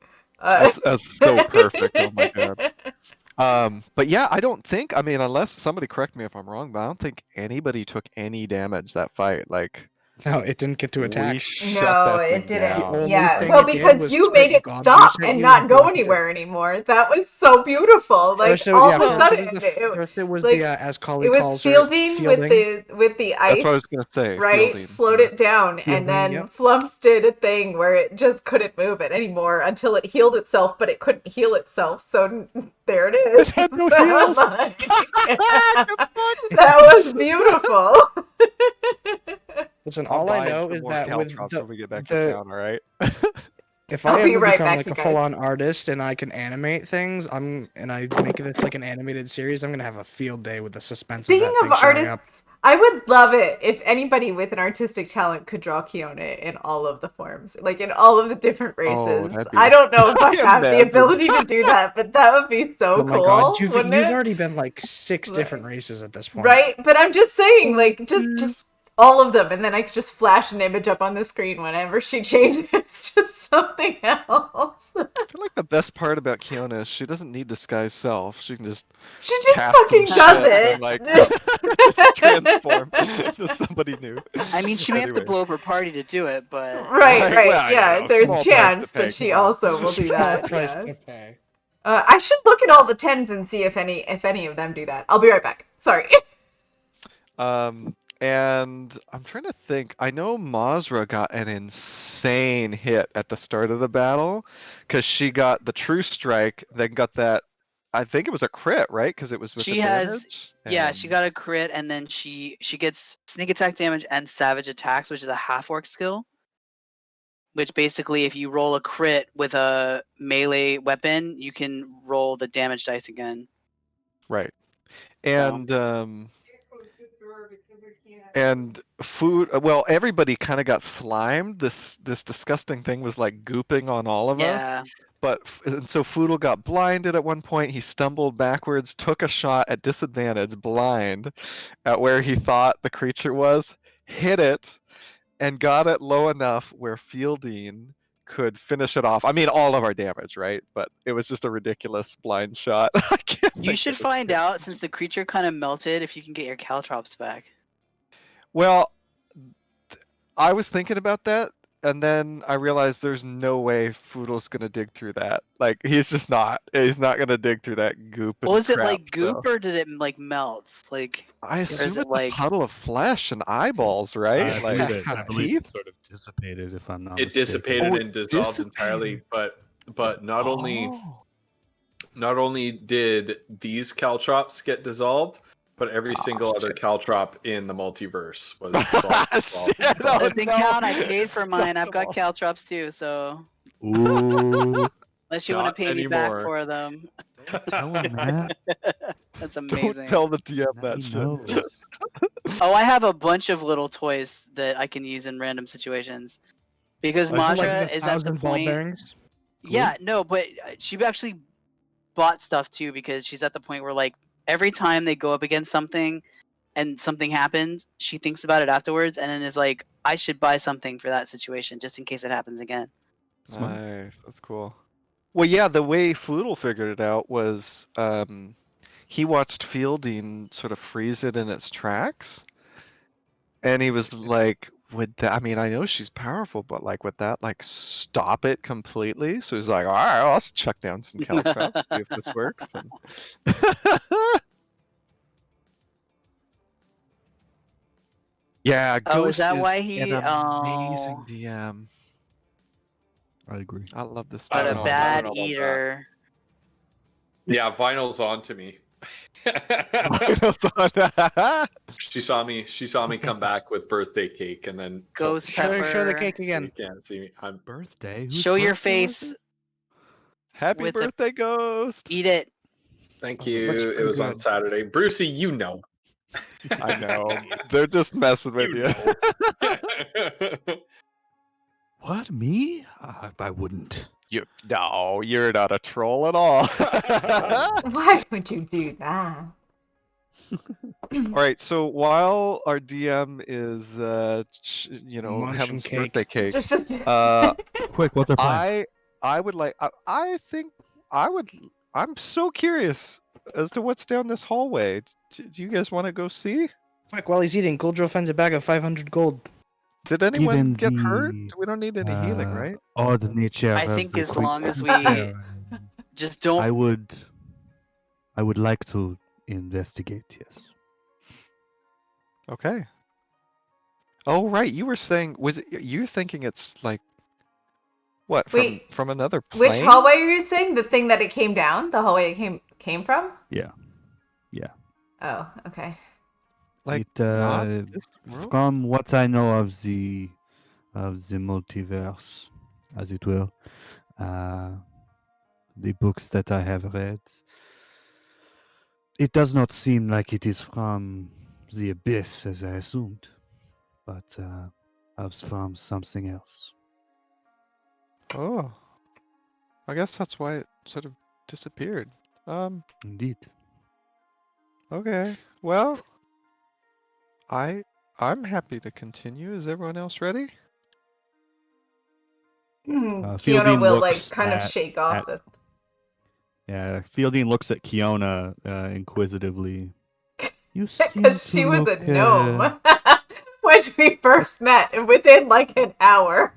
That's so perfect. Oh my god. But yeah, I don't think. I mean, unless somebody correct me if I'm wrong, but I don't think anybody took any damage that fight. Like No, it didn't get to attack. we shut No, that it thing didn't. down. The only Yeah, thing well, it did because was you spit made it gobs stop at and you not and go blocked it. anywhere anymore. That was so beautiful. Like First it, all yeah, of a first sudden, it was the, it, first it was like, the as Kali it was calls her, fielding with fielding. the ice. That's what I was gonna say. Right, Fielding. slowed Yeah. it down, Fielding, and then yep. Flumps did a thing where it just couldn't move it anymore until it healed itself, but it couldn't heal itself. So there it is. It had no So, heals. like, that was beautiful. Listen, I'll all I buy know some is more that with caltrops the, when we get back the- to town. All right. if I'll I be ever right become back, like you a guys. full-on artist and I can animate things, and I make this like an animated series, I'm gonna have a field day with the suspense Speaking of that of thing showing up. artists, I would love it if anybody with an artistic talent could draw Kiona in all of the forms, like in all of the different races. that'd be- I don't know if I I have the imagine. ability to do that, but that would be so Oh my cool, god, you've wouldn't it? already been like 6 Right. different races at this point. Right? But I'm just saying, like, just all of them, and then I could just flash an image up on the screen whenever she changes to something else. I feel like the best part about Kiona is she doesn't need disguise self. She can just She just cast some fucking shit does and, it. like just transform to somebody new. I mean, she may have to Anyway. blow up her party to do it, but Right, Right, right, well, you yeah. know, There's small price chance to pay, that she come on. also will do Small that. price yeah. to pay. I should look at all the 10s and see if any of them do that. I'll be right back. Sorry. And I'm trying to think. I know Mazra got an insane hit at the start of the battle because she got the true strike, then got that. I think it was a crit, right? Because it was with She has- yeah, she got a crit, and then she gets sneak attack damage and savage attacks, which is a half orc skill. Which basically, if you roll a crit with a melee weapon, you can roll the damage dice again. right. So- And food. Well, everybody kind of got slimed. This disgusting thing was like gooping on all of us. Yeah, And so Foodle got blinded at one point. He stumbled backwards, took a shot at disadvantage, blind, at where he thought the creature was, hit it, and got it low enough where Fieldine could finish it off. I mean, all of our damage, right? But it was just a ridiculous blind shot. I can't you think should of it. find out, since the creature kind of melted, if you can get your caltrops back. Well, I was thinking about that, and then I realized there's no way Foodle's gonna dig through that. Like, he's just not. He's not gonna dig through that goop. And Was it crap like goop, stuff. or did it like melt? Like, I assume is it's it like- a puddle of flesh and eyeballs, right? I Like believe I believe teeth. it sort of dissipated, if I'm not It mistaken. dissipated Oh, and dissolved entirely, but not only did these caltrops get dissolved, but every single other caltrop in the multiverse was dissolved. as well. Shit, oh, doesn't no. count. I paid for mine. I've got Acceptable. caltrops too, so Ooh. unless you want Not to pay me back anymore. for them. Tell him that. That's Don't amazing. tell the DM Now that he shit. knows. Oh, I have a bunch of little toys that I can use in random situations. Because Like Like Maja the is at the 1,000 ball point. bearings. Yeah, no, but she actually bought stuff too because she's at the point where like every time they go up against something and something happens, she thinks about it afterwards and then is like, I should buy something for that situation just in case it happens again. Smart. Nice, that's cool. Well, yeah, the way Foodle figured it out was he watched Fielding sort of freeze it in its tracks, and he was like, "Would that? I mean, I know she's powerful, but like, would that like stop it completely?" So he's like, "All right, I'll check down some Caltrops, see if this works." And... yeah, Oh, is Ghost that is why an he? amazing Oh, DM. I agree. I love this I but don't a stuff. know, I bad don't know about that. eater. Yeah, Vinyl's on to me. She saw me come back with birthday cake and then told Ghost me, Show the pepper. cake you again. can't see me. I'm Birthday? Whose Show your birthday was face. it? Happy With a- birthday, Ghost! Eat it. thank Oh, it looks you. It pretty was on good. Saturday. Brucey, you know. I know. They're just messing with You you. What? Me? I wouldn't. No, you're not a troll at all. Why would you do that? All right, so while our DM is, Munching having some cake. birthday cake, Just Quick, what's our plan? I would like, I think I would, I'm so curious as to what's down this hallway. Do you guys want to go see? Quick, while he's eating, Goldro finds a bag of 500 gold. Did anyone Given get hurt? the, We don't need any healing, right? Odd nature I of think the as long as creature, Just don't. I would like to investigate. Yes. Okay. Oh, right. You were saying, was it, you're thinking it's like, what, Wait, from another which plane? hallway are you saying? The thing that it came down? The hallway it came from? Yeah. Yeah. Oh, okay. Like, it, not this world? from what I know of the multiverse, as it were, the books that I have read, it does not seem like it is from the abyss as I assumed, but as from something else. Oh. I guess that's why it sort of disappeared. Indeed. Okay. Well, I'm happy to continue. Is everyone else ready? Kiona Fielding will like looks kind of at- shake off at- the. Yeah, Fielding looks at Kiona inquisitively. You seem Because she to was a look, gnome when we first met, and within like an hour.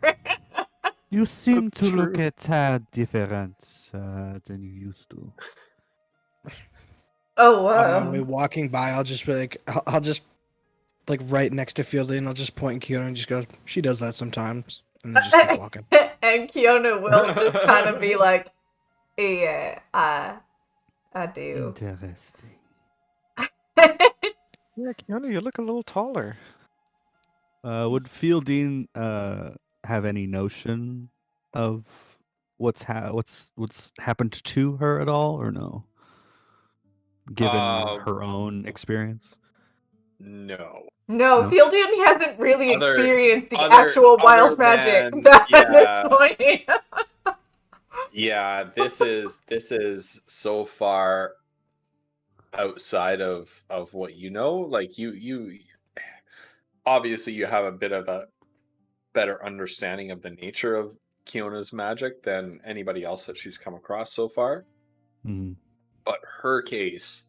you seem That's to look true. a tad different than you used to. Oh, On me walking by, I'll just be like, I'll just like right next to Fielding, I'll just point at Kiona and just go, she does that sometimes, and then just keep walking. and Kiona will just kind of be like, yeah, I do. Interesting. Yeah, Keanu, you look a little taller. Would Fielding have any notion of what's happened to her at all, or no? Given her own experience. No. No, No? Fieldian hasn't really Other- experienced the other- actual wild other magic than- at yeah. this point. Yeah, this is so far outside of what you know. Like you obviously you have a bit of a better understanding of the nature of Kiona's magic than anybody else that she's come across so far. Mhm. But her case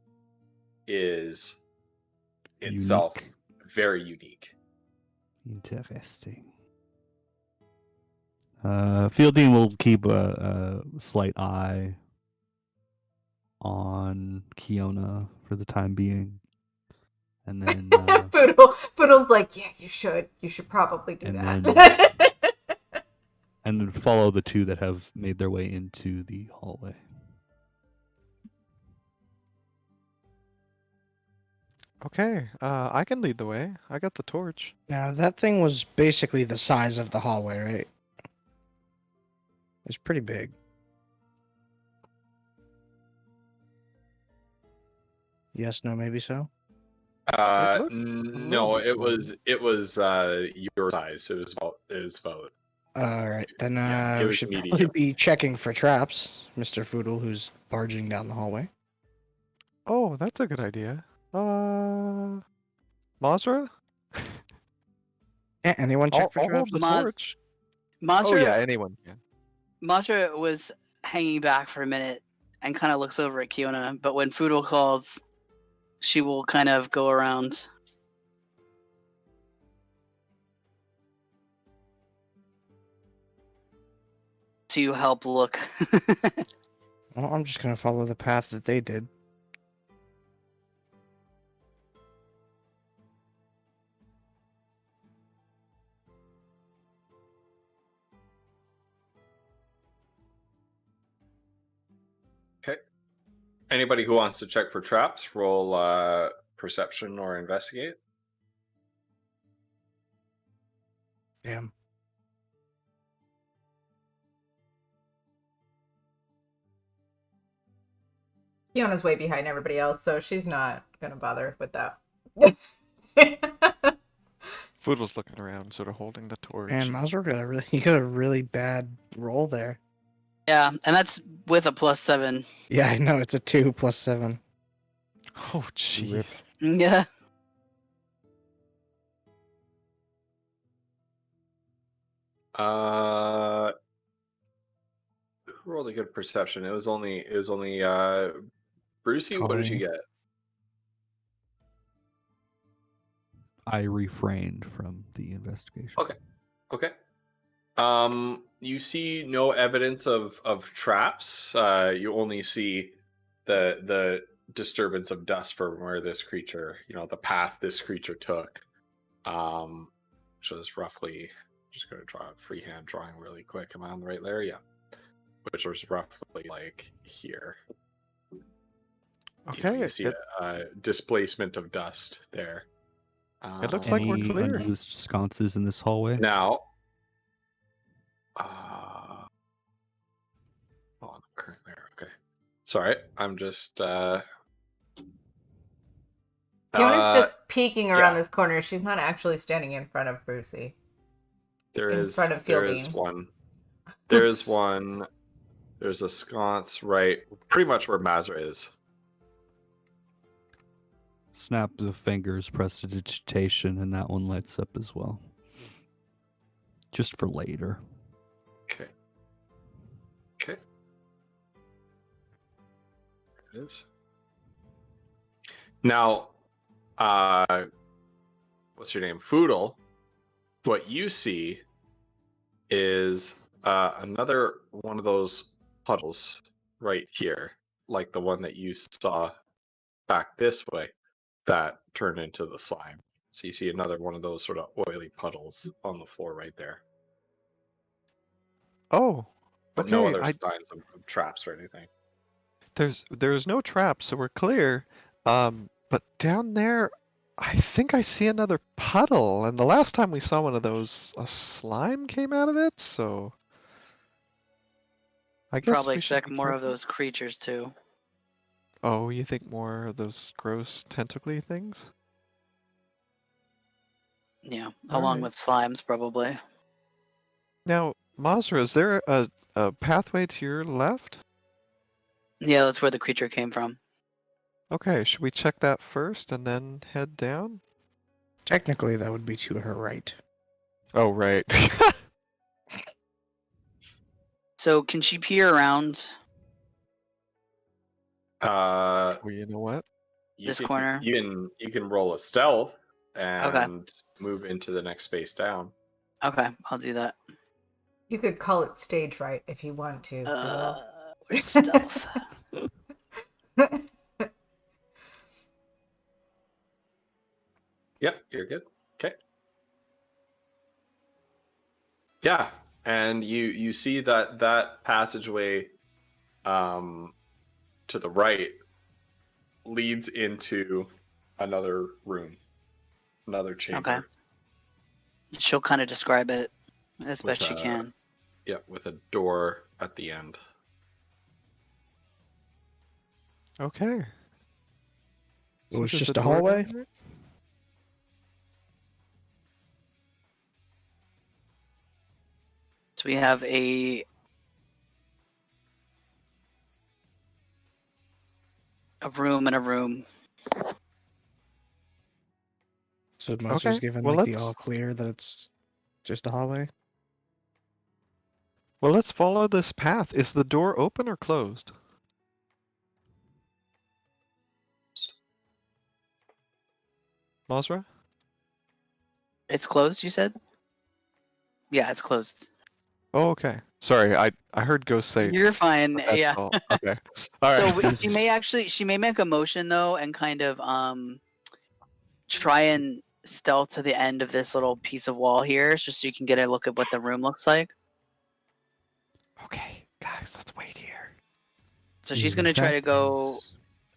is itself Unique. very unique. Interesting. Fielding will keep a slight eye on Kiona for the time being, and then Poodle's like, yeah, you should probably do And that. and then follow the two that have made their way into the hallway. Okay, I can lead the way. I got the torch. Now, that thing was basically the size of the hallway, right? It's pretty big. Yes, no, maybe so. looked No, bit small. it was your size. It was about All right, then Yeah, it we was should probably medium. be checking for traps, Mr. Foodle, who's barging down the hallway. Oh, that's a good idea. Mazra? Yeah, anyone check for I'll traps? hold the Maz- torch. Oh Mazra, yeah, anyone can. Mazra was hanging back for a minute and kind of looks over at Kiona, but when Foodle calls, she will kind of go around. To help look. Well, I'm just gonna follow the path that they did. Okay. Anybody who wants to check for traps, roll perception or investigate. Damn. Fiona's way behind everybody else, so she's not gonna bother with that. Foodle's looking around, sort of holding the torch. And Mazur got a really bad roll there. Yeah, and that's with a +7. Yeah, I know, it's a 2 plus 7. Oh jeez. Yeah. Who rolled a good perception? It was only Brucey. What did you Colleen. get? I refrained from the investigation. Okay. Okay. You see no evidence of traps. You only see the disturbance of dust from where this creature, the path this creature took. Which was roughly, just gonna draw a freehand drawing really quick. Am I on the right layer? Yeah. Which was roughly like here. Okay, You see a displacement of dust there. It looks like we're Any clear. unused sconces in this hallway? Now, on the current layer. Okay, sorry, I'm just. Fiona's uh, just peeking around yeah. this corner. She's not actually standing in front of Brucey. There in is front of there is Fielding. one. There is one. There's a sconce right, pretty much where Mazra is. Snaps of fingers, prestidigitation, and that one lights up as well. Just for later. Okay. Okay. There it is. Now, what's your name? Foodle. What you see is another one of those puddles right here, like the one that you saw back this way that turned into the slime. So you see another one of those sort of oily puddles on the floor right there. Oh, But no okay. other signs of traps or anything. There's no trap, so we're clear. But down there, I think I see another puddle, and the last time we saw one of those, a slime came out of it. So I guess Probably we should expect be more of careful. those creatures too. Oh, you think more of those gross tentacly things? Yeah, All along right. with slimes probably. Now, Mazra, is there a pathway to your left? Yeah, that's where the creature came from. Okay, should we check that first and then head down? Technically, that would be to her right. Oh, right. So can she peer around Uh, Well, you know what? this corner? You can roll a stealth and move into the next space down. Okay, I'll do that. You could call it stage right if you want to. Where's stealth? Yep, you're good. Okay. Yeah, and you see that passageway to the right leads into another room, another chamber. Okay. She'll kind of describe it as With best she can. Yeah, with a door at the end. Okay. It was there's just a door hallway? down there? So we have a room and a room. So Monster's Okay, given well, like the let's- all clear that it's just a hallway. Well, let's follow this path. Is the door open or closed? Mazra? It's closed, you said? Yeah, it's closed. Oh, okay. Sorry, I heard Ghost say. You're fine. but that's Yeah. all. Okay. All So right. she may make a motion though and kind of try and stealth to the end of this little piece of wall here, just so you can get a look at what the room looks like. Okay, guys, let's wait here. So she's gonna try to go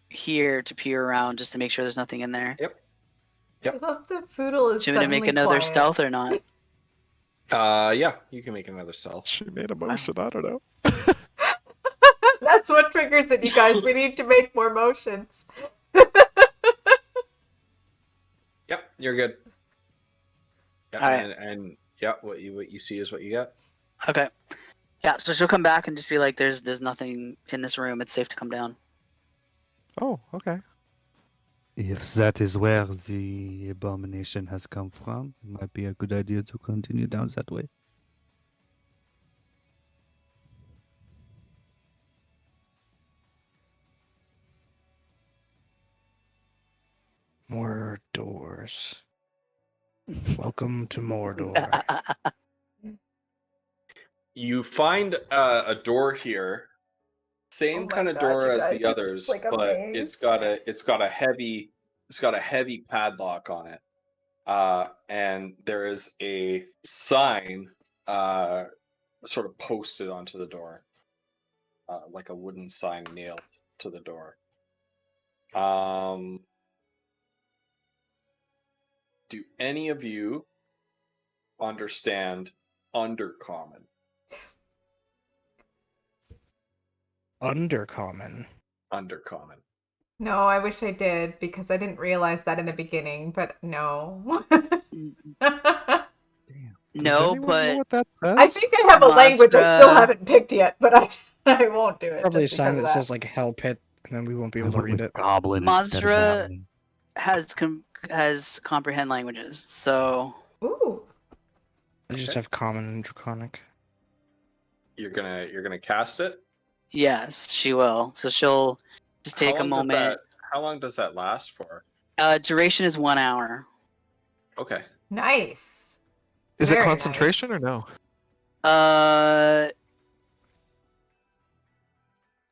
here to peer around just to make sure there's nothing in there. Yep. I love that Foodle is Do you want me to make suddenly another quiet. stealth or not? Yeah, you can make another stealth. She made a motion. I don't know. That's what triggers it, you guys. We need to make more motions. Yep, you're good. Yeah, Alright. and yeah, what you see is what you get. Okay. Yeah, so she'll come back and just be like, "There's nothing in this room. It's safe to come down." Oh, okay. If that is where the abomination has come from, it might be a good idea to continue down that way. More doors. Welcome to Mordor. You find a door here, same Oh my kind of God, door you as guys, the this is others, like a but maze. it's got a heavy padlock on it, and there is a sign sort of posted onto the door, like a wooden sign nailed to the door. Do any of you understand Undercommon? Undercommon. Undercommon. No, I wish I did because I didn't realize that in the beginning, but no. Damn. Does No, anyone know but what that says? I think I have a language I still Monstra- haven't picked yet, but I won't do it. Probably a just sign because that of says like Hell Pit, and then we won't be I able to went read with it. goblin instead of Monstra- goblin. has comprehend languages. So Ooh. I just Okay. have common and draconic. You're gonna cast it. yes, she will. So she'll just take a moment. How long does that last for? Duration is 1 hour. Okay. Nice. Is it Very concentration nice. or no?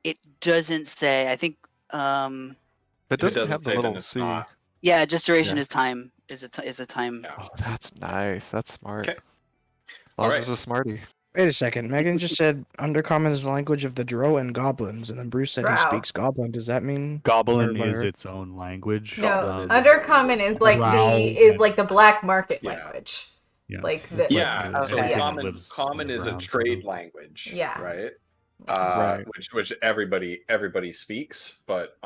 It doesn't say. I think It If it doesn't doesn't have the say, then little it's C. not. yeah, just duration Yeah. is time. Is a time. Yeah. Oh, that's nice. That's smart. Okay. Lazarus Alright. a smarty. Wait a second. Megan just said Undercommon is the language of the Drow and goblins, and then Bruce said he Drow. speaks Goblin. Does that mean Goblin Or- is its own language. No, Goblin is Undercommon is like Drow the black market Yeah. language. Yeah. Like It's the Yeah. So Okay. common lives common is a underground, trade so- language. Yeah. Right. Right. Which everybody speaks, but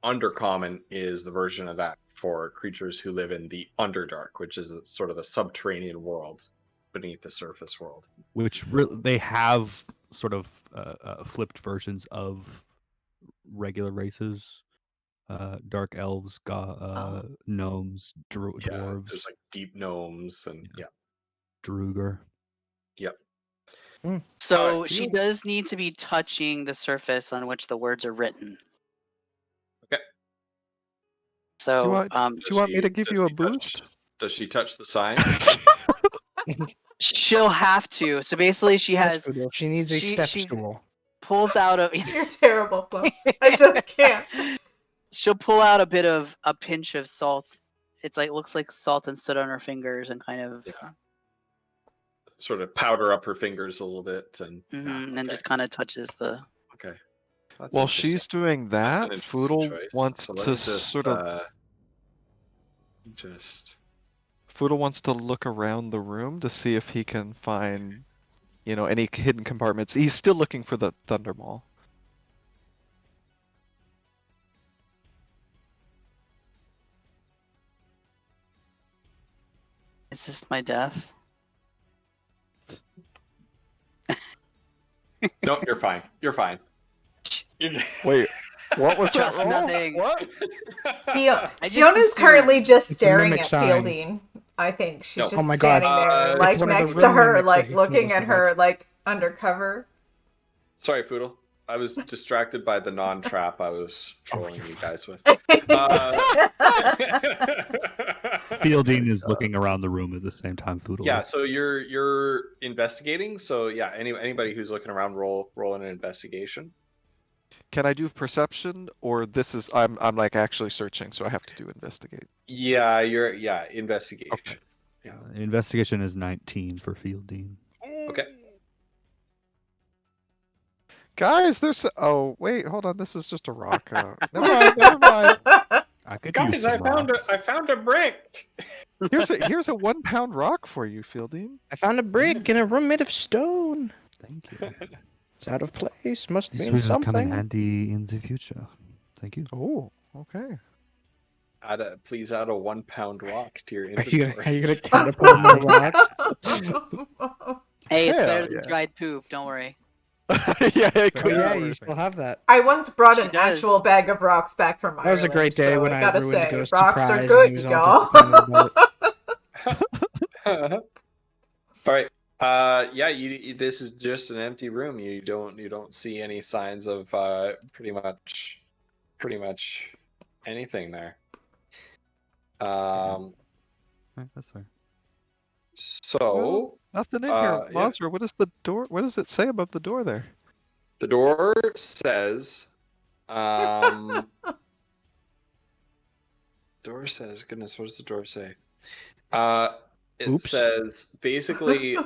Undercommon is the version of that for creatures who live in the Underdark, which is sort of the subterranean world beneath the surface world. Which they have sort of flipped versions of regular races, dark elves, gnomes, Yeah, dwarves, there's like deep gnomes and yeah. Druger. Yep. So Alright. she does need to be touching the surface on which the words are written. Okay. So Do you want, Does do you want me to she- give does you a she touch- boost? Does she touch the sign? she'll have to. So basically, she Yes, has Foodle, she needs a she- step she- stool. pulls out a. You're terrible, Plums. I just can't. She'll pull out a pinch of salt. It's like looks like salt and soot on her fingers and kind of Yeah. Sort of powder up her fingers a little bit and and okay. just kind of touches the. Okay. That's While interesting. she's doing That's an that, interesting Foodle choice. wants So let to me just, sort of Foodle wants to look around the room to see if he can find, any hidden compartments. He's still looking for the Thunder Maul. Is this my death? No, you're fine. You're fine. You're- Wait, what was that Trust roll? nothing. What? Fiona's assumed- currently just It's a staring mimic at sign. Fielding. I think she's No. just Oh my God. standing there, like It's one of the next to real her, mimics that like he looking kills at with. her, like undercover. Sorry, Foodle. I was distracted by the non-trap I was trolling you guys with. Fielding is looking around the room at the same time. Foodle. Yeah, is. so you're investigating. So yeah, anybody who's looking around, roll an investigation. Can I do perception, or this is I'm like actually searching, so I have to do investigate. Yeah, investigation. Yeah. Investigation is 19 for Fielding. Okay. Guys, there's oh wait, hold on, this is just a rock. Never mind, never mind. I could use Guys, some rocks. I found a brick. Here's a 1 pound rock for you, Fielding. I found a brick in a room made of stone. Thank you. It's out of place. Must This mean will come in something. handy in the future. Thank you. Oh, okay. Please add a 1 pound rock to your Are you inventory. gonna catapult more rocks? Hey, it's Hell better than yeah. dried poop. Don't worry. Yeah, it Oh, could yeah, be. you still have that. I once brought She an does. actual bag of rocks back from Ireland. That was a great day so when I I gotta ruined say, Ghost rocks Surprise are and good, he was all y'all. disappointed about it. All right. Yeah. This is just an empty room. You don't see any signs of pretty much anything there. Right, that's fair. So Nothing in here. Yeah. Monster, what is the door? What does it say above the door there? the door says, door says, goodness, what does the door say? It Oops. says basically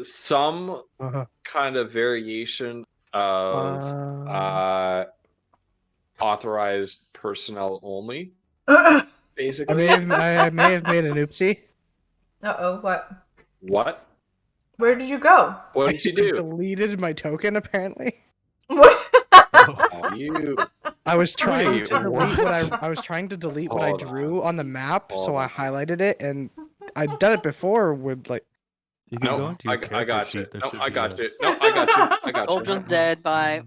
some Uh-huh. kind of variation of authorized personnel only. I Basically, may have made an oopsie. Uh-oh, what? what? Where did you go? What did you do? Deleted my token apparently. What? Oh, you. I was trying Wait, to delete what? I was trying to delete what I Hold on. drew on the map, so Hold I on. highlighted it, and I'd done it before with like. You can go No, into your I character got you. sheet. There No, should I be got a you. No, I got you. I got you. Uldren's dead. Bye.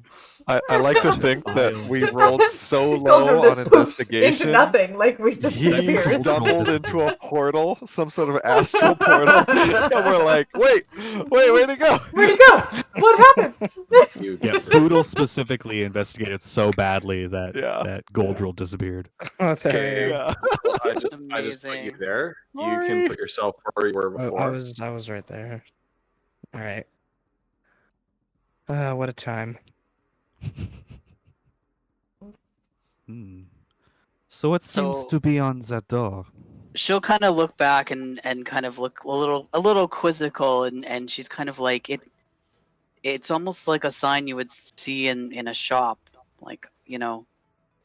I like to think that File. we rolled so Goldrum low just on poops into investigation. nothing, like we just He disappeared. stumbled into a portal, some sort of astral portal, and we're like, wait, where'd he go? Where'd he go? What happened? You. Yeah, Poodle specifically investigated so badly that Yeah. that Goldrill disappeared. Oh, Okay. there. Yeah. I just put you Amazing. there. You can Sorry. put yourself where you were before. I was right there. All right. What a time. Hmm. So what seems So- to be on that door? She'll kind of look back and kind of look a little quizzical, and she's kind of like it's almost like a sign you would see in a shop, like, you know,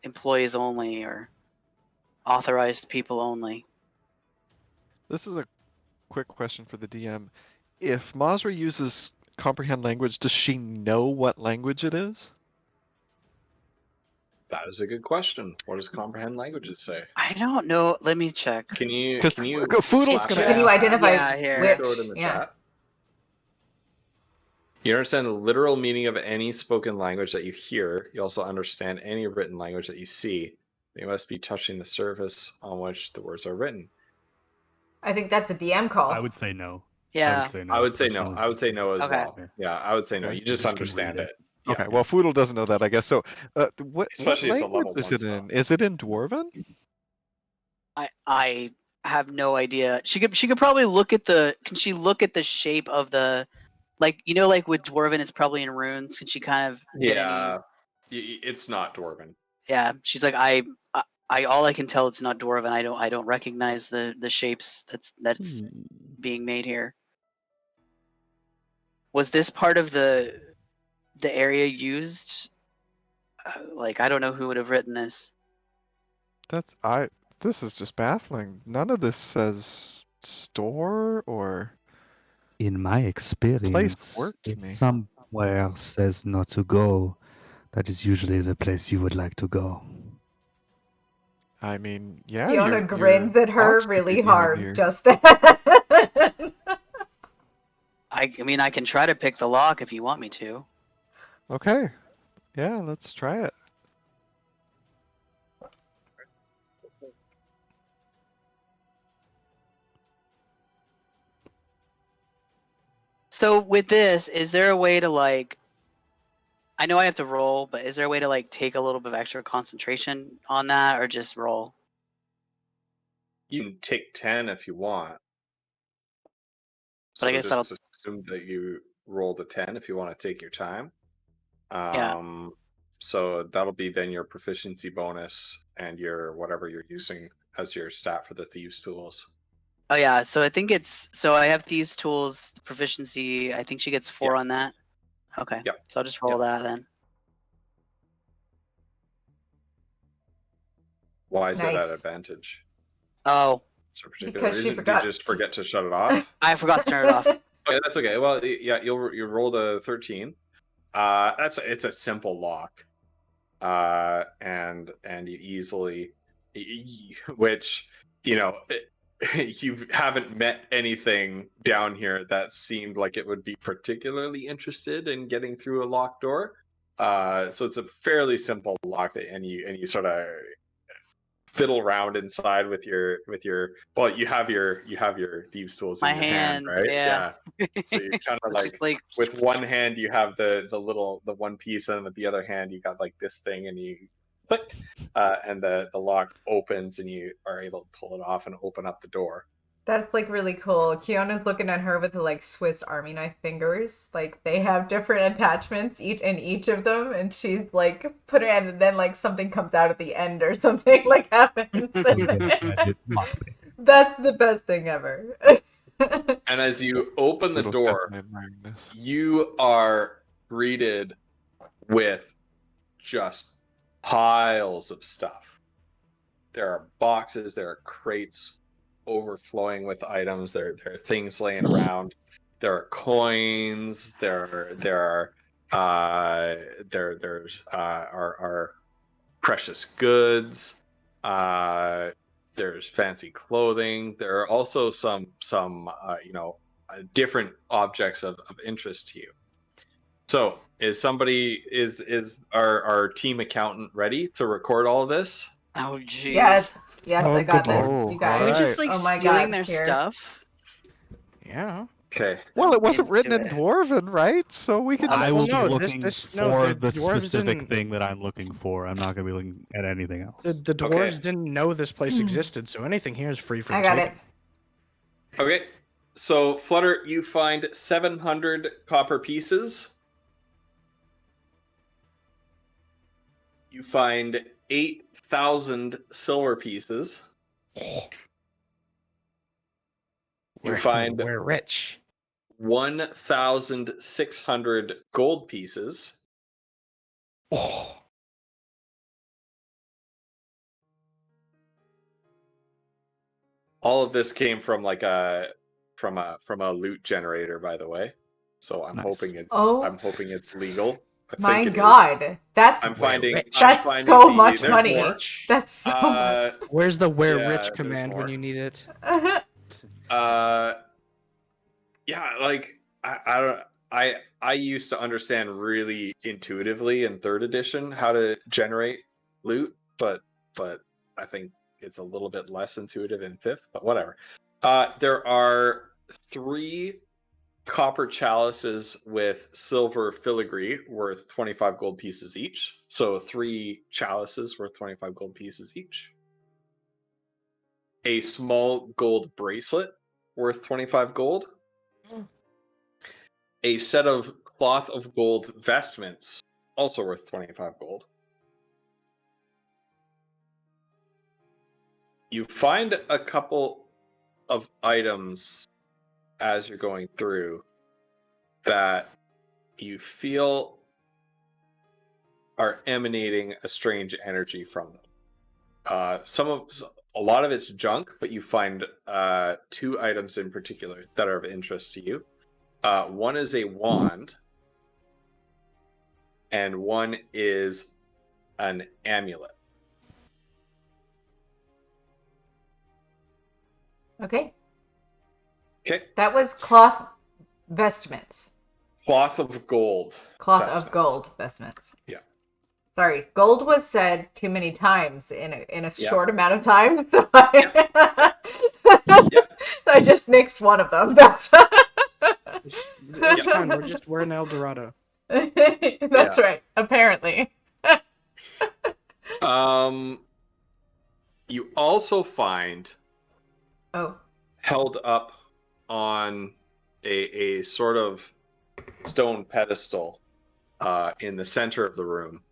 employees only or authorized people only. This is a quick question for the DM. If Mazra uses comprehend language, does she know what language it is? That is a good question. What does comprehend languages say? I don't know. Let me check. Can you? 'Cause Can you? Foodle's slap gonna it Can you out? identify Yeah, here. which? Throw it in the Yeah. chat. You understand the literal meaning of any spoken language that you hear. You also understand any written language that you see. They must be touching the surface on which the words are written. I think that's a DM call. I would say no. Yeah. I would say no. personally. I would say no as Okay. well. Yeah, I would say no. Okay. You just Just can understand read it. Yeah. Okay, well, Foodle doesn't know that, I guess. So, what Especially it's a level language is one it spell. in? Is it in Dwarven? I have no idea. She could probably look at the. Can she look at the shape of the, like, you know, like with Dwarven, it's probably in runes. Can she kind of get any? Yeah. It's not Dwarven. Yeah, she's like, I all I can tell it's not Dwarven. I don't recognize the shapes that's Hmm. being made here. Was this part of the area used? Like, I don't know who would have written this. This is just baffling. None of this says store or In my experience, work to if me. somewhere says not to go, that is usually the place you would like to go. I mean, yeah. Fiona your grins at her box could be really in hard here. just then. I mean, I can try to pick the lock if you want me to. Okay. Yeah, let's try it. So with this, is there a way to like? I know I have to roll, but is there a way to like take a little bit of extra concentration on that, or just roll? You can take 10 if you want. But I guess just assume that you rolled a 10 if you want to take your time. Yeah. So that'll be then your proficiency bonus and your whatever you're using as your stat for the thieves tools. Oh yeah. So I think I have these tools proficiency. I think she gets 4 on that. Okay. Yep. So I'll just roll that then. Why is it at Nice. advantage? Oh, Is there a particular Because she reason? forgot Do you just to- forget to shut it off? I forgot to turn it off. Okay, that's okay. Well, yeah, you rolled a 13. It's a simple lock, and you easily, which you haven't met anything down here that seemed like it would be particularly interested in getting through a locked door. So it's a fairly simple lock, and you sort of fiddle around inside with your well, you have your thieves tools My in your hand, right? yeah. So you're kind of It's just like with one hand you have the one piece, and with the other hand you got like this thing, and you click, and the lock opens, and you are able to pull it off and open up the door. That's like really cool. Kiona's looking at her with the like Swiss Army knife fingers. Like they have different attachments each of them, and she's like put it, and then like something comes out at the end or something like happens. That's the best thing ever. And as you open the Little door, definitely admiring this. you are greeted with just piles of stuff. There are boxes, there are crates overflowing with items, there are things laying around, there are coins, there's are precious goods, there's fancy clothing, there are also some different objects of interest to you. So is our team accountant ready to record all of this? oh jeez. Yes, Oh, I got good this. lord. You Are we guys. just like Oh my stealing God, their here. stuff? Yeah. Okay. Well, it Okay, wasn't let's do written in it. Dwarven, right? So we could. I well, will no, be this- looking this- for no, the the dwarves specific didn't- thing that I'm looking for. I'm not going to be looking at anything else. The Okay. dwarves didn't know this place existed, so anything here is free for I the got taking. it. Okay. So Flutter, you find 700 copper pieces. You find 8,000 silver pieces. You find We're rich. 1,600 gold pieces. Oh. All of this came from like a loot generator, by the way. So I'm Nice. hoping it's legal. I My think it is. God, that's I'm finding rich. That's I'm finding so much there's money. more. that's so much. Where's the "we're Yeah, rich" there's command when more. you need it? Yeah, like I used to understand really intuitively in 3rd edition how to generate loot, but I think it's a little bit less intuitive in 5th, but whatever. There are 3 copper chalices with silver filigree worth 25 gold pieces each. So 3 chalices worth 25 gold pieces each. A small gold bracelet worth 25 gold. A set of cloth of gold vestments, also worth 25 gold. You find a couple of items as you're going through that you feel are emanating a strange energy from them. A lot of it's junk, but you find 2 items in particular that are of interest to you. One is a wand, and one is an amulet. Okay. Okay. That was cloth vestments. Cloth of gold. Cloth vestments. of gold vestments. Yeah. Sorry, gold was said too many times in a Yeah. short amount of time, so I, Yeah. I just nixed one of them. That's It's fine. We're in El Dorado. That's right. Apparently. You also find Oh. held up on a sort of stone pedestal in the center of the room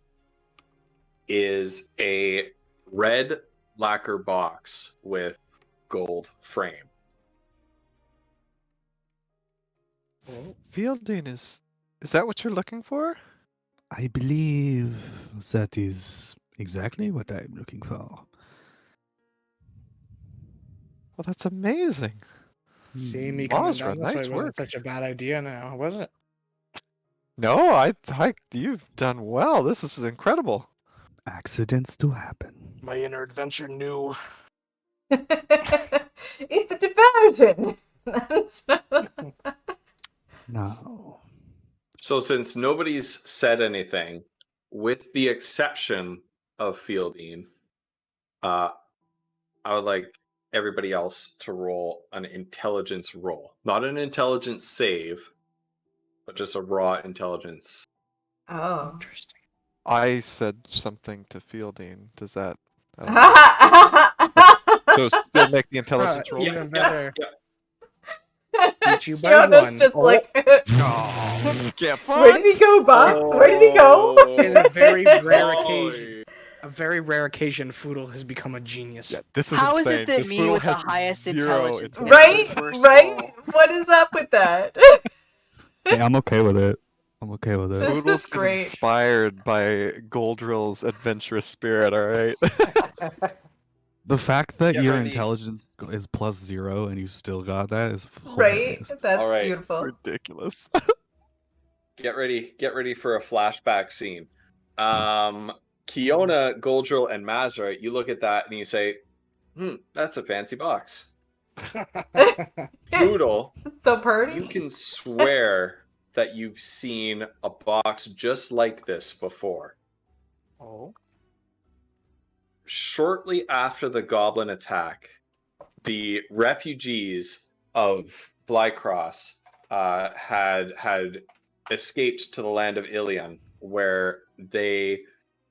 is a red lacquer box with gold frame. Fielding is that what you're looking for? I believe that is exactly what I'm looking for. Well, that's amazing. See me coming Mazra, down this way nice wasn't work. such a bad idea now, was it? No, I you've done well. This is incredible. Accidents do happen. My inner adventure knew. It's a diversion. No. So since nobody's said anything, with the exception of Fielding, I would like everybody else to roll an intelligence roll. Not an intelligence save, but just a raw intelligence. Oh. Interesting. I said something to Fielding. Does that? I don't know. So still make the intelligence roll. Even better. Yeah. Beat you by Fiona's one. just Oh. like, Get where did he fucked. go, boss? Where did he go? In a very rare Oh, occasion, Foodle has become a genius. Yeah, this is How is insane. it that This me foodle with the has highest zero intelligence gets Right? the first Right? roll? What is up with that? Hey, I'm okay with it. I'm okay with it. This Foodle's is been great. inspired by Goldrill's adventurous spirit. All right. The fact that Get your ready. intelligence is +0 and you still got that is Right? hilarious. That's All right. beautiful. Ridiculous. Get ready for a flashback scene. Kiona, Goldrill, and Mazra, you look at that and you say, that's a fancy box. Poodle, So pretty. you can swear that you've seen a box just like this before. Oh. Shortly after the goblin attack, the refugees of Blycross had escaped to the land of Ilion, where they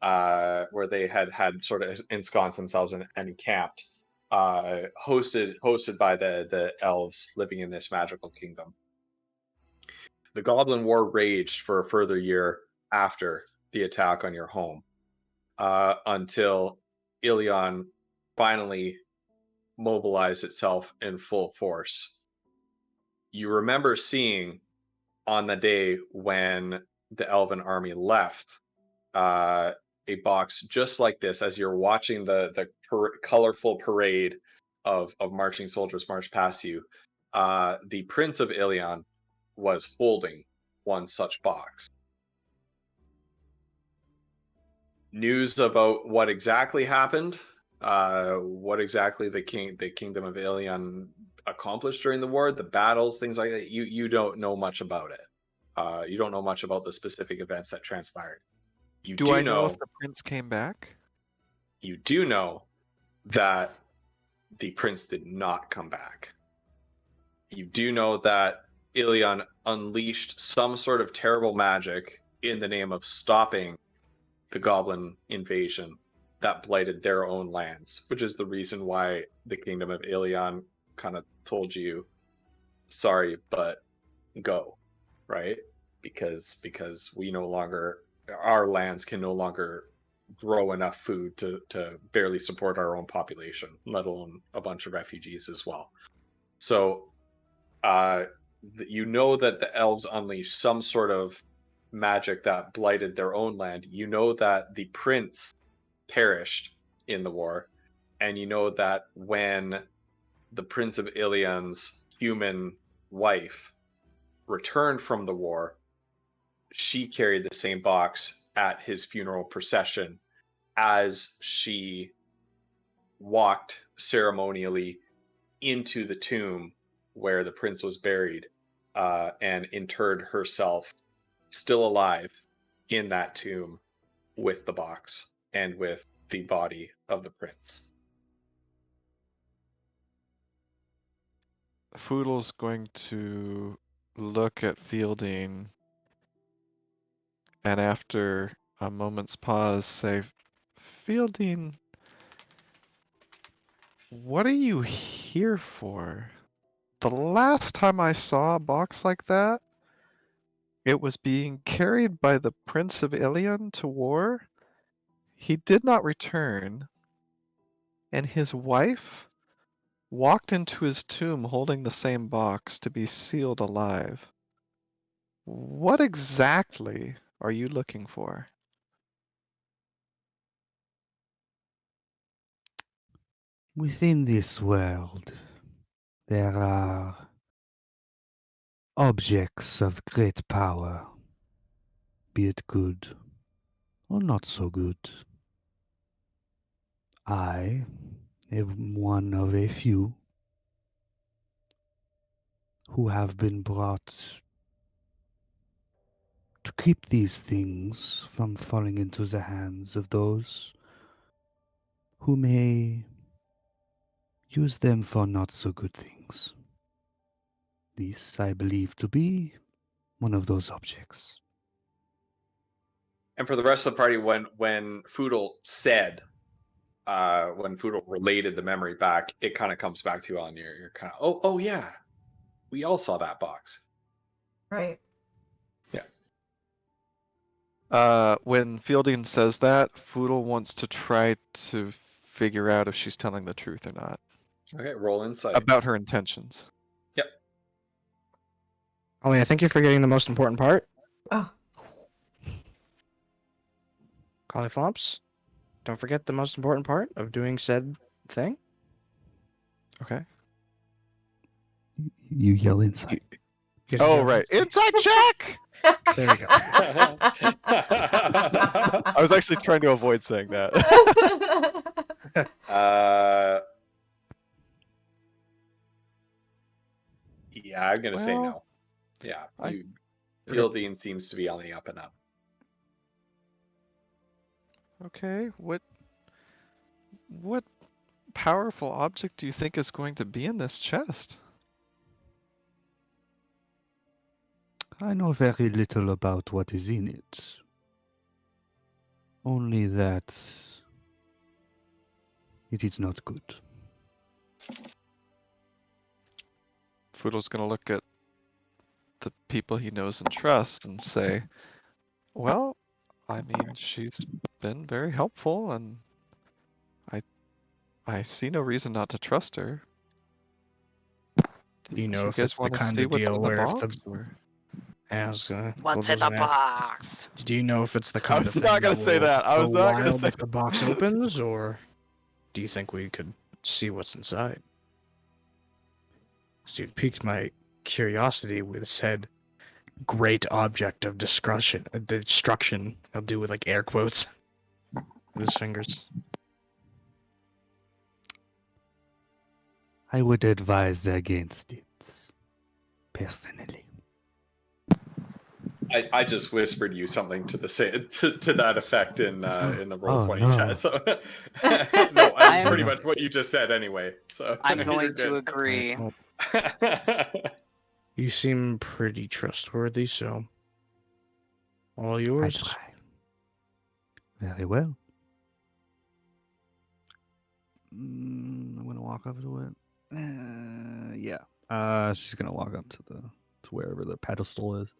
had sort of ensconced themselves and encamped, hosted by the elves living in this magical kingdom. The Goblin War raged for a further year after the attack on your home, until Ilion finally mobilized itself in full force. You remember seeing on the day when the Elven army left a box just like this as you're watching the colorful parade of marching soldiers march past you. The Prince of Ilion was holding one such box. News about what exactly happened, what exactly the kingdom of Ilion accomplished during the war, the battles, things like that. You don't know much about it. You don't know much about the specific events that transpired. You Do I know if the prince came back? You do know that the prince did not come back. You do know that Ilion unleashed some sort of terrible magic in the name of stopping the goblin invasion that blighted their own lands, which is the reason why the kingdom of Ilion kind of told you, sorry, but go, right? Because we no longer, our lands can no longer grow enough food to barely support our own population, let alone a bunch of refugees as well. So you know that the elves unleashed some sort of magic that blighted their own land. You know that the prince perished in the war, and you know that when the Prince of Ilion's human wife returned from the war, she carried the same box at his funeral procession as she walked ceremonially into the tomb where the prince was buried, and interred herself still alive in that tomb with the box and with the body of the prince. Foodle's going to look at Fielding and after a moment's pause say, Fielding, what are you here for? The last time I saw a box like that, it was being carried by the Prince of Ilion to war. He did not return, and his wife walked into his tomb holding the same box to be sealed alive. What exactly are you looking for? Within this world, there are objects of great power, be it good or not so good. I am one of a few who have been brought to keep these things from falling into the hands of those who may use them for not so good things. This I believe to be one of those objects. And for the rest of the party, when Foodle said, when Foodle related the memory back, it kind of comes back to you on your kind of, oh yeah, we all saw that box. Right. When Fielding says that, Foodle wants to try to figure out if she's telling the truth or not Okay, roll insight. about her intentions. Ollie, I think you're forgetting the most important part. Oh, Cauliflops, don't forget the most important part of doing said thing. Okay. You yell inside. Yes, Oh, yeah. right. Inside check! There we go. I was actually trying to avoid saying that. Yeah, I'm gonna say Well, no. Yeah, I- Fielding seems to be on the up and up. Okay, what powerful object do you think is going to be in this chest? I know very little about what is in it. Only that it is not good. Foodle's gonna look at the people he knows and trusts and say, well, I mean, she's been very helpful and I see no reason not to trust her. Do you know you if guys it's the wanna kind see of what's deal in the where if box, the or- I was gonna, What's well, in the doesn't it- box? Do you know if it's the kind was of thing not gonna that say will that. I was go not gonna wild say if the box opens, or do you think we could see what's inside? So you've piqued my curiosity with said great object of destruction. I'll do with like air quotes with his fingers. I would advise against it, personally. I just whispered you something to that effect in the roll 20 no. chat. So no, that's I'm- pretty much what you just said anyway. So I'm you're going to good. agree. Well, you seem pretty trustworthy, so all I yours. try. Very well. I'm gonna walk up to it. Yeah. She's gonna walk up to wherever the pedestal is.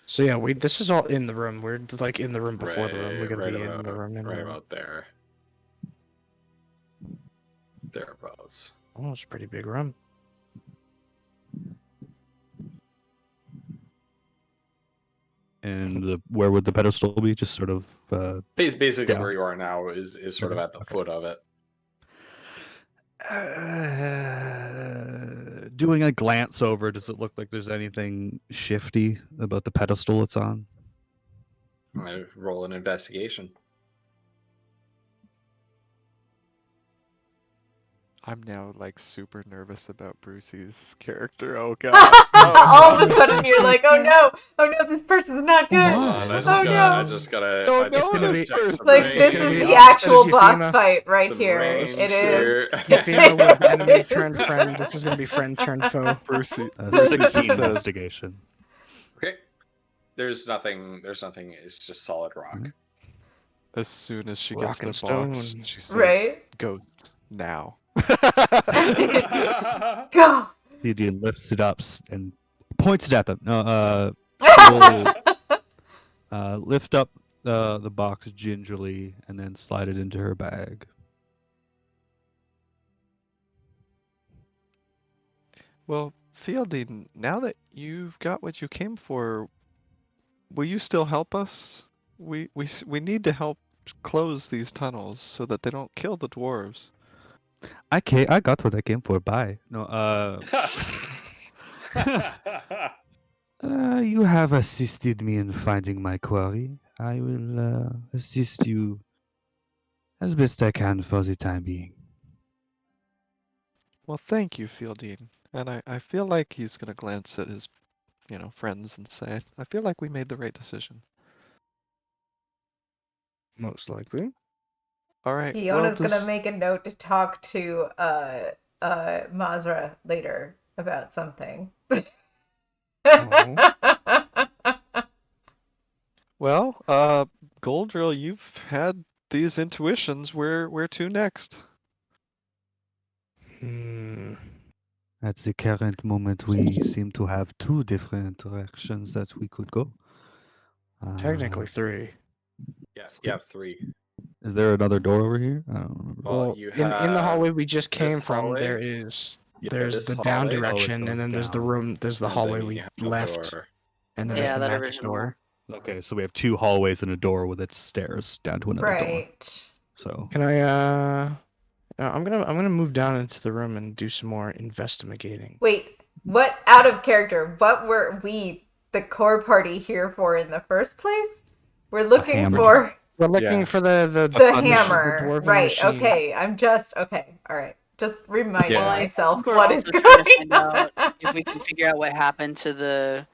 So yeah, this is all in the room. We're like in the room before the room. We're gonna right be about, in the room. right about there. Thereabouts. Oh, it's a pretty big room. And where would the pedestal be? Just sort of. Basically, Yeah. where you are now is sort of at the Okay. foot of it. Doing a glance over, does it look like there's anything shifty about the pedestal it's on? I roll an investigation. I'm now like super nervous about Brucey's character. Oh god. All of a sudden, you're like, oh no, this person's not good. Hold on, I just Oh, gotta, no. I just gotta, No, I just no, gotta this check person. some Like, range. this gonna is be the opposite of actual boss Euphema. fight right Some here. range It is. here. Euphema with enemy turned friend. This is gonna be friend turned foe. Brucey. 16 just says, investigation. Okay. There's nothing. It's just solid rock. Mhm. as soon as she Rock gets and the box, stone. she says, Right? "Ghost now." Go. Theoden lifts it up and points it at them. No, lift up the box gingerly and then slide it into her bag. Well, Fielding, now that you've got what you came for, will you still help us? We need to help close these tunnels so that they don't kill the dwarves. I got what I came for. Bye. No, you have assisted me in finding my quarry. I will assist you as best I can for the time being. Well, thank you, Fielding. And I feel like he's gonna glance at his, friends and say, I feel like we made the right decision. Most likely. All right. Fiona's well, gonna make a note to talk to Mazra later about something. Well, Goldrill, you've had these intuitions. Where to next? Hmm. At the current moment, we seem to have two different directions that we could go. Technically 3. Yeah, you have 3. Is there another door over here? I don't remember. Well, you in the have hallway we just came this from, hallway. there's this the down hallway. direction, goes and then there's the down. room. There's the and hallway then we you have the left, door. and then Yeah, there's the that magic original door. Okay, so we have 2 hallways and a door with its stairs down to another door. Right. So Can I? I'm gonna move down into the room and do some more investigating. Wait, what out of character? What were we, the core party, here for in the first place? We're looking hammer. for We're looking Yeah. for the the thunder hammer. dwarven Right, machine. okay. I'm just okay. All right. Just reminding Yeah. Well, I myself think we're what is also going trying to find out on. if we can figure out what happened to the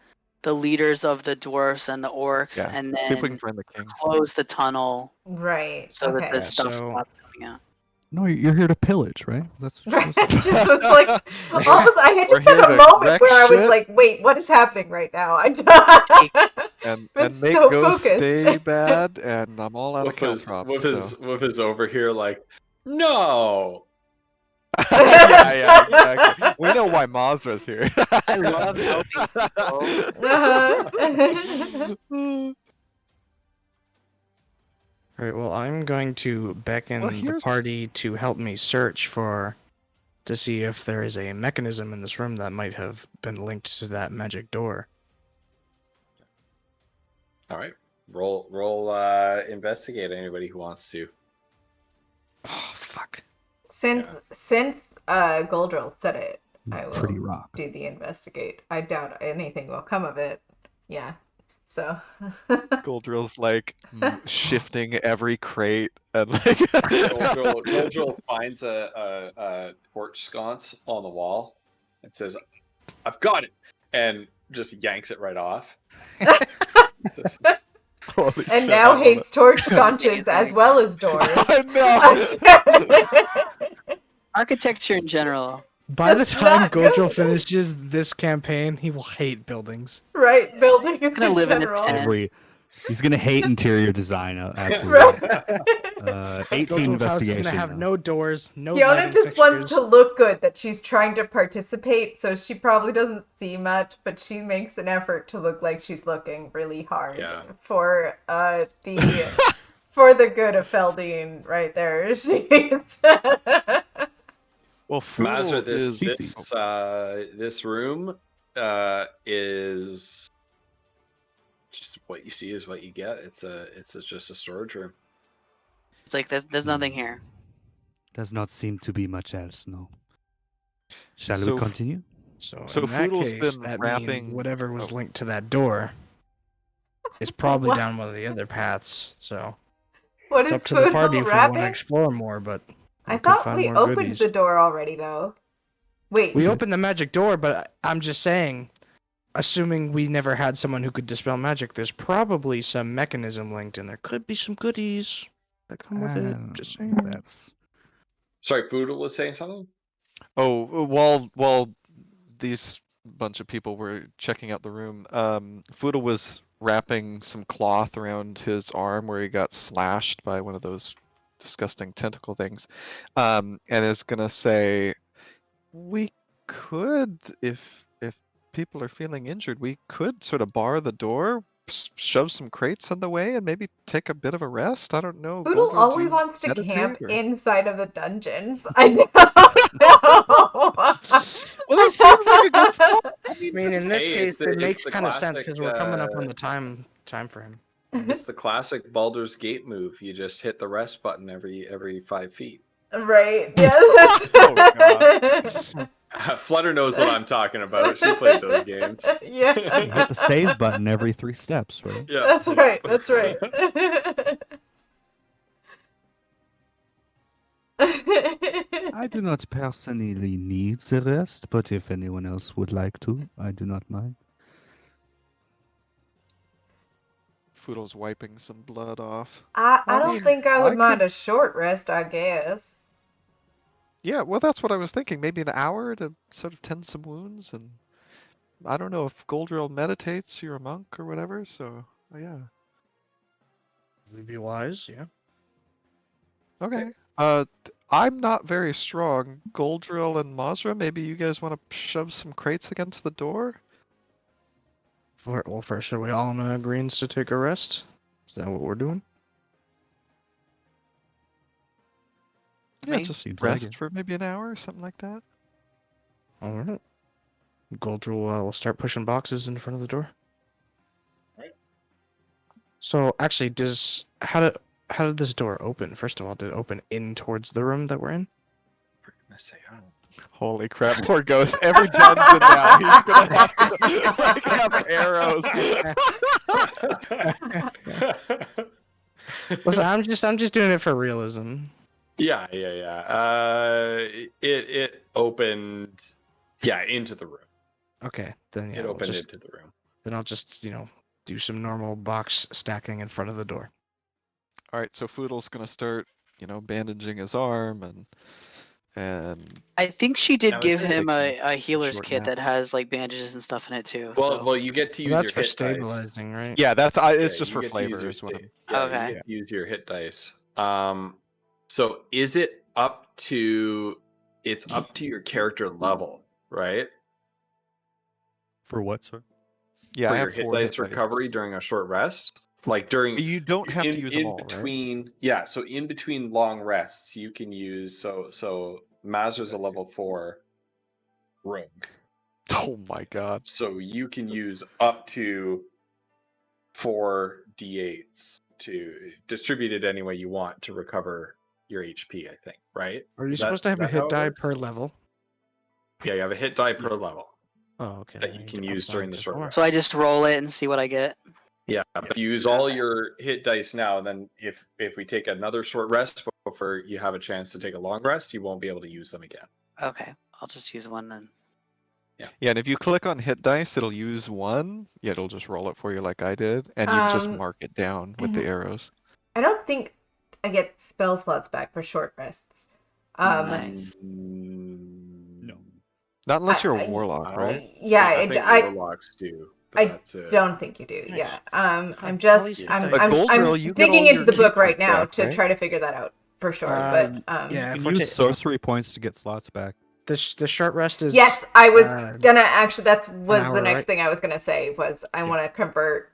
leaders of the dwarfs and the orcs, Yeah, and See if we can then find the king. close the tunnel Right. so that okay. the stuff so- stops coming out. no, you're here to pillage, right? That's what you're Right. supposed to do. Just was like, all of a, I had We're just had here a to moment wreck where I was shit. like, wait, what is happening right now? And Been make so ghosts focused. stay bad, and I'm all out of Wolf caltrops. Wolf is over here like, no. yeah, exactly. We know why Mazra's here. I love helping people. Uh-huh. All right. Well, I'm going to beckon Well, the here's- party to help me search to see if there is a mechanism in this room that might have been linked to that magic door. All right. Roll investigate anybody who wants to. Oh fuck. Since Goldrill said it, I will Pretty rock. do the investigate. I doubt anything will come of it. Yeah. So Goldrill's like shifting every crate and like. Goldrill finds a torch sconce on the wall and says, "I've got it," and just yanks it right off. Holy and shit, now I love hates torch sconches as well as doors. I know. Architecture in general. By the Just time not Gojo good. finishes this campaign, he will hate buildings. Right, buildings gonna in live in a general. tent. He's gonna hate interior design. Absolutely. Right. 18 Gojo's house is investigation. gonna have now. no doors, no Fiona lighting just wants fixtures. to look good that she's trying to participate, so she probably doesn't see much, but she makes an effort to look like she's looking really hard Yeah. for the for the good of Feldine right there. She's Well, Mazra, Frugal this room is just what you see is what you get. It's just a storage room. It's like there's nothing here. Does not seem to be much else. No. Shall So- we continue? So, So in that Foodle's case, been that wrapping- means whatever was oh. linked to that door is probably What? down one of the other paths. So what it's is up to the Foodle party if we want to rapping? explore more. But I could thought find we more opened goodies. the door already, though. Wait. We opened the magic door, but I'm just saying, assuming we never had someone who could dispel magic, there's probably some mechanism linked, and there could be some goodies that come with it. Just saying. That's Sorry, Foodle was saying something. Oh, while these bunch of people were checking out the room, Foodle was wrapping some cloth around his arm where he got slashed by one of those disgusting tentacle things, and is gonna say, "We could, if people are feeling injured, we could sort of bar the door, shove some crates in the way, and maybe take a bit of a rest. I don't know. Poodle Goldrill, do always you wants to meditate, camp or- inside of the dungeons. I don't know. Well, that seems like a good spot. I mean, in this Hey, case, it's the- it it's makes the kind of sense classic, because we're coming up on the time for him. It's the classic Baldur's Gate move. You just hit the rest button every 5 feet. Right. Yeah. That's Oh, Flutter knows what I'm talking about. She played those games. you Yeah. hit the save button every 3 steps, right? Yeah. That's right. That's right. I do not personally need the rest, but if anyone else would like to, I do not mind. Foodle's wiping some blood off. I I don't mean, think I would I mind could- a short rest, I guess. Yeah, well, that's what I was thinking. Maybe an hour to sort of tend some wounds, and I don't know if Goldrill meditates. You're a monk or whatever, so yeah. Would be wise, yeah. Okay. I'm not very strong. Goldrill and Mazra, maybe you guys want to shove some crates against the door? Well, first, are we all in agreement to take a rest? Is that what we're doing? Yeah, Me? just Seems like rest it. for maybe an hour, something like that. All right. Goldrill will start pushing boxes in front of the door. Right. So, actually, how did this door open? First of all, did it open in towards the room that we're in? For goodness sake, I don't know. Holy crap, poor Ghost. Every dungeon now, he's gonna have to like, have arrows. Listen, I'm just doing it for realism. Yeah. It opened, into the room. Okay, then yeah, It opened just, into the room. then I'll just do some normal box stacking in front of the door. Alright, so Foodle's gonna start, bandaging his arm and I think she did Now, give is there, him a healer's short kit nap? that has like bandages and stuff in it too. Well, so. you get to use Well, your that's for hit dice. stabilizing, right? yeah, it's Yeah, just you for get to flavor use your is what sta- I'm- yeah, Okay. You get to use your hit dice. So is it up to? It's up to your character level, right? For what, sir? Yeah, For I your have hit 4 dice recovery during a short rest, like during You don't have to use them in all, right? between. Yeah, so in between long rests, you can use. So Mazer's a level 4 rogue, Oh my god. so you can use up to 4 d8s to distribute it any way you want to recover your HP. I think, right? Are you Is that- supposed to have is a that how hit it die works? per level? Yeah, you have a hit die per level Oh, okay. that then you I can need to use up during mine the to short 4. rest. So I just roll it and see what I get. Yeah, if you use all your hit dice now, then if we take another short rest before you have a chance to take a long rest, you won't be able to use them again. Okay, I'll just use one then. Yeah, and if you click on hit dice, it'll use 1. Yeah, it'll just roll it for you like I did, and you just Um, mark it down with the arrows. I don't think I get spell slots back for short rests. Nice. No. Not unless you're a I- warlock, right? Yeah, I think I warlocks do. But I that's it. don't think you do. Nice. Yeah. I'm At just least I'm But I'm, Goldrill, I'm you get digging all into your the book key right points now back, to right? try to figure that out for sure. But yeah, You if can we're use ta- sorcery points to get slots back. the short rest is yes, I was uh, gonna actually. That was hour, the next right? thing I was gonna say was I want to convert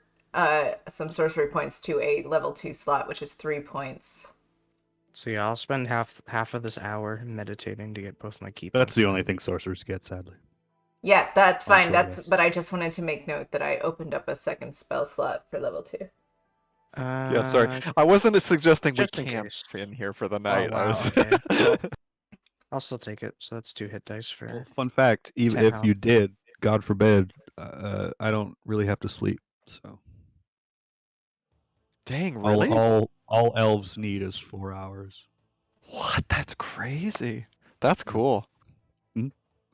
some sorcery points to a level 2 slot, which is 3 points. So yeah, I'll spend half of this hour meditating to get both my key. That's points the back. only thing sorcerers get, sadly. Yeah, that's On fine. short That's rest. but I just wanted to make note that I opened up a second spell slot for level 2. Yeah, sorry. Uh, I wasn't suggesting we just in camp case. in here for the night. I wow, was... okay. Well, I'll still take it. So that's 2 hit dice for. Well, fun fact, even 10 if you health. did, God forbid, I don't really have to sleep. So Dang, really? all elves need is 4 hours. What? That's crazy. That's cool.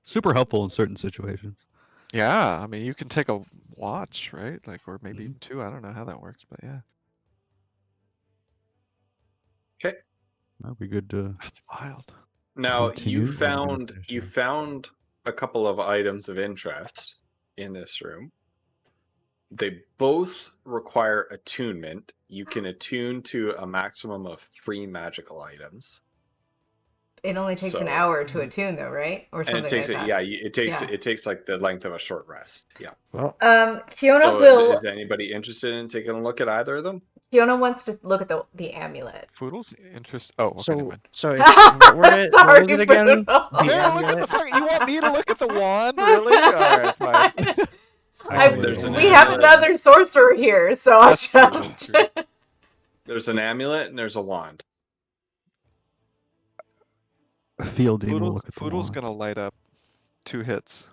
Super helpful in certain situations. Yeah, I mean, you can take a watch, right? Like, or maybe Mhm. even two. I don't know how that works, but yeah, Okay. That'd be good to that's wild. Now continue. you or we're gonna found finish you here? found a couple of items of interest in this room. They both require attunement. You can attune to a maximum of 3 magical items. It only takes an So- hour to attune, though, right? Or And something it takes like it, that. yeah, it takes Yeah. it takes like the length of a short rest. Yeah. Well, Fiona So will. is anybody interested in taking a look at either of them? Fiona wants to look at the amulet. Foodle's interest. Oh, okay, never mind. so it's what was Sorry, it again? Poodle. The Yeah, look at amulet? the fuck. You want me to look at the wand? Really? All right, fine. There's an We have amulet. another sorcerer here, so I'll That's true, that's just. true. There's an amulet and there's a wand. Field will look at the Foodle's wand. gonna light up 2 hits.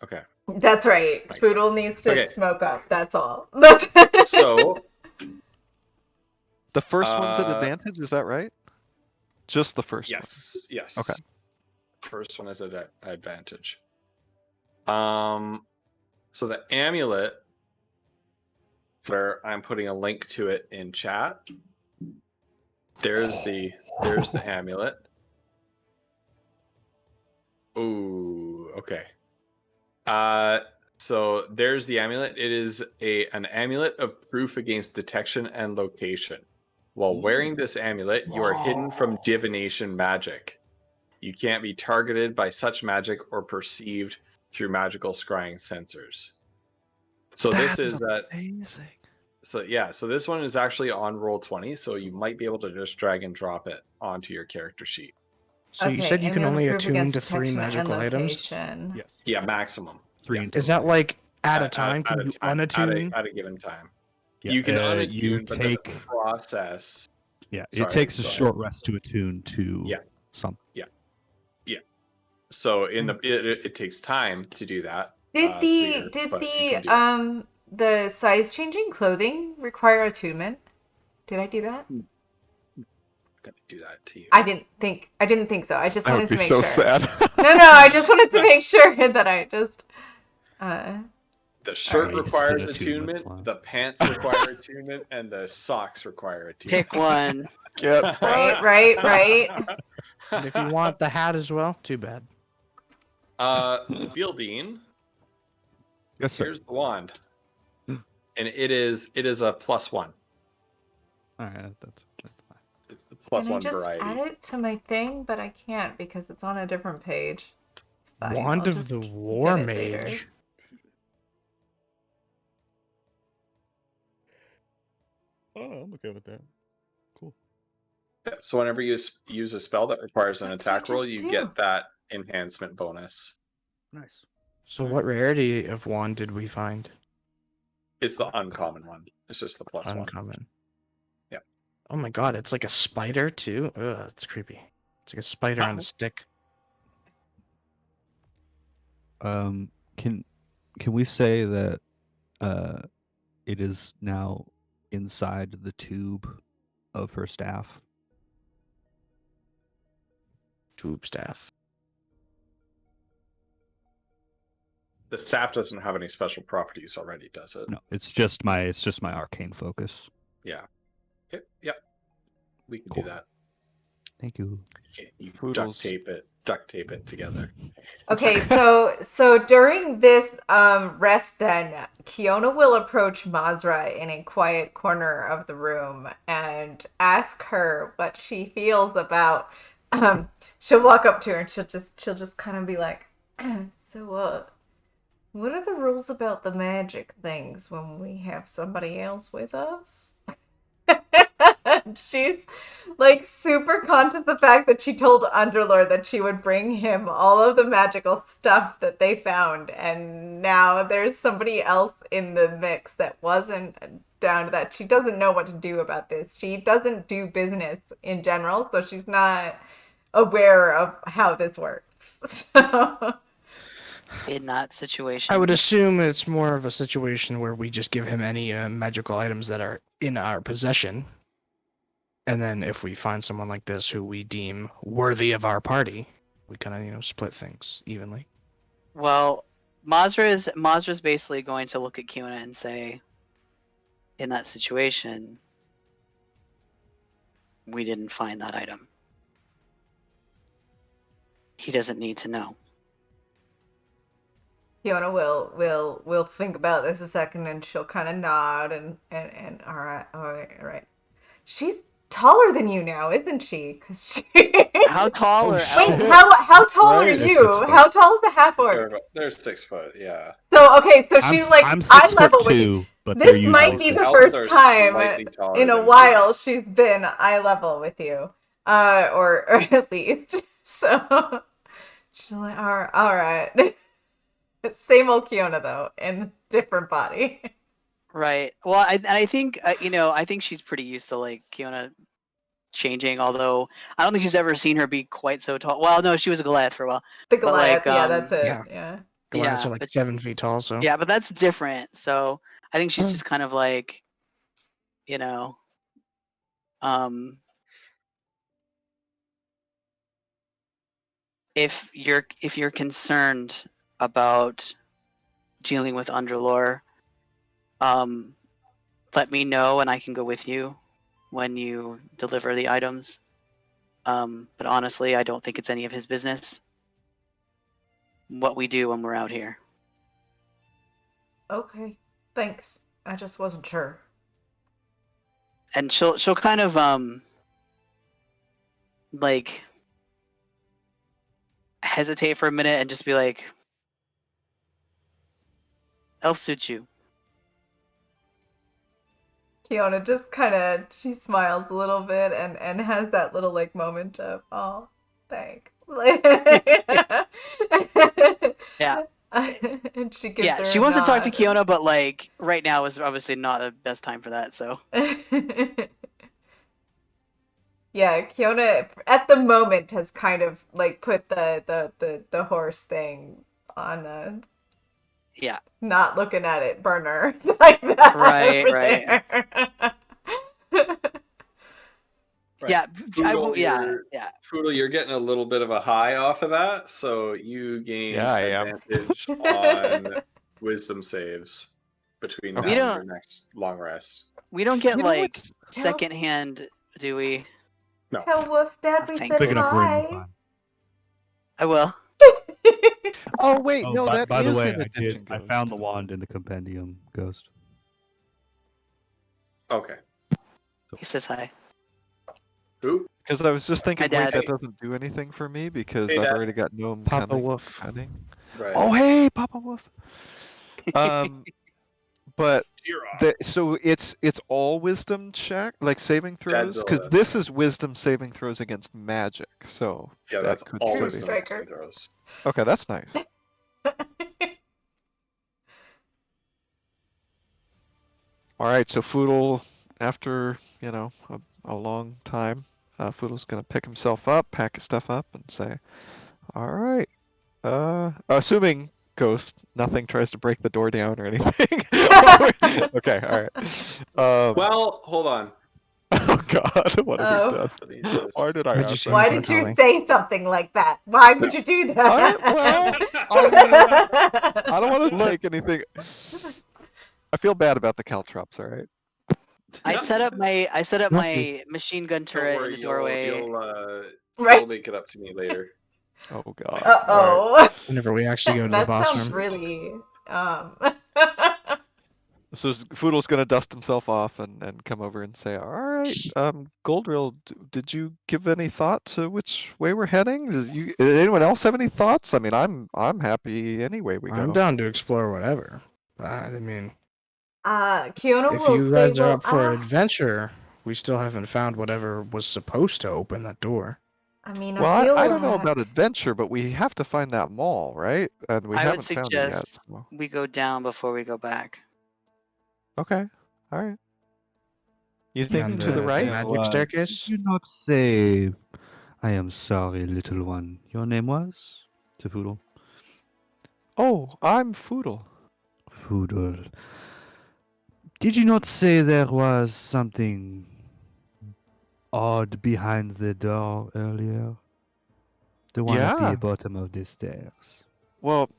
Okay. That's right. Right. Poodle needs to Okay. smoke up. That's all. That's So The first one's an Uh, advantage, is that right? Just the first one. yes. Okay. First one is an advantage. So the amulet, where I'm putting a link to it in chat. There's the amulet. Ooh, okay. So there's the amulet. It is an amulet of proof against detection and location. While wearing this amulet, you are hidden from divination magic. You can't be targeted by such magic or perceived through magical scrying sensors. So this is that. amazing. So yeah, so this one is actually on Roll20, so you might be able to just drag and drop it onto your character sheet. So you said you can only proof attune against to 3 detection magical and items. location. Yes. Yeah, maximum. 3 Yeah. in Is total. that like at a time? Can you unattune? At a given time. Yeah, You can you unattune, but then the take. process. Yeah, Sorry, it takes a go ahead. short rest to attune to Yeah. something. So in the it takes time to do that. Did but the you can do it. the size changing clothing require attunement? Did I do that? I'm gonna do that to you. I didn't think so. I just That wanted would to be make so sure. sad. No, I just wanted to make sure that I just The shirt Alright, requires just did attunement, attunement, fine. the pants require attunement, and the socks require attunement. Pick one. Get right. And if you want the hat as well, too bad. Fieldine, Yes, sir. here's the wand, and it is a +1. All right, that's fine. It's the +1 Can I just variety. add it to my thing? But I can't because it's on a different page. It's fine. Wand I'll of just the get War it later. Mage. Oh, I'm okay with that. Cool. Yeah, so whenever you use a spell that requires an What did attack you roll, just you do? get that enhancement bonus. Nice. So what rarity of wand did we find? It's the uncommon one. It's just the +1. Uncommon. Yeah. Oh my god, it's like a spider too. Ugh, it's creepy. It's like a spider on a stick. Can we say that it is now inside the tube of her staff? Tube staff. The staff doesn't have any special properties already, does it? No, it's just my arcane focus. Yeah. Yep. We can Cool. do that. Thank you. You Poodles. duct tape it together. Okay, so during this rest then, Kiona will approach Mazra in a quiet corner of the room and ask her what she feels about she'll walk up to her and she'll just kind of be like, so what are the rules about the magic things when we have somebody else with us? She's like super conscious of the fact that she told Underlord that she would bring him all of the magical stuff that they found, and now there's somebody else in the mix that wasn't down to that. She doesn't know what to do about this. She doesn't do business in general, so she's not aware of how this works. In that situation. I would assume it's more of a situation where we just give him any magical items that are in our possession. And then if we find someone like this who we deem worthy of our party, we kind of, split things evenly. Well, Mazra's basically going to look at Kiona and say, in that situation, we didn't find that item. He doesn't need to know. Fiona will think about this a second, and she'll kind of nod and all right, all right, all right. She's taller than you now, isn't she? Because she. How tall Oh, are shit. Wait, elves? how tall are Right? They're you? 6 foot. How tall is the half orc? They're 6 foot, yeah. So okay, so she's like I'm eye 6 level foot with you. 2, but they're This usually might be 6 the Elves first are time slightly taller in a than while humans. she's been eye level with you, or at least. So she's like, all right. Same old Kiona though, in different body. Right. Well, I think I think she's pretty used to like Kiona changing. Although I don't think she's ever seen her be quite so tall. Well, no, she was a Goliath for a while. The But, like, Goliath, yeah, that's it. yeah. Yeah. Goliaths Yeah, are like but 7 feet tall, so. yeah, but that's different. So I think she's Mm. just kind of like, you know, um, if you're concerned about dealing with Underlore, let me know and I can go with you when you deliver the items. But honestly, I don't think it's any of his business what we do when we're out here. Okay. Thanks. I just wasn't sure. And she'll kind of like hesitate for a minute and just be like, "Elf suits you." Kiona just she smiles a little bit and has that little like moment of, oh, thanks. Yeah. And she gives Yeah, her she a wants to talk to nod. Kiona, but like right now is obviously not the best time for that. So Yeah, Kiona at the moment has kind of like put the horse thing on the yeah, not looking at it burner like that. Right, over right. there. Right. yeah, Foodle, yeah, yeah. Foodle, you're getting a little bit of a high off of that, so you gain Yeah, I am. advantage on wisdom saves between Okay. now We and your next long rest. We don't get You know like what's- secondhand, do we? No. Tell Wolf Dad Oh, we thank said Picking up Braden hi. time. I will. Oh wait, Oh, no, that by the is way, an I addition I ghost. found the wand in the compendium, Ghost. Okay. He says hi. Who? Because I was just thinking, wait, Dad. that doesn't do anything for me because Hey, I've Dad. already got gnome Papa cunning. Wolf. Right. Oh hey, Papa Wolf. But so it's all wisdom check, like saving throws, because Godzilla. this is wisdom saving throws against magic. So Yeah, that that's could all still True be- wisdom striker. saving throws. Okay, that's nice. All right, so Foodle, after a long time, Foodle's gonna pick himself up, pack his stuff up, and say, "All right." Assuming Ghost nothing tries to break the door down or anything. Okay, all right. Well, hold on. Oh God, what have Oh. we done? Let me just- Why did I What'd you ask say? that? Why Uncle did you Charlie. say something like that? Why would you do that? I don't want to take anything. I feel bad about the caltrops. All right. I set up my Lucky. machine gun Don't turret worry, in the doorway. You'll Right. make it up to me later. Oh God. Uh All right. oh. Whenever we actually go to the That boss sounds room. really So Foodle's gonna dust himself off and come over and say, "All right, Goldrill, did you give any thought to which way we're heading? Did anyone else have any thoughts? I mean, I'm happy any way we I'm go." down to explore whatever. I mean, Kiona if will you say, guys are well, up for adventure, we still haven't found whatever was supposed to open that door. I mean, I Well, feel I don't know like- about adventure, but we have to find that mall, right? And we I would haven't found it yet. suggest so- we go down before we go back. Okay. All right. You think On to the right? magic staircase? Did you not say, "I am sorry, little one"? Your name was? To Foodle. Oh, I'm Foodle. Foodle. Did you not say there was something odd behind the door earlier? The one at Yeah. the bottom of the stairs. Well,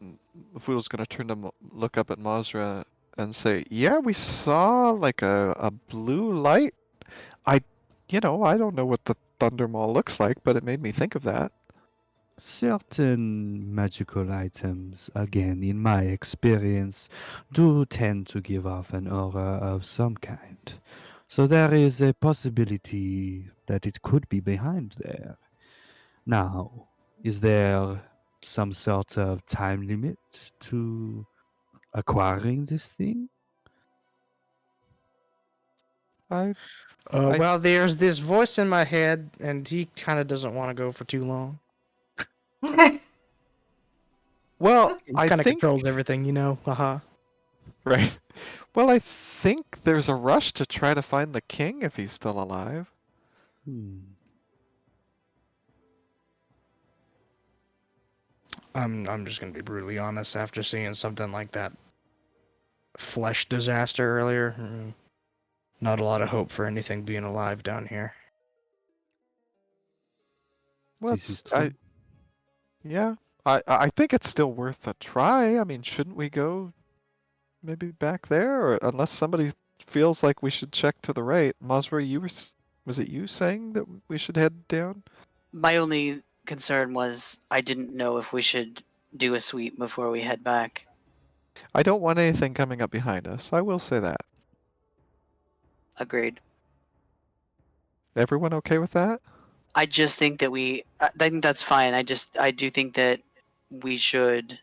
Foodle's gonna turn to look up at Mazra and say, "Yeah, we saw like a blue light. I, I don't know what the Thunder Maw looks like, but it made me think of that." Certain magical items, again, in my experience, do tend to give off an aura of some kind. So there is a possibility that it could be behind there. Now, is there some sort of time limit to acquiring this thing? I, I- Well, there's this voice in my head, and he kind of doesn't want to go for too long. well, He I kind of think controls everything, you know. Haha. right. Well, I think there's a rush to try to find the king if he's still alive. Hmm. I'm just gonna be brutally honest. After seeing something like that flesh disaster earlier, not a lot of hope for anything being alive down here. Well, This is I, true. yeah, I think it's still worth a try. I mean, shouldn't we go maybe back there, or unless somebody feels like we should check to the right? Masra, was it you saying that we should head down? My only concern was I didn't know if we should do a sweep before we head back. I don't want anything coming up behind us. I will say that. Agreed. Everyone okay with that? I just think that I think that's fine. I do think that we should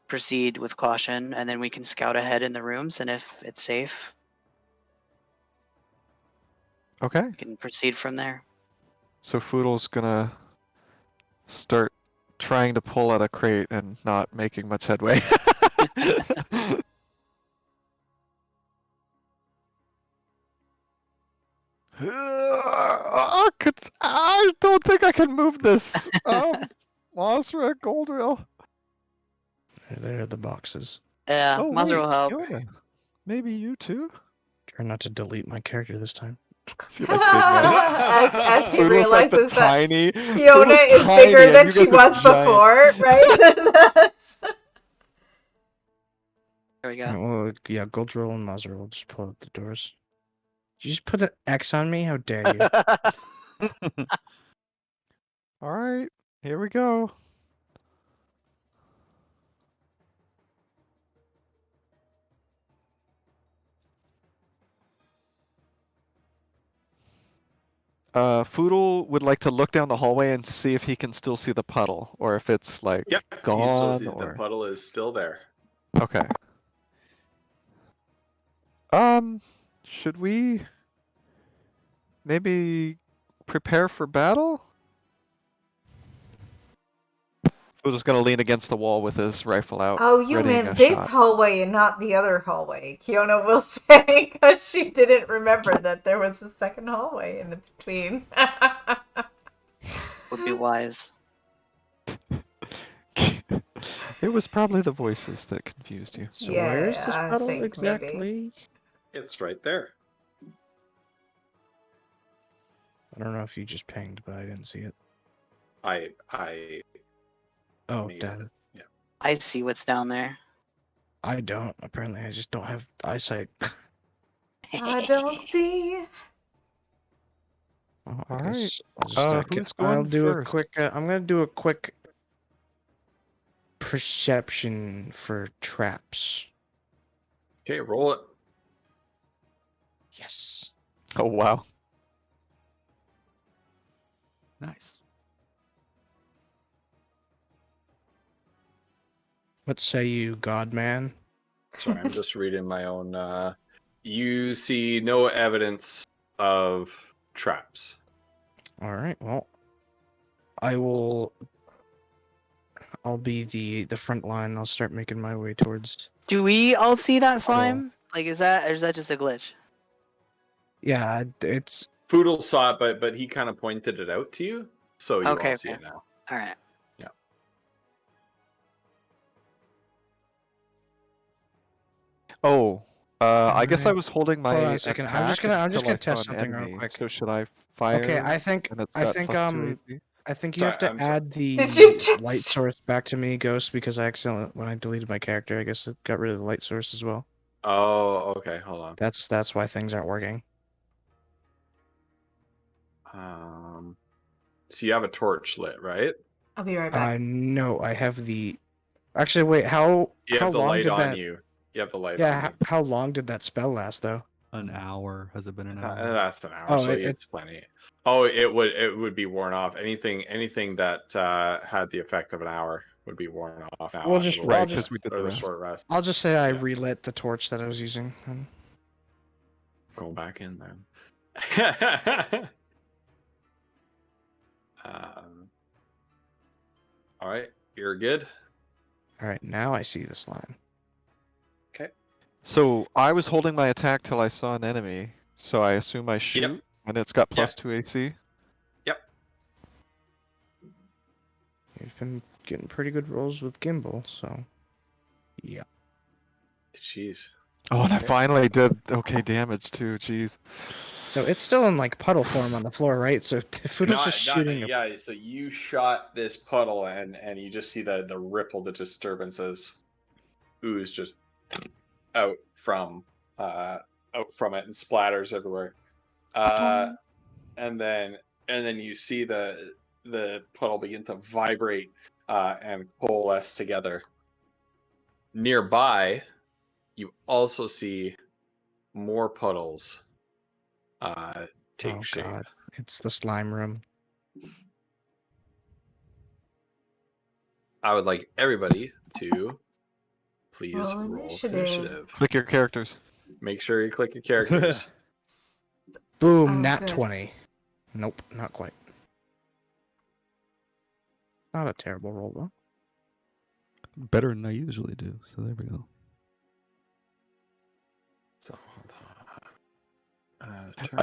proceed with caution, and then we can scout ahead in the rooms, and if it's safe, Okay. we can proceed from there. So Foodle's gonna start trying to pull out a crate and not making much headway. I don't think I can move this. Masra, Goldrill. There are the boxes. Yeah, Oh Mazur wait, will help. Fiona. Maybe you too? Try not to delete my character this time. So you're like big man. as he Foodle's like the realizes that tiny. Fiona Foodle's is tiny bigger and than you she guys are was giant. before, right? That's- There we go. Alright, well, yeah, Goldrill and Mazur will just pull out the doors. Did you just put an X on me? How dare you? All right, here we go. Foodle would like to look down the hallway and see if he can still see the puddle, or if it's like Yep. You still gone, see or the puddle is still there. okay. Should we maybe prepare for battle? Foodle's gonna lean against the wall with his rifle out. Oh, you readying meant a this shot. hallway and not the other hallway, Kiona will say, because she didn't remember that there was a second hallway in the between. Would be wise. It was probably the voices that confused you. So Yeah, where is this I puddle think maybe. exactly? It's right there. I don't know if you just pinged, but I didn't see it. I Oh, made damn it. it. Yeah. I see what's down there. I don't. Apparently, I just don't have eyesight. I don't see. Well, All I right. guess I'll just Who's I'll going do first? a quick. I'm gonna do a quick perception for traps. Okay, roll it. Yes. Oh wow. Nice. What say you, Godman? Sorry, I'm just reading my own. You see no evidence of traps. All right. Well, I will. I'll be the front line. I'll start making my way towards. Do we all see that slime? Like, is that just a glitch? Yeah, it's Foodle saw it, but he kind of pointed it out to you, so you Okay, all see okay. it now. All right. Oh, I guess I Alright. was holding my Hold on a second. I'm just gonna until I test saw an something real enemy. quick. So should I fire? Okay, I think And it's got +2 AC? I think you Sorry, have to I'm sorry. add the Did you just- light source back to me, Ghost, because I accidentally when I deleted my character, I guess it got rid of the light source as well. Oh, okay. Hold on. That's why things aren't working. So you have a torch lit, right? I'll be right back. No, I have the. Actually, wait. How You how have the long light did on that? you. You have the light Yeah, on you. how long did that spell last though? An hour. Has it been an hour? That's an hour, Oh, so it- it's plenty. Oh, it would be worn off. Anything that had the effect of an hour would be worn off. Now We'll after just- the Right, light 'cause rest, we did or the the rest. short rest. I'll just say I Yeah. relit the torch that I was using. Go back in then. All right, you're good. All right, now I see the slime. So I was holding my attack till I saw an enemy. So I assume I shoot, and it's got Yeah. +2 AC. You've been getting pretty good rolls with gimbal, so yeah. Jeez. Oh, and I Okay. finally did okay damage too. Jeez. So it's still in like puddle form on the floor, right? So Fudo's just shooting. Yeah, so you shot this puddle, and you just see the ripple, the disturbances ooze just out from it and splatters everywhere. And then you see the puddle begin to vibrate and coalesce together. Nearby, you also see more puddles take Oh shape. god, it's the slime room. I would like everybody to please Roll roll initiative. initiative. Click your characters. Make sure you click your characters. Boom, Oh, nat good. 20. Nope, not quite. Not a terrible roll though. Better than I usually do. So there we go. So hold I-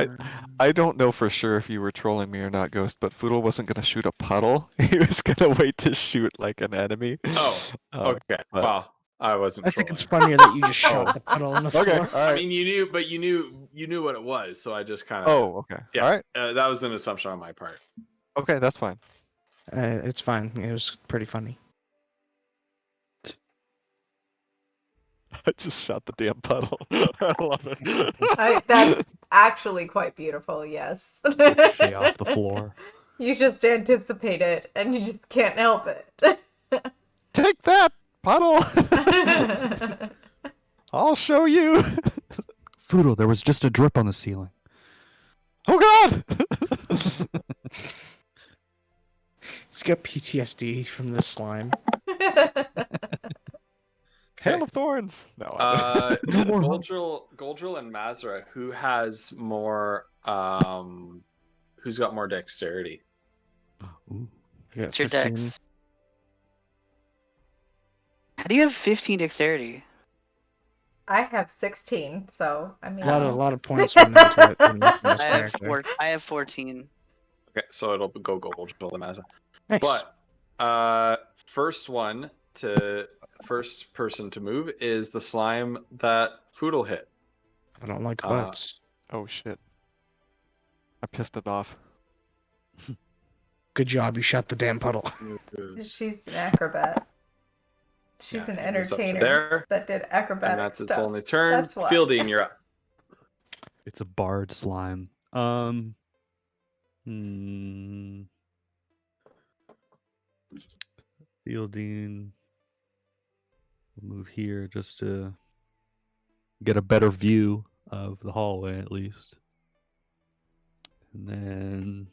on. I don't know for sure if you were trolling me or not, Ghost, but Foodle wasn't gonna shoot a puddle. He was gonna wait to shoot like an enemy. Oh, okay. but- Well, I wasn't. I think it's trolling. funnier that you just shot the puddle on the Okay, floor. all I right. mean, you knew what it was, so I just kind of. Oh, okay. Yeah. All right. That was an assumption on my part. Okay, that's fine. It's fine. It was pretty funny. I just shot the damn puddle. I love it. That's actually quite beautiful, yes. Stay off the floor. You just anticipate it and you just can't help it. Take that, puddle. I'll show you. Fudo, there was just a drip on the ceiling. Oh God. He's got PTSD from this slime. Hail of Thorns. No. No more Goldrill and Mazra, who has more? Who's got more dexterity? Ooh. You got What's your 15. dex? How do you have 15 dexterity? I have 16, so I mean. A lot of points went into it. in this I have character. I have 14. Okay, so it'll go Goldrill and Mazra. Nice. But first person to move is the slime that Foodle hit. I don't like uh, butts. Oh shit. I pissed it off. Good job, you shot the damn puddle. Moves. She's an acrobat. She's Yeah, an it moves up to entertainer there, that did acrobatic and that's its stuff. only turn. That's why. Fielding, you're up. It's a bard slime. Hmm. Fielding. We'll move here just to get a better view of the hallway at least. And then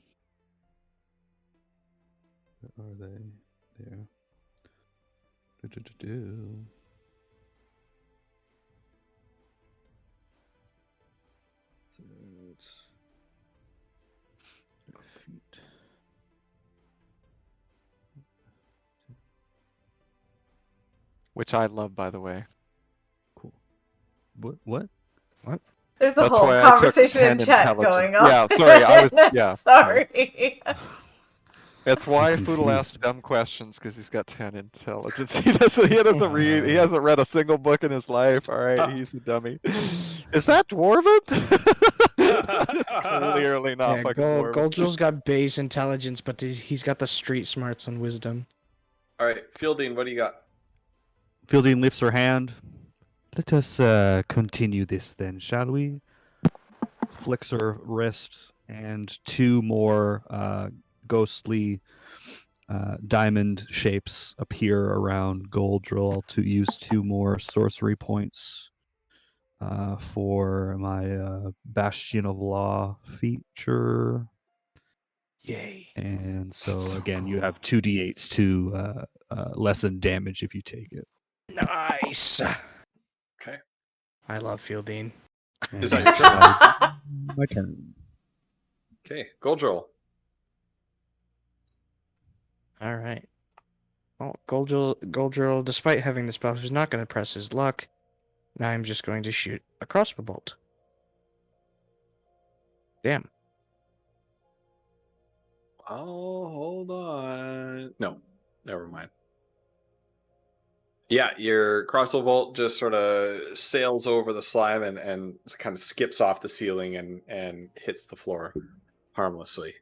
where are they? There. Do. So it's 5 feet. Which I love, by the way. Cool. What? There's a That's whole why I took conversation in 10 chat intelligence. going on. Yeah, sorry, I was- yeah, Sorry. It's why I'm Foodle asks confused. dumb questions because he's got 10 intelligence. He doesn't read. He hasn't read a single book in his life. All right, he's a dummy. Is that dwarven? Clearly not Yeah, fucking Gold dwarven. Goldrill's got base intelligence, but he's got the street smarts and wisdom. All right, Fielding, what do you got? Fielding lifts her hand. Let us continue this then, shall we? Flicks her wrist, and two more ghostly diamond shapes appear around Goldrill to use two more sorcery points for my Bastion of Law feature. Yay. And so That's so again, you cool. have 2d8s to lessen damage if you take it. Nice. Okay. I love Fielding. Is And that your turn? my turn. Okay, Goldrill. All right. Well, Goldrill, despite having the spell, is not going to press his luck. Now I'm just going to shoot a crossbow bolt. Damn. Oh, hold on. No, never mind. Yeah, your crossbow bolt just sort of sails over the slime and kind of skips off the ceiling and hits the floor harmlessly.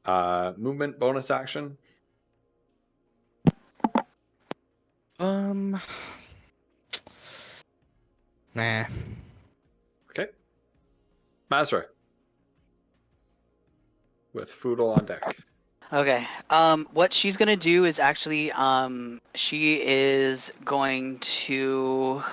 Movement bonus action. Nah. Okay. Mazra. With Foodle on deck. Okay. What she's gonna do is actually, she is going to.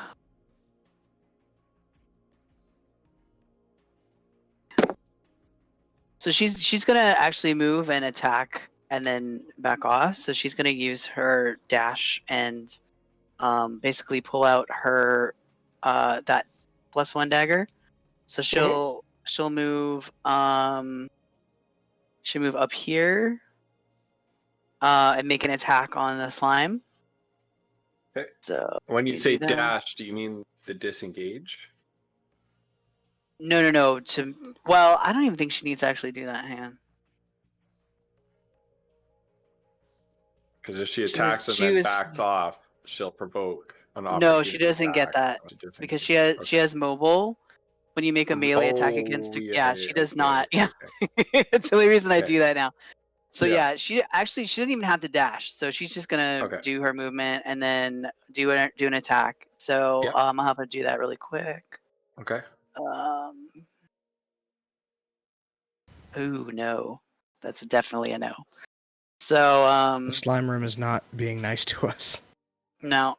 So she's gonna actually move and attack and then back off. So she's gonna use her dash and basically pull out her that +1 dagger. So she'll move she'll move up here and make an attack on the slime. Okay. So When you we say do that. dash, do you mean the disengage? No. Well, I don't even think she needs to actually do that. Hang on. Because if she was- attacks and she then was- backs off, she'll provoke an opportunity. No, she doesn't get attack. that She doesn't because get she has mobile. When you make a melee attack Oh, against, yeah, she does okay, not. okay, Yeah, that's the only reason I Okay. do that now. So Yeah. yeah, she doesn't even have to dash. So she's just gonna Okay. do her movement and then do an attack. So Yeah. I'll have her do that really quick. Okay. Ooh, no, that's definitely a no. So The slime room is not being nice to us. no.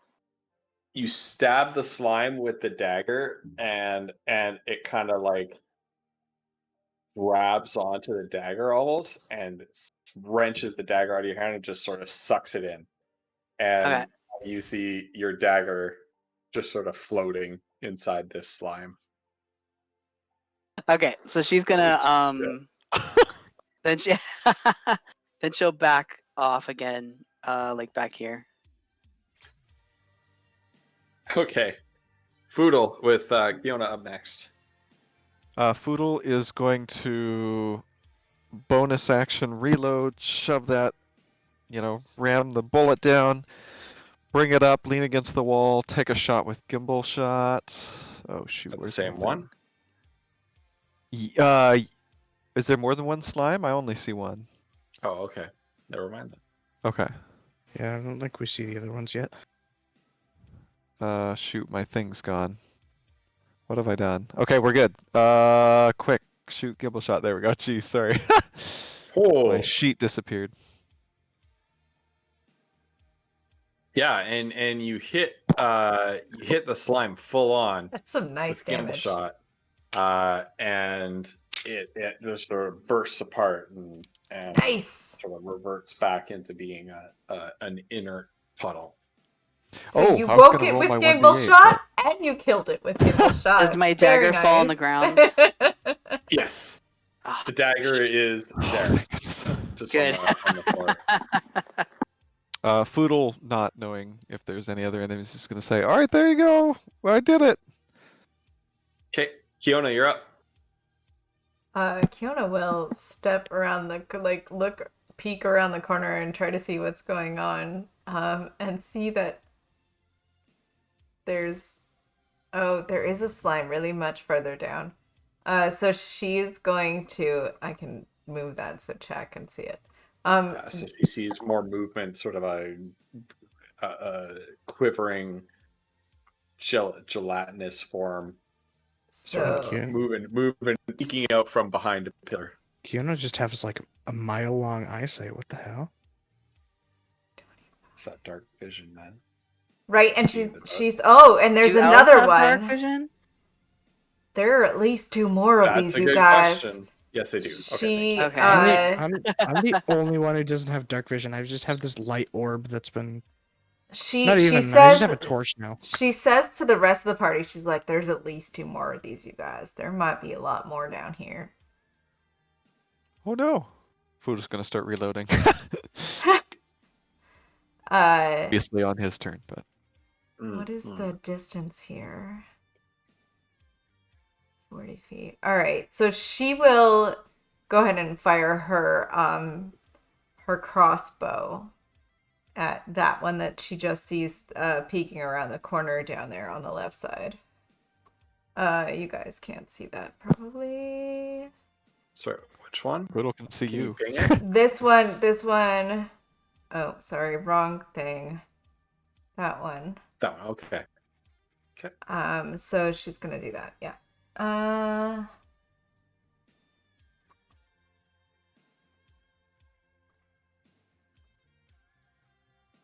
You stab the slime with the dagger, and it kind of like grabs onto the dagger almost, and wrenches the dagger out of your hand and just sort of sucks it in. And Okay. you see your dagger just sort of floating inside this slime. Okay, so she's gonna then she then she'll back off again, like back here. Okay. Foodle with Kiona up next. Foodle is going to bonus action reload, shove that, ram the bullet down, bring it up, lean against the wall, take a shot with gimbal shot. Oh shoot, Is that the where's same my one? thing? Is there more than one slime? I only see one. Oh, okay. Never mind then. Okay. Yeah, I don't think we see the other ones yet. Shoot, my thing's gone. What have I done? Okay, we're good. Quick, shoot gimbal shot. There we go. Geez, sorry. Oh, My sheet disappeared. yeah, and you hit the slime full on That's some nice with gimbal damage. shot, and it just sort of bursts apart and Nice. sort of reverts back into being an inert puddle. So Oh, you I was woke gonna it roll with my gimbal 1d8, shot and you killed it with gimbal shot. Does my Very dagger fall on nice. the ground? Yes, Ah, the dagger is Oh, there, thank goodness. just Good. on the floor. Foodle, not knowing if there's any other enemies, is just gonna say, "All right, there you go. I did it." Okay, Kiona, you're up. Kiona will step around peek around the corner and try to see what's going on, and see that there is a slime really much further down. So she's going to, I can move that so chat can see it. So she sees more movement, sort of a quivering gelatinous form, So cute. moving, peeking out from behind a pillar. Kiona just has like a mile long eyesight. What the hell? It's that dark vision, man. right, and See the dark- and there's Do elves another have dark one. vision? There are at least 2 more of That's these, a you good guys. question. Yes, they do. Okay. thank She, you. Okay. I'm the only one who doesn't have dark vision. I just have this light orb that's been she not even. I says just have a torch now. she says to the rest of the party, she's like, "There's at least 2 more of these, you guys. There might be a lot more down here." Oh no. Food is gonna start reloading. Uh, Obviously on his turn, but what is Mm. the distance here? 40 feet. All right, so she will go ahead and fire her crossbow at that one that she just sees peeking around the corner down there on the left side. You guys can't see that probably. Sorry, which one? Riddle can see Can you you. ping it? This one. Oh, sorry, wrong thing. That one. That one. Okay. So she's gonna do that. Yeah.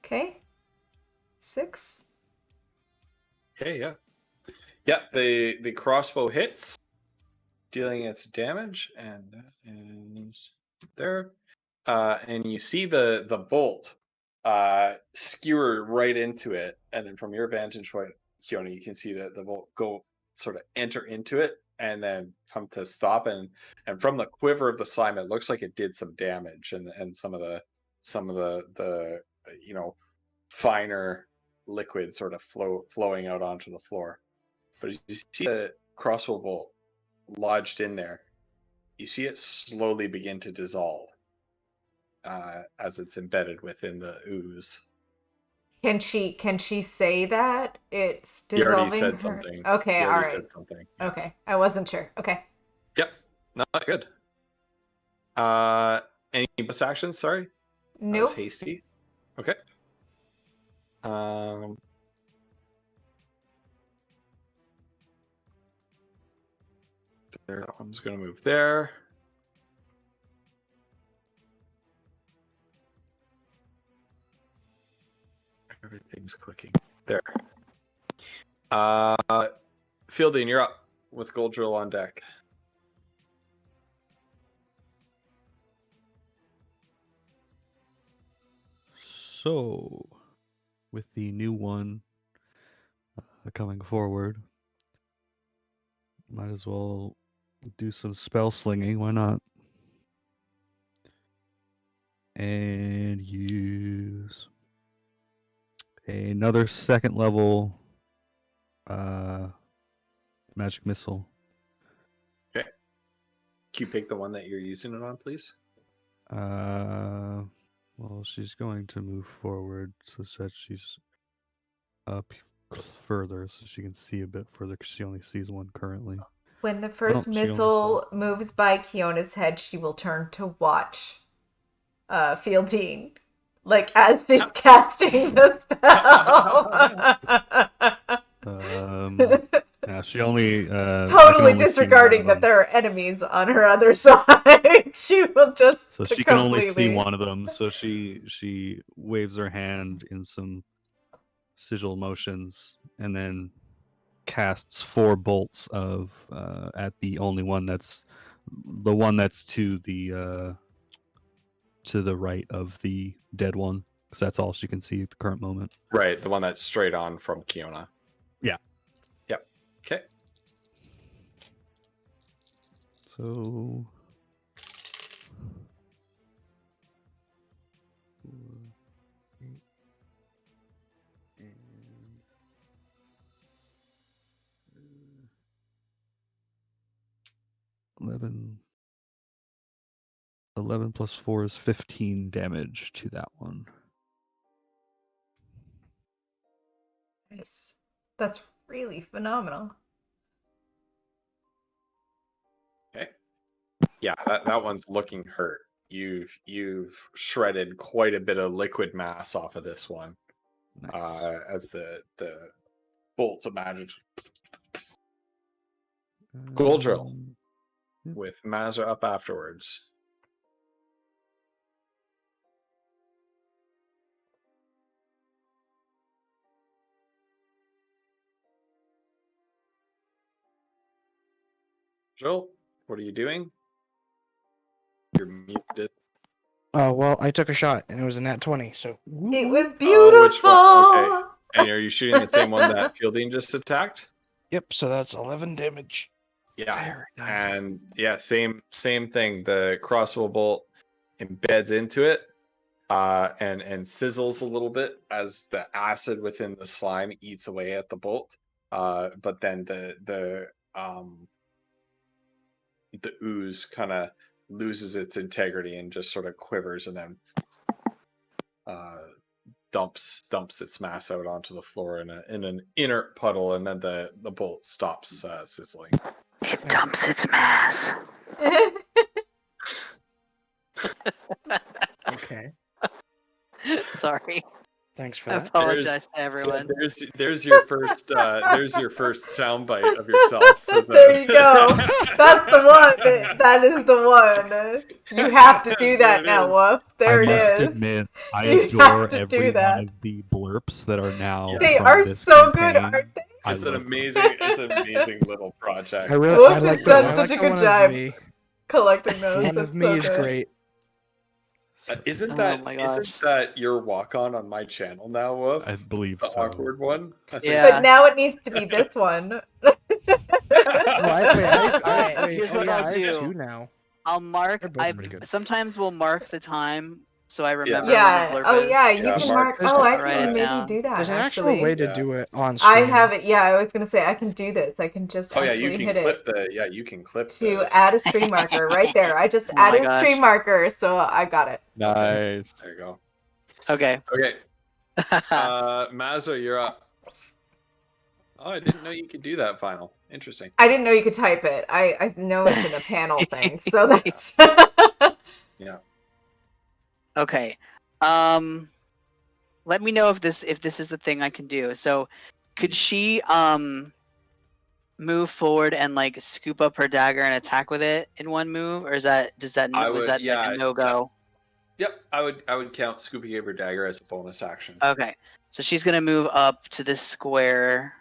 Okay. 6. Okay. Yeah. Yeah. The crossbow hits, dealing its damage, and that is there. And you see the bolt skewer right into it, and then from your vantage point, Kiona, you can see the bolt go sort of enter into it and then come to stop, and from the quiver of the slime, it looks like it did some damage, and some of the finer liquid sort of flowing out onto the floor. But as you see the crossbow bolt lodged in there, you see it slowly begin to dissolve as it's embedded within the ooze. Can she say that it's You already dissolving said her? something. Okay, You all already right. said something. Yeah. Okay, I wasn't sure. Okay. Yep. Not good. Any bonus actions? Sorry. That was Nope. hasty. Okay. There, that one's gonna move there. Everything's clicking. There. Fielding, you're up with Gold Drill on deck. So, with the new one coming forward, might as well do some spell slinging. Why not? And use another second level magic missile. Can you pick the one that you're using it on, please? Well, she's going to move forward so that she's up further so she can see a bit further because she only sees one currently. When the first she only missile moves by Kiona's head, she will turn to watch Fieldine, like as she's casting the spell. Yeah, she only I can Totally only see one disregarding of that them. there are enemies on her other side. She will just So she can only see completely- one of them. So she waves her hand in some sigil motions and then casts 4 bolts of at the only one that's the one that's to the right of the dead one, because that's all she can see at the current moment. Right, the one that's straight on from Kiona. Yeah. Yep. Okay. So 11, 11 plus 4 is 15 damage to that one. Nice. That's really phenomenal. Okay. Yeah, that one's looking hurt. You've shredded quite a bit of liquid mass off of this one. Nice. As the bolts of magic. Goldrill with Mazra up afterwards. Joel, what are you doing? You're muted. Oh well, I took a shot and it was a nat 20. So It was Oh, beautiful. which one? Okay. And are you shooting the same one that Fielding just attacked? yep. So that's 11 damage. Yeah. Very nice. And yeah, same thing. The crossbow bolt embeds into it, and sizzles a little bit as the acid within the slime eats away at the bolt. But then the ooze kind of loses its integrity and just sort of quivers and then dumps its mass out onto the floor in an inert puddle, and then the bolt stops sizzling. It dumps its mass. Okay. Sorry. Thanks for I that. apologize to everyone. There's your first soundbite of yourself. for the- There you go. That's the one. That is the one. You have to do that now, Wolf. There I it must is. admit, I You adore have to do every that. one of the blurps that are now. They from are this so good, campaign. aren't they? I It's an love them. amazing little project. I really Wolf I has like done that. I such like a the good one job. of me. Collecting those. The one That's of me so is good. great. Isn't Oh that my isn't gosh. that your walk on my channel now, Wolf? I believe The so. awkward one. I think- Yeah. But now it needs to be this one. Oh, I Alright, here's what yeah, I'll I have do. 2 now. I'll mark. They're both pretty good. Sometimes we'll mark the time so I remember Yeah. when the blurb Oh is. yeah, you Yeah, can Mark, mark. Oh, I write it can maybe down. do that. There's an actually. actual way to Yeah. do it on stream. I have it. Yeah, I was gonna say I can do this. I can just Oh yeah, actually you can hit clip it you can clip to the. add a stream marker right there. I just Oh my added a gosh. stream marker, so I got it. Nice. There you go. Okay. Okay, Mazza, you're up. Oh, I didn't know you could do that. Final. Interesting. I didn't know you could type it. I know it's in a panel thing, so that's. Okay. Let me know if this is the thing I can do. So, could she move forward and like scoop up her dagger and attack with it in one move, or is that I was would- that yeah, like a no go? Yep, I would count Scoopy Gaber Dagger as a bonus action. Okay, so she's gonna move up to this square.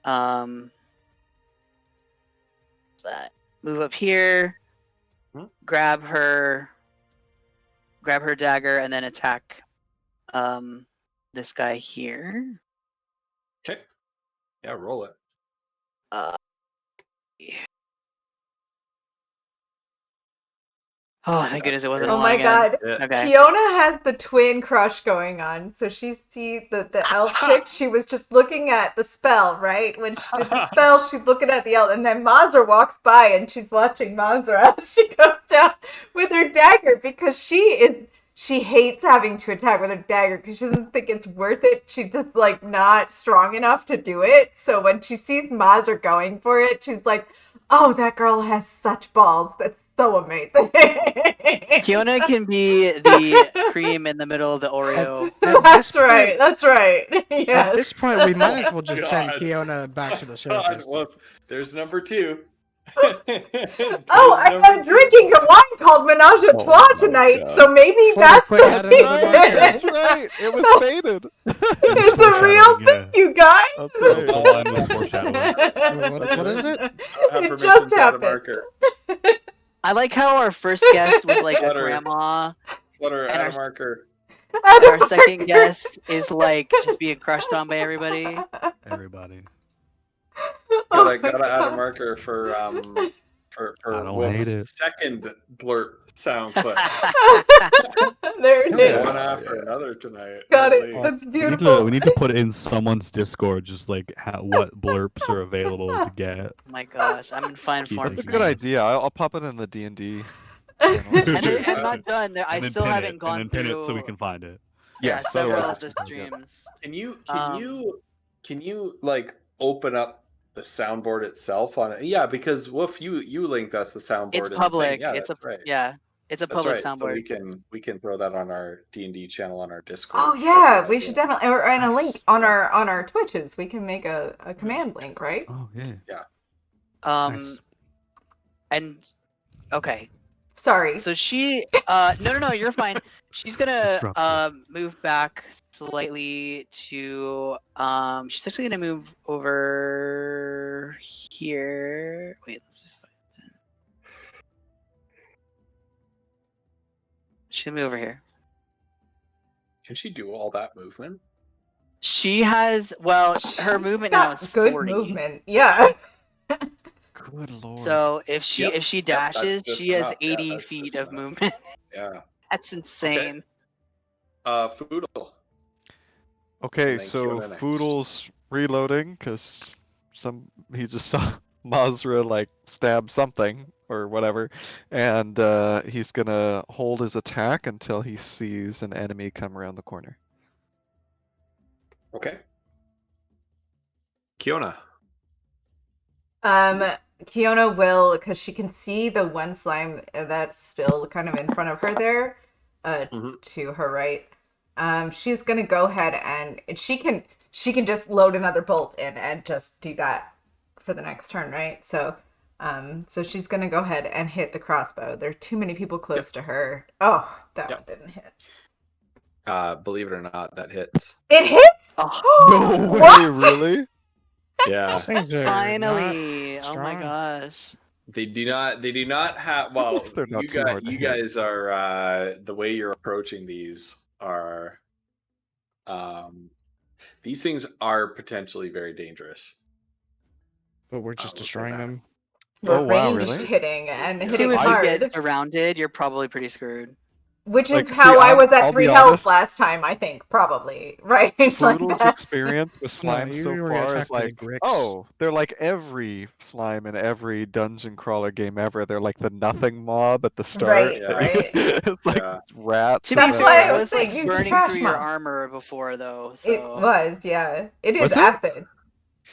What's that? Move up here. Hmm? Grab her dagger and then attack this guy here. Okay. Yeah, roll it. Oh, thank goodness it wasn't Oh a my long end. god. Yeah. Okay. Fiona has the twin crush going on. So she see the elf chick, she was just looking at the spell, right? When she did the spell, she's looking at the elf, and then Mazra walks by and she's watching Mazra as she goes down with her dagger because she hates having to attack with her dagger because she doesn't think it's worth it. She's just like not strong enough to do it. So when she sees Mazra going for it, she's like, oh, that girl has such balls. That's so amazing. Fiona can be the cream in the middle of the Oreo. That's right. That's right. Yes. At this point, we might as well just send God. Fiona back to the God, surface. well, there's number 2. Oh, I'm drinking a wine called Menage a Oh Trois my tonight, God. so maybe Before we that's put that the in the reason. market. That's right. It was faded. It's a real Foreshadowing, thing, you guys. That's The right. line was foreshadowing. What is it? It just happened. I like how our first guest was like a Flutter. grandma, Flutter, And add our a marker. and our second guest is like just being crushed on by everybody. Everybody. Oh Gotta my add a God. marker for I don't Wolf's hate it. second blurb sound clip. There it Yeah. One is. after another tonight. Got Holy. it. That's We beautiful. need to put in someone's Discord, just like what blurps are available to get. Oh my gosh, I'm in fine Keep form it That's a tonight. good idea. I'll pop it in the D&D And Journal. I'm not done. I And then still pin haven't it, gone and then through. pin it so we can find it. Yeah, Yes, several otherwise of the it's just gonna get- streams. Can you like open up the soundboard itself on it? Yeah, because Woof, you linked us the soundboard. It's in the thing. public. Yeah, It's that's a right. It's a That's public right. So soundboard. we can throw that on our D&D channel on our Discord. Oh That's yeah, what we I should do. definitely, or and a link Nice. on our Twitches. We can make a command link, right? Oh yeah. Nice. And okay, Sorry. so she no, you're fine. She's gonna Disruptive. move back slightly to she's actually gonna move over here. Wait, let's see if she's gonna move over here. Can she do all that movement? She has her She's movement now got is good 40. movement. Yeah. Good lord. So if she Yep, if she that's dashes, just she has enough. Yeah, 80 that's feet just of enough. movement. Yeah. That's insane. Foodle. Okay, and then so Kiona next. Foodle's reloading because he just saw Mazra like stab something or whatever, and he's gonna hold his attack until he sees an enemy come around the corner. Okay. Kiona. Kiona will, because she can see the one slime that's still kind of in front of her there, Mhm. to her right. She's gonna go ahead and she can just load another bolt in and just do that for the next turn, right? So she's gonna go ahead and hit the crossbow. There are too many people close to her. Oh, that Yep. one didn't hit. Believe it or not, that hits. It hits? No way, What? really? Yeah. These things are Finally! not Oh my strong. gosh. They do not have well least they're not too hard to you hit. guys are the way you're approaching these are these things are potentially very dangerous. But we're just Look at destroying that. them. We're Oh, wow, ranged really? hitting and See, See, hitting if you hard. get surrounded, you're probably pretty screwed. Which is Like, how see, I was at I'll 3 be health honest. last time, I think, probably. Right? Like Foodle's that's... experience with slime you so were gonna far attack is with the like, Grix. oh, they're like every slime in every dungeon crawler game ever. They're like the nothing mob at the start. Right, Yeah. right. It's like Yeah. rats. To and be That's then why I fair, it was was saying like these burning trash through your mobs. armor before, though. It So was, yeah. It is Was it? acid.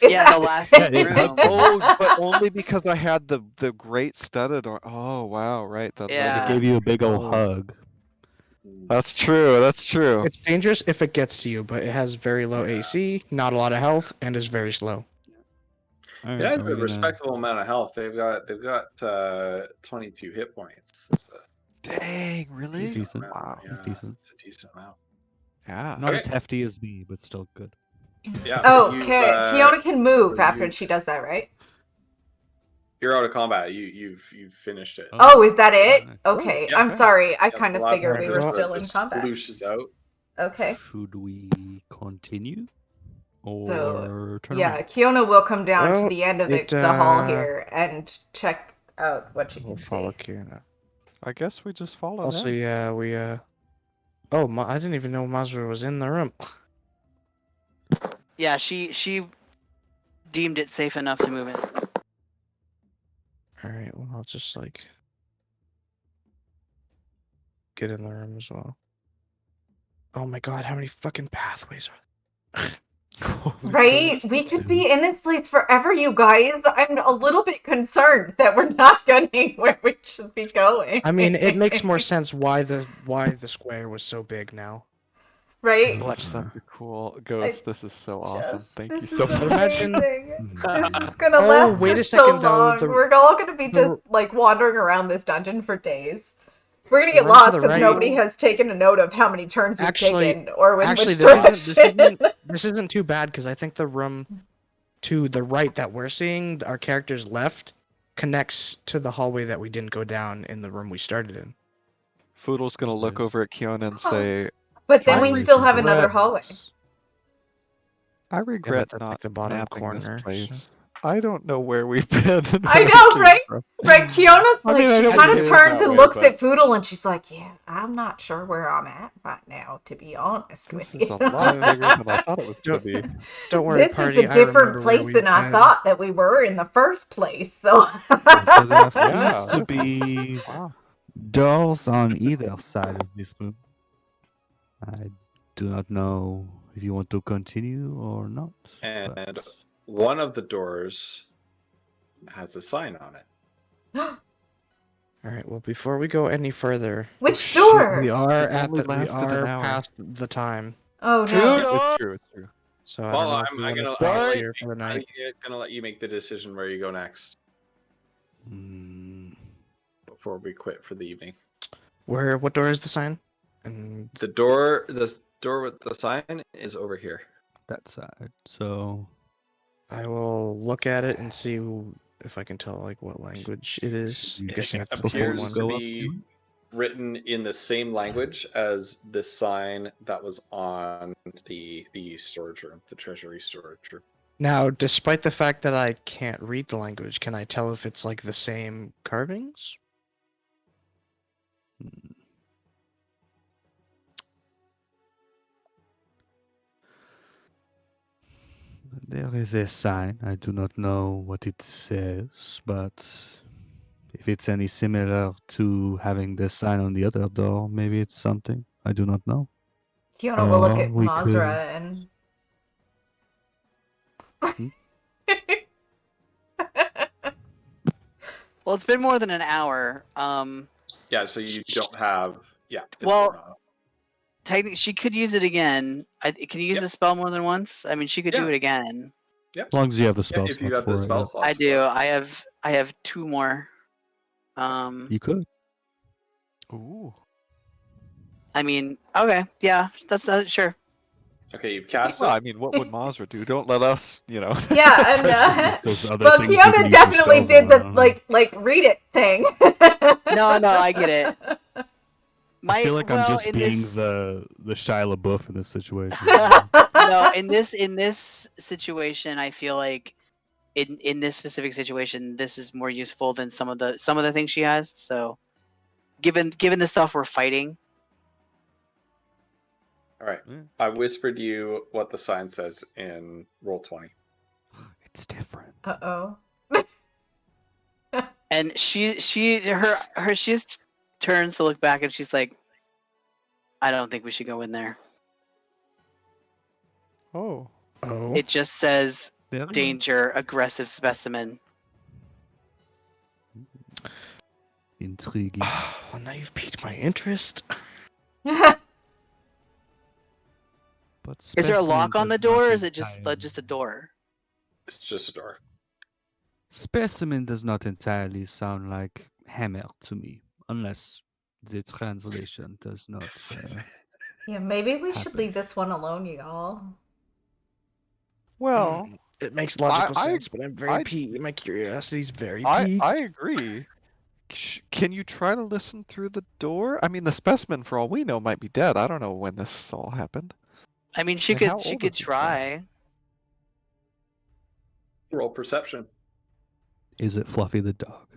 It's Yeah, the last acid. Yeah, it room. Oh, but only because I had the great studded or oh wow, right. It Yeah. gave you a big old Oh. hug. That's true. That's true. It's dangerous if it gets to you, but it has very low AC, not a lot of health, and is very slow. Alright, It has are we a gonna- respectable amount of health. They've got 22 hit points. It's a Dang, really? He's decent. amount, Wow. He's decent. It's a decent amount. Yeah. Not Okay. as hefty as me, but still good. Yeah. Oh, but you've, Kiona can move so after you've- she does that, right? You're out of combat. You've finished it. Oh, is that it? nice. Okay, Yeah. I'm sorry. I Yep, kind the of last figured one we just, were uh, still in just combat. Splooshes out. Okay. Should we continue? Or So, turn Yeah, around? Kiona will come down to Well, the end of it, the hall here and check out what she We'll can follow see. Kiona. I guess we just follow Also, them. yeah, we Oh, I didn't even know Mazra was in the room. Yeah, she deemed it safe enough to move in. All right, well, I'll just like get in the room as well. Oh my god, how many fucking pathways are Holy Right? Christ. We could be in this place forever, you guys. I'm a little bit concerned that we're not getting where we should be going. I mean, it makes more sense why the square was so big now. Right? Such a cool ghost. This is so awesome. Just- Thank you this so is much. Imagine- amazing. Mhm. This is gonna Oh, last wait a just second, so though, long. the- We're all gonna be the- just like wandering around this dungeon for days. We're gonna The get one to lost the because right- nobody has taken a note of how many turns we've Actually- taken or in Actually, which this direction. this isn't too bad because I think the room to the right that we're seeing, our character's left, connects to the hallway that we didn't go down in the room we started in. Foodle's gonna look Nice. over at Kiona and say, But then I we agree still with have you. another hallway. I regret that's not like the bottom mapping corner, this so- place. I don't know where we've been. and I where we know, came right? from. Right, Kiona's I like, mean, I she know kind it of is turns that and way, looks but- at Foodle and she's like, yeah, I'm not sure where I'm at right now, to be honest This with is you. a lot bigger than I thought it was gonna be. Don't worry, This party. is a I remember different where place we've than I been. thought that we were in the first place, so... So there Yeah. seems to be Wow. doors on either side of this room. I do not know if you want to continue or not. And but- one of the doors has a sign on it. All right. Well, before we go any further, Which shit, door? we are It at only the we lasted an are hour. past the time. Oh True. no. It's true. It's true. So I Well, don't know if I'm we gonna, want I'm to gonna stop let here you, for the I'm night. gonna let you make the decision where you go next Mm, before we quit for the evening. What door is the sign? And The door with the sign is over here. that side. So I will look at it and see if I can tell like what language it is. You I'm guessing It it's the same appears one. to Go up be to it? written in the same language as the sign that was on the storage room, the treasury storage room. Now, despite the fact that I can't read the language, can I tell if it's like the same carvings? mm. There is a sign. I do not know what it says, but if it's any similar to having the sign on the other door, maybe it's something. I do not know. Kiona will look at we Mazra and. Hmm? Well, it's been more than an hour. Yeah, so you don't have. Yeah. it's Well, been, Technically, she could use it again. Can you use Yep. the spell more than once? I mean, she could do Yeah. it again. As long as you have the yeah, spell if you slots have the for it, spell yeah. slots I for do. it. I have 2 more. You could. Ooh. I mean, okay, yeah, that's sure. Okay, you've cast Well, it. I mean, what would Mazra do? Don't let us, Yeah, and It's those other well, things you can use Kiona your definitely spells did on, I the don't know. like read it thing. No, I get it. I feel like I'm just in being this, the Shia LaBeouf in this situation. no, in this situation, I feel like in this specific situation, this is more useful than some of the things she has. So, given the stuff we're fighting, All right. Yeah. I whispered you what the sign says in roll 20. It's different. Uh-oh. and she just turns to look back and she's like, I don't think we should go in there. Oh. Oh. It just says There you go. danger, aggressive specimen. Intriguing. Well, now you've piqued my interest. But Is there a specimen lock on the does not door, or is it just entirely- just a door? It's just a door. Specimen does not entirely sound like hammer to me, unless the translation does not. Yeah, maybe we should Happen. leave this one alone, y'all. Well, It makes logical I- sense, but I'm very I- piqued. My curiosity's very I piqued. agree. Can you try to listen through the door? I mean, the specimen, for all we know, might be dead. I don't know when this all happened. I mean, she And how could old could is this guy? try. Roll perception. Is it Fluffy the dog?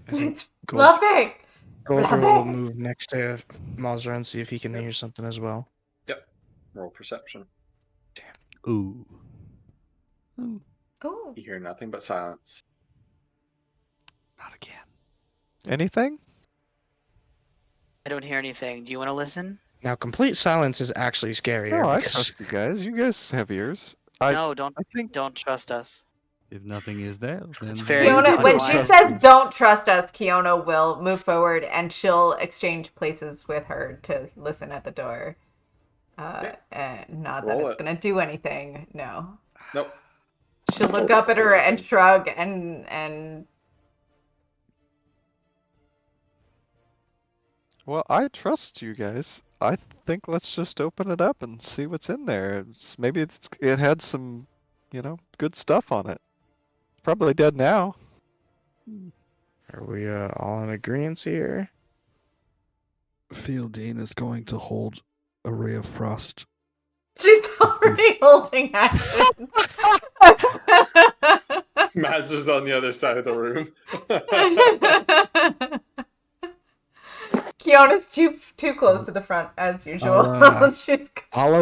I think It's Gold- fluffy. Goldra will move next to Mazra and see if he can hear something as well. Roll perception. Ooh. Ooh. Oh, You hear nothing but silence. Not again. Anything? I don't hear anything. Do you want to listen? Now, complete silence is actually scarier. No, I because- trust you guys. You guys have ears. I No, don't think trust us. If nothing is there, then very Kiona, when unwise. she says "don't trust us," Kiona will move forward and she'll exchange places with her to listen at the door. And not that Roll it's it. gonna do anything. No, Nope. she'll look up at her and shrug and Well, I trust you guys. I think let's just open it up and see what's in there. Maybe it had some, good stuff on it. Probably dead now. Are we all in agreement here? Fieldine is going to hold a ray of frost. she's already holding action. Mads is on the other side of the room. Kiona's too close to the front as usual. She's I'll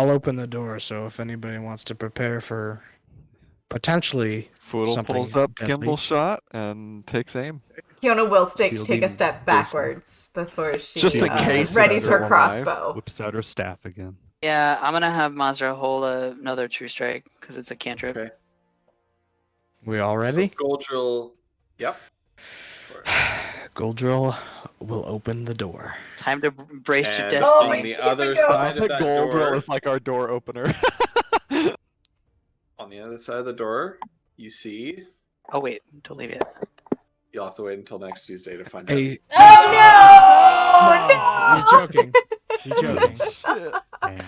open the door, so if anybody wants to prepare for potentially Foodle something pulls up deadly. gimbal shot and takes aim. Kiona will take a Fielding step Jason. backwards before she Just in case readies it's her still alive. crossbow. Whips out her staff again. Yeah, I'm gonna have Mazra hold another true strike because it's a cantrip. Okay. We all ready? So Goldrill. Yep. Goldrill will open the door. Time to brace your And Oh destiny. my- on the here we other go. side of The that gold drill door, is like our door opener. on the other side of the door, you see. Oh wait, don't leave yet. You'll have to wait until next Tuesday to find out. Hey, Oh no! you're joking. You're joking. Shit. Man.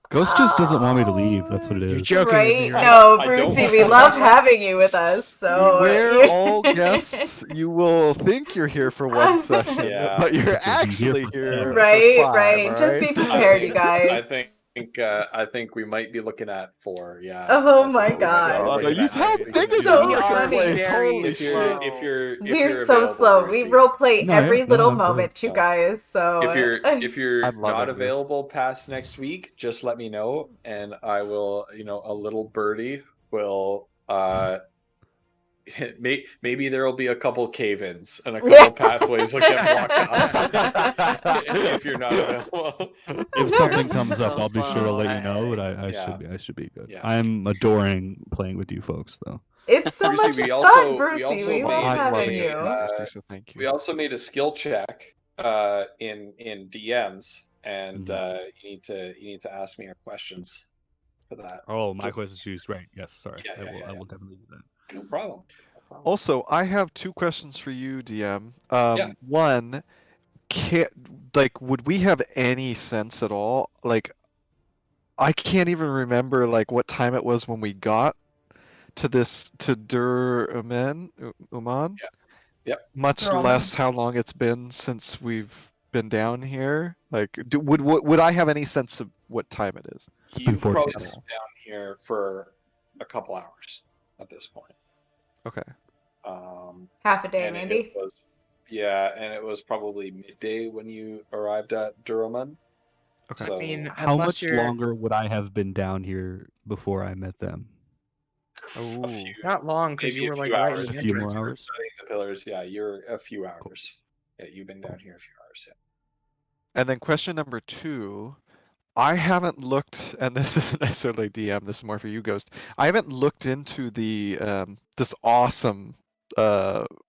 Ghost just doesn't want me to leave. That's what it You're is. joking. Right? with me, right? No, I don't Brucey, want we to love leave. having you with us. So Beware all guests. You will think you're here for one session, Yeah. but you're But you'll be here actually for here. seven. for right, 5, right. Just be alright? prepared, you I guys. think we might be looking at 4. Yeah. Oh I think my we might be God. Oh, no, looking you at how next big week. is So this fucking funny. place? Very Holy If you're shit. We're so available, slow. We Brucey. roleplay No, yeah, every no, little I'm really- moment, you guys. So If you're I'm loving not this. available past next week, just let me know, and I will. A little birdie will. Maybe there will be a couple cave-ins and a couple pathways that get blocked off if you're not available. If something comes So up, I'll be sure to let you know. But I Yeah. should be good. Yeah. I'm adoring playing with you folks, though. it's so Brucey, much we fun, also- we Brucey. also We made love I'm having loving you. it, Brucey, so thank you. We also made a skill check in DMs, and you need to ask me your questions for that. Oh, my Just- question is used. Right. Yes. Sorry. Yeah, I will. yeah, I yeah. will definitely do that. No problem. Also, I have 2 questions for you, DM. Yeah. One, would we have any sense at all? Like, I can't even remember what time it was when we got to Dur Uman. Yeah. Yep. Much Dur Uman. less how long it's been since we've been down here. Like, would I have any sense of what time it is? You've been probably 14 been down here for a couple hours at this point. Okay. Half a day, and maybe. and it was probably midday when you arrived at Duraman. Okay. So, I mean, How unless much you're longer would I have been down here before I met them? Ooh. a few, not long because maybe you a were few like right hours. in the A few more entrance. hours. Studying the pillars, yeah, you're a few hours. Yeah, you've been down here a few hours. Yeah. And then question number 2, I haven't looked, and this isn't necessarily DM, this is more for you, Ghost. I haven't looked into the this awesome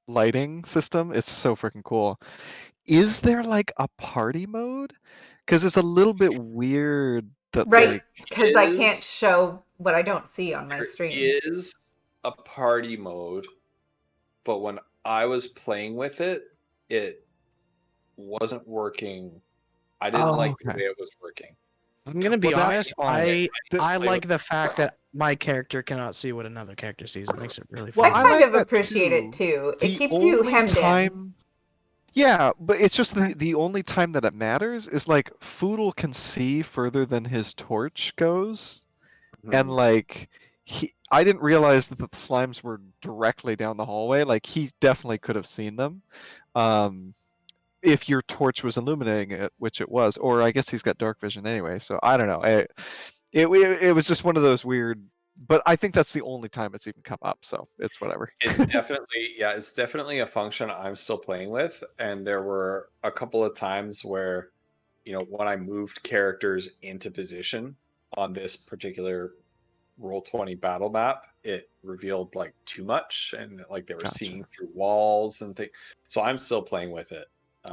lighting system. It's so freaking cool. Is there a party mode? Because it's a little bit weird that Right, because I is- can't show what I don't see on my There stream. is a party mode, but when I was playing with it, it wasn't working. I didn't Oh, like the okay. way it was working. I'm gonna be Well, that's honest. fine. I Didn't play like with- the fact that my character cannot see what another character sees. It makes it really Well, fun. I I kind like of that appreciate it too. It The keeps you only hemmed in. time... Yeah, but it's just the only time that it matters is Foodle can see further than his torch goes, and I didn't realize that the slimes were directly down the hallway. He definitely could have seen them, if your torch was illuminating it, which it was. Or I guess he's got dark vision anyway. So I don't know. It was just one of those weird. But I think that's the only time it's even come up. So it's whatever. it's definitely a function I'm still playing with, and there were a couple of times where, when I moved characters into position on this particular Roll20 battle map, it revealed too much, and they were Gotcha. seeing through walls and things. So I'm still playing with it.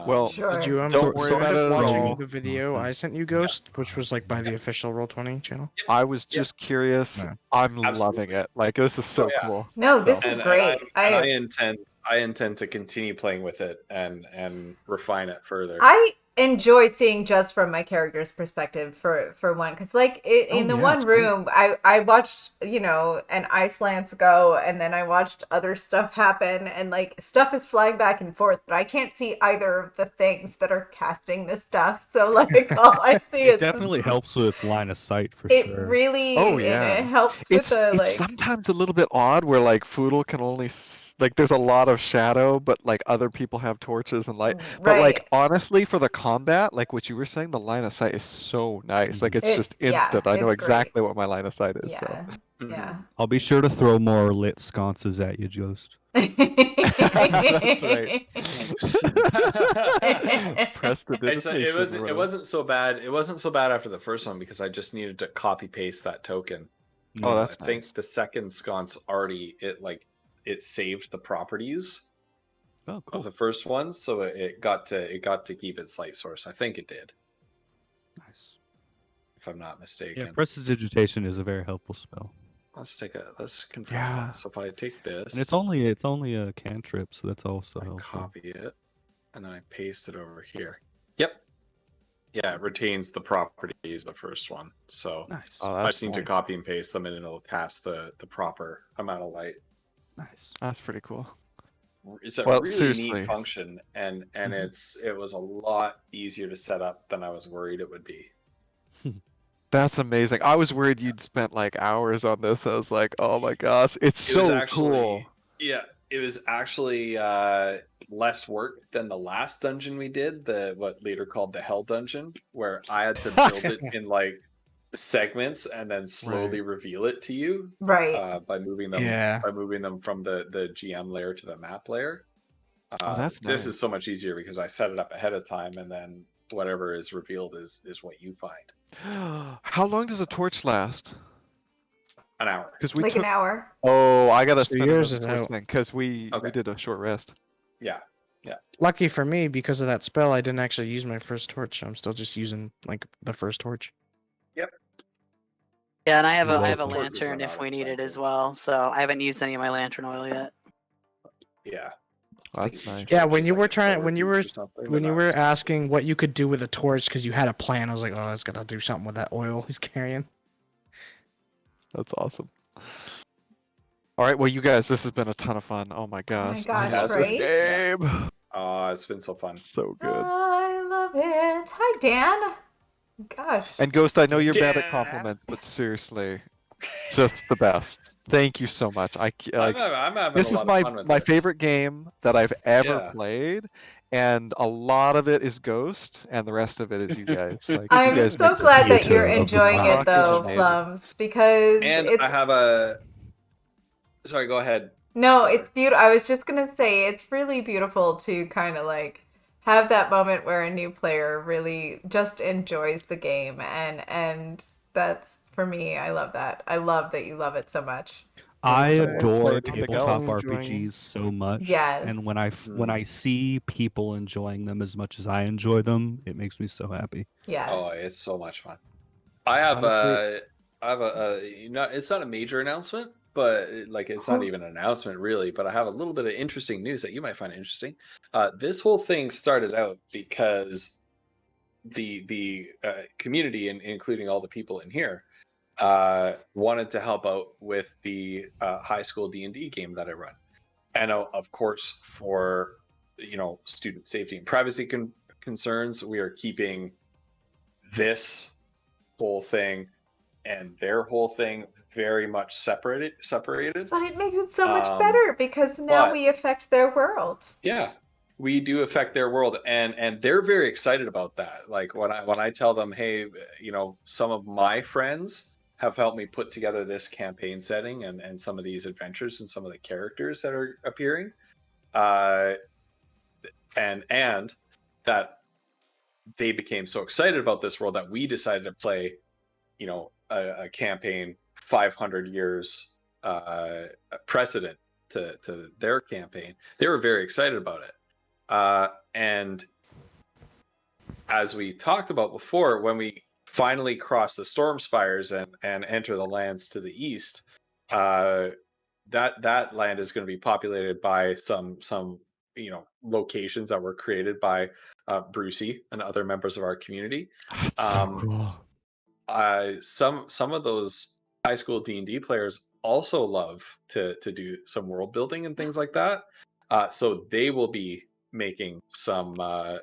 Well, Sure. Did you Don't worry sort about of it at watching all. the video I sent you, Ghost, which was by the official Roll20 channel? I was Yeah. just curious. Yeah. I'm Absolutely. loving it. This is so yeah. cool. No, So- this is great. I intend to continue playing with it and refine it further. I enjoy seeing just from my character's perspective for one, because in the yeah, one it's great. room I watched an ice lance go, and then I watched other stuff happen, and stuff is flying back and forth, but I can't see either of the things that are casting this stuff, so all I see is It definitely helps with line of sight for it sure. really Oh, and yeah. it helps with It's the sometimes a little bit odd where Foodle can only there's a lot of shadow, but other people have torches and light. But right. honestly, for the combat, what you were saying, the line of sight is so nice. It's just It's- yeah, instant. I know it's great. exactly what my line of sight is. Yeah. So Yeah. I'll be sure to throw more lit sconces at you, Ghost. That's right. Prestidigitation. or It whatever. wasn't so bad. It wasn't so bad after the first one because I just needed to copy paste that token. Oh, Because that's I think nice. the second sconce already it saved the properties Oh, of cool. the first one, so it got to keep its light source. I think it did, Nice. if I'm not Yeah, mistaken. prestidigitation is a very helpful spell. Let's confirm Yeah. that. So if I take this, And it's only a cantrip, so that's also I helpful. copy it, and then I paste it over here. Yep. Yeah, it retains the properties of the first one. So Nice. Oh, I that's just need to nice. copy and paste them, and it'll cast the proper amount of light. Nice. That's pretty cool. It's a Well, really seriously. neat function, and Mhm. it was a lot easier to set up than I was worried it would be. That's amazing. I was worried you'd spent like hours on this. I was like, oh my gosh, it's It was so actually cool. yeah, it was actually less work than the last dungeon we did, the what Leader called the Hell Dungeon, where I had to build it in like segments and then slowly reveal it to you Right. by moving them Yeah. from the GM layer to the map layer. Oh, that's This nice. is so much easier because I set it up ahead of time, and then whatever is revealed is what you find. How long does a torch last? An hour. Because we Like took. an hour. Oh, I gotta So spend yours another is torch out. then, because we Okay. did a short rest. Yeah. Lucky for me, because of that spell, I didn't actually use my first torch. So I'm still just using like the first torch. Yeah, and I have You're a Torch was lantern not if we need it as expensive. well. So I haven't used any of my lantern oil yet. Yeah. That's Each nice. Yeah, torch when is you like were a trying, silver when you piece were or something, but when you not were expensive. asking what you could do with a torch because you had a plan, I was like, oh, I was gonna do something with that oil he's carrying. That's awesome. All right, well, you guys, this has been a ton of fun. Oh my gosh, I gosh, love this right? game. It's been so fun. So good. I love it. Hi, Dan. Gosh. And Ghost, I know you're bad at Dan. compliments, but seriously, just the best. Thank you so much. I'm having This a is lot of fun with my this. favorite game that I've ever Yeah. played, and a lot of it is Ghost, and the rest of it is you guys. Like, you I'm guys so make this glad that theater you're of the enjoying mind. it though, Fucking amazing. Plums, because And it's I have a. Sorry, go ahead. no, it's beautiful. I was just gonna say it's really beautiful to kind of like have that moment where a new player really just enjoys the game, and that's for me. I love that. I love that you love it so much. I So, adore like, something tabletop else. RPGs so much, Yes. and when I see people enjoying them as much as I enjoy them, it makes me so happy. Yeah. Oh, it's so much fun. I have it's not a major announcement, but it's not even an announcement really. But I have a little bit of interesting news that you might find interesting. This whole thing started out because the community, and including all the people in here, wanted to help out with the high school D&D game that I run, and of course for student safety and privacy concerns, we are keeping this whole thing and their whole thing very much separated. But it makes it so much Um, better because now but- we affect their world. Yeah, we do affect their world, and they're very excited about that. Like when I tell them, hey, some of my friends have helped me put together this campaign setting and some of these adventures and some of the characters that are appearing, and that they became so excited about this world that we decided to play, a campaign 500 years precedent to their campaign. They were very excited about it. And as we talked about before, when we finally cross the storm spires and enter the lands to the east, that land is going to be populated by some locations that were created by Brucey and other members of our community. That's so cool. Some of those high school D&D players also love to do some world building and things like that. So they will be making some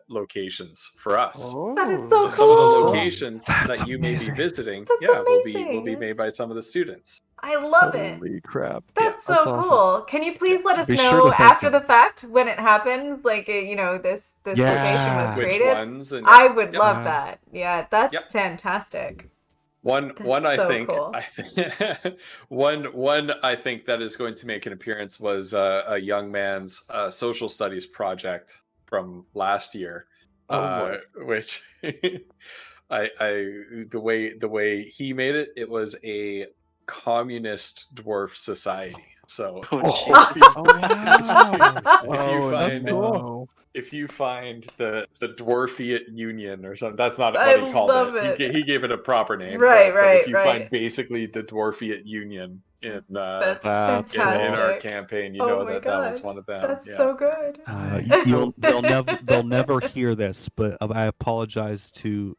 locations for us. That is So so some of the cool. locations That's that you may be amazing. visiting, That's will be amazing. made by some of the students. I love it. Holy crap. That's That's so awesome. cool. Can you please let us Be sure know to thank after them. the fact when it happens? Like, this location was Yeah. Which created. ones? And I would Yep. love Yeah. that. Yeah, that's Yep. fantastic. One That's I so think cool. I think one I think that is going to make an appearance was a young man's social studies project from last year, Oh, boy. which I the way he made it, it was a communist dwarf society. So Oh, Oh, jeez. Oh, wow. if you oh find no. if you find the Dwarfiate Union or something, that's not I what he called love it. it. He gave it a proper name. Right, But if right, you right. find basically the Dwarfiate Union in That's That's in cool. our fantastic. campaign, you Oh know my that that was God. one of them. That's Yeah. so good. They'll never hear this, but I apologize to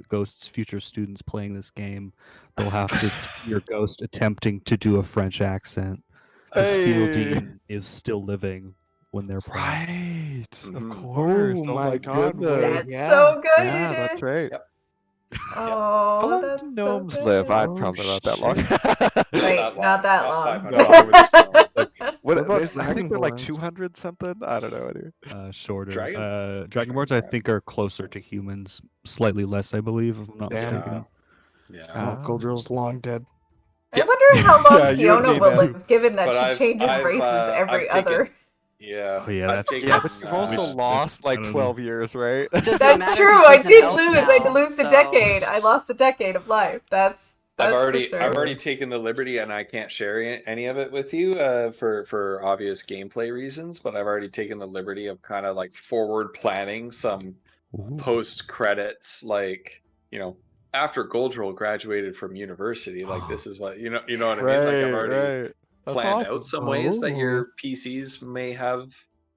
Ghost's future students playing this game. They'll have to hear Ghost attempting to do a French accent because Hey. Fieldine is still living when they're playing. Right. Of Mhm. course. Oh my God, wait, goodness. That's yeah. so good. Yeah, that's right. Yep. Oh, How long that's do so gnomes good. live? Oh, Probably not that long. Right, not that long. 500 No. years. What What about I think they're like dragonborns? 200 something. I don't know. Anyway. Shorter. Dragonborns, Dragonborns, I think, are closer to humans, slightly less, I believe, if I'm not Damn. mistaken. Yeah. Oh, Goldrill's long dead. I wonder how long Yeah, you and Fiona me, will man. live, given that But she changes I've, races every I've taken- other. Yeah. Oh, yeah, I've that's- taken, Yeah, but you've also Which- lost like I don't 12 years, right? Doesn't That's matter true. 'cause I she's an did elf lose. I now, lost a so- decade. I lost a decade of life. That's I've for already sure. I've already taken the liberty, and I can't share any of it with you for obvious gameplay reasons. But I've already taken the liberty of kind of like forward planning some Ooh. post credits, like after Goldrill graduated from university, like this is what you know what I mean. Like I've already right. That's planned awesome. out some ways that Oh. your PCs may have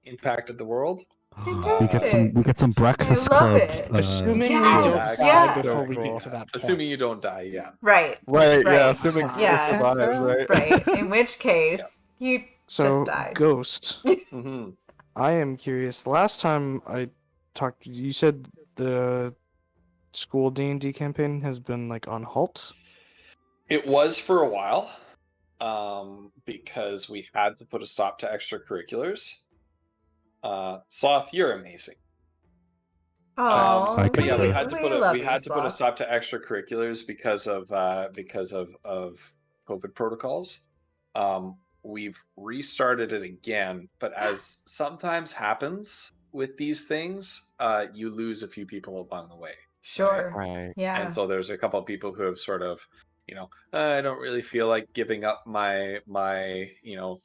impacted the world. Fantastic. We get some Breakfast love Club. it. Assuming Yes, we don't yes, die before yes. we get to that point. Assuming you don't die, yeah. Right. Right, yeah, Right. assuming Yeah. it survives, right? Right. In which case, you So, just died. Ghost, hmm I am curious. The last time I talked to you, you said the school D&D campaign has been like on halt. It was for a while, because we had to put a stop to extracurriculars. Sloth, you're amazing. Oh, I But yeah, we concur. had to put love we you, had to put a Sloth. stop to extracurriculars because of COVID protocols. We've restarted it again, but as sometimes happens with these things, you lose a few people along the way. Sure. Right. Yeah. And so there's a couple of people who have sort of, I don't really feel like giving up my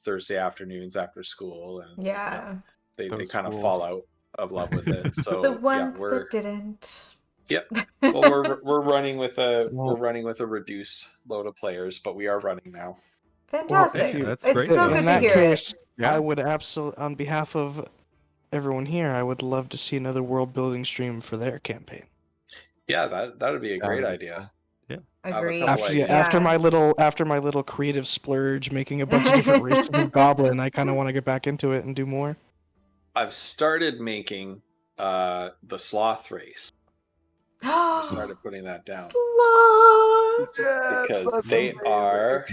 Thursday afternoons after school, and Yeah. they Those kind of schools. fall out of love with it. So The ones we're that didn't. Yep. well we're running with a Well- reduced load of players, but we are running now. Fantastic. Hey, that's it's great. so In good to that hear case, Yeah. I would absolutely, on behalf of everyone here, I would love to see another world building stream for their campaign. Yeah, that would be a That great would be idea. it. have a Agreed. couple After, ideas. after my little creative splurge, making a bunch of different races of goblin, I kind of want to get back into it and do more. I've started making the sloth race. I started putting that down Sloth. because they are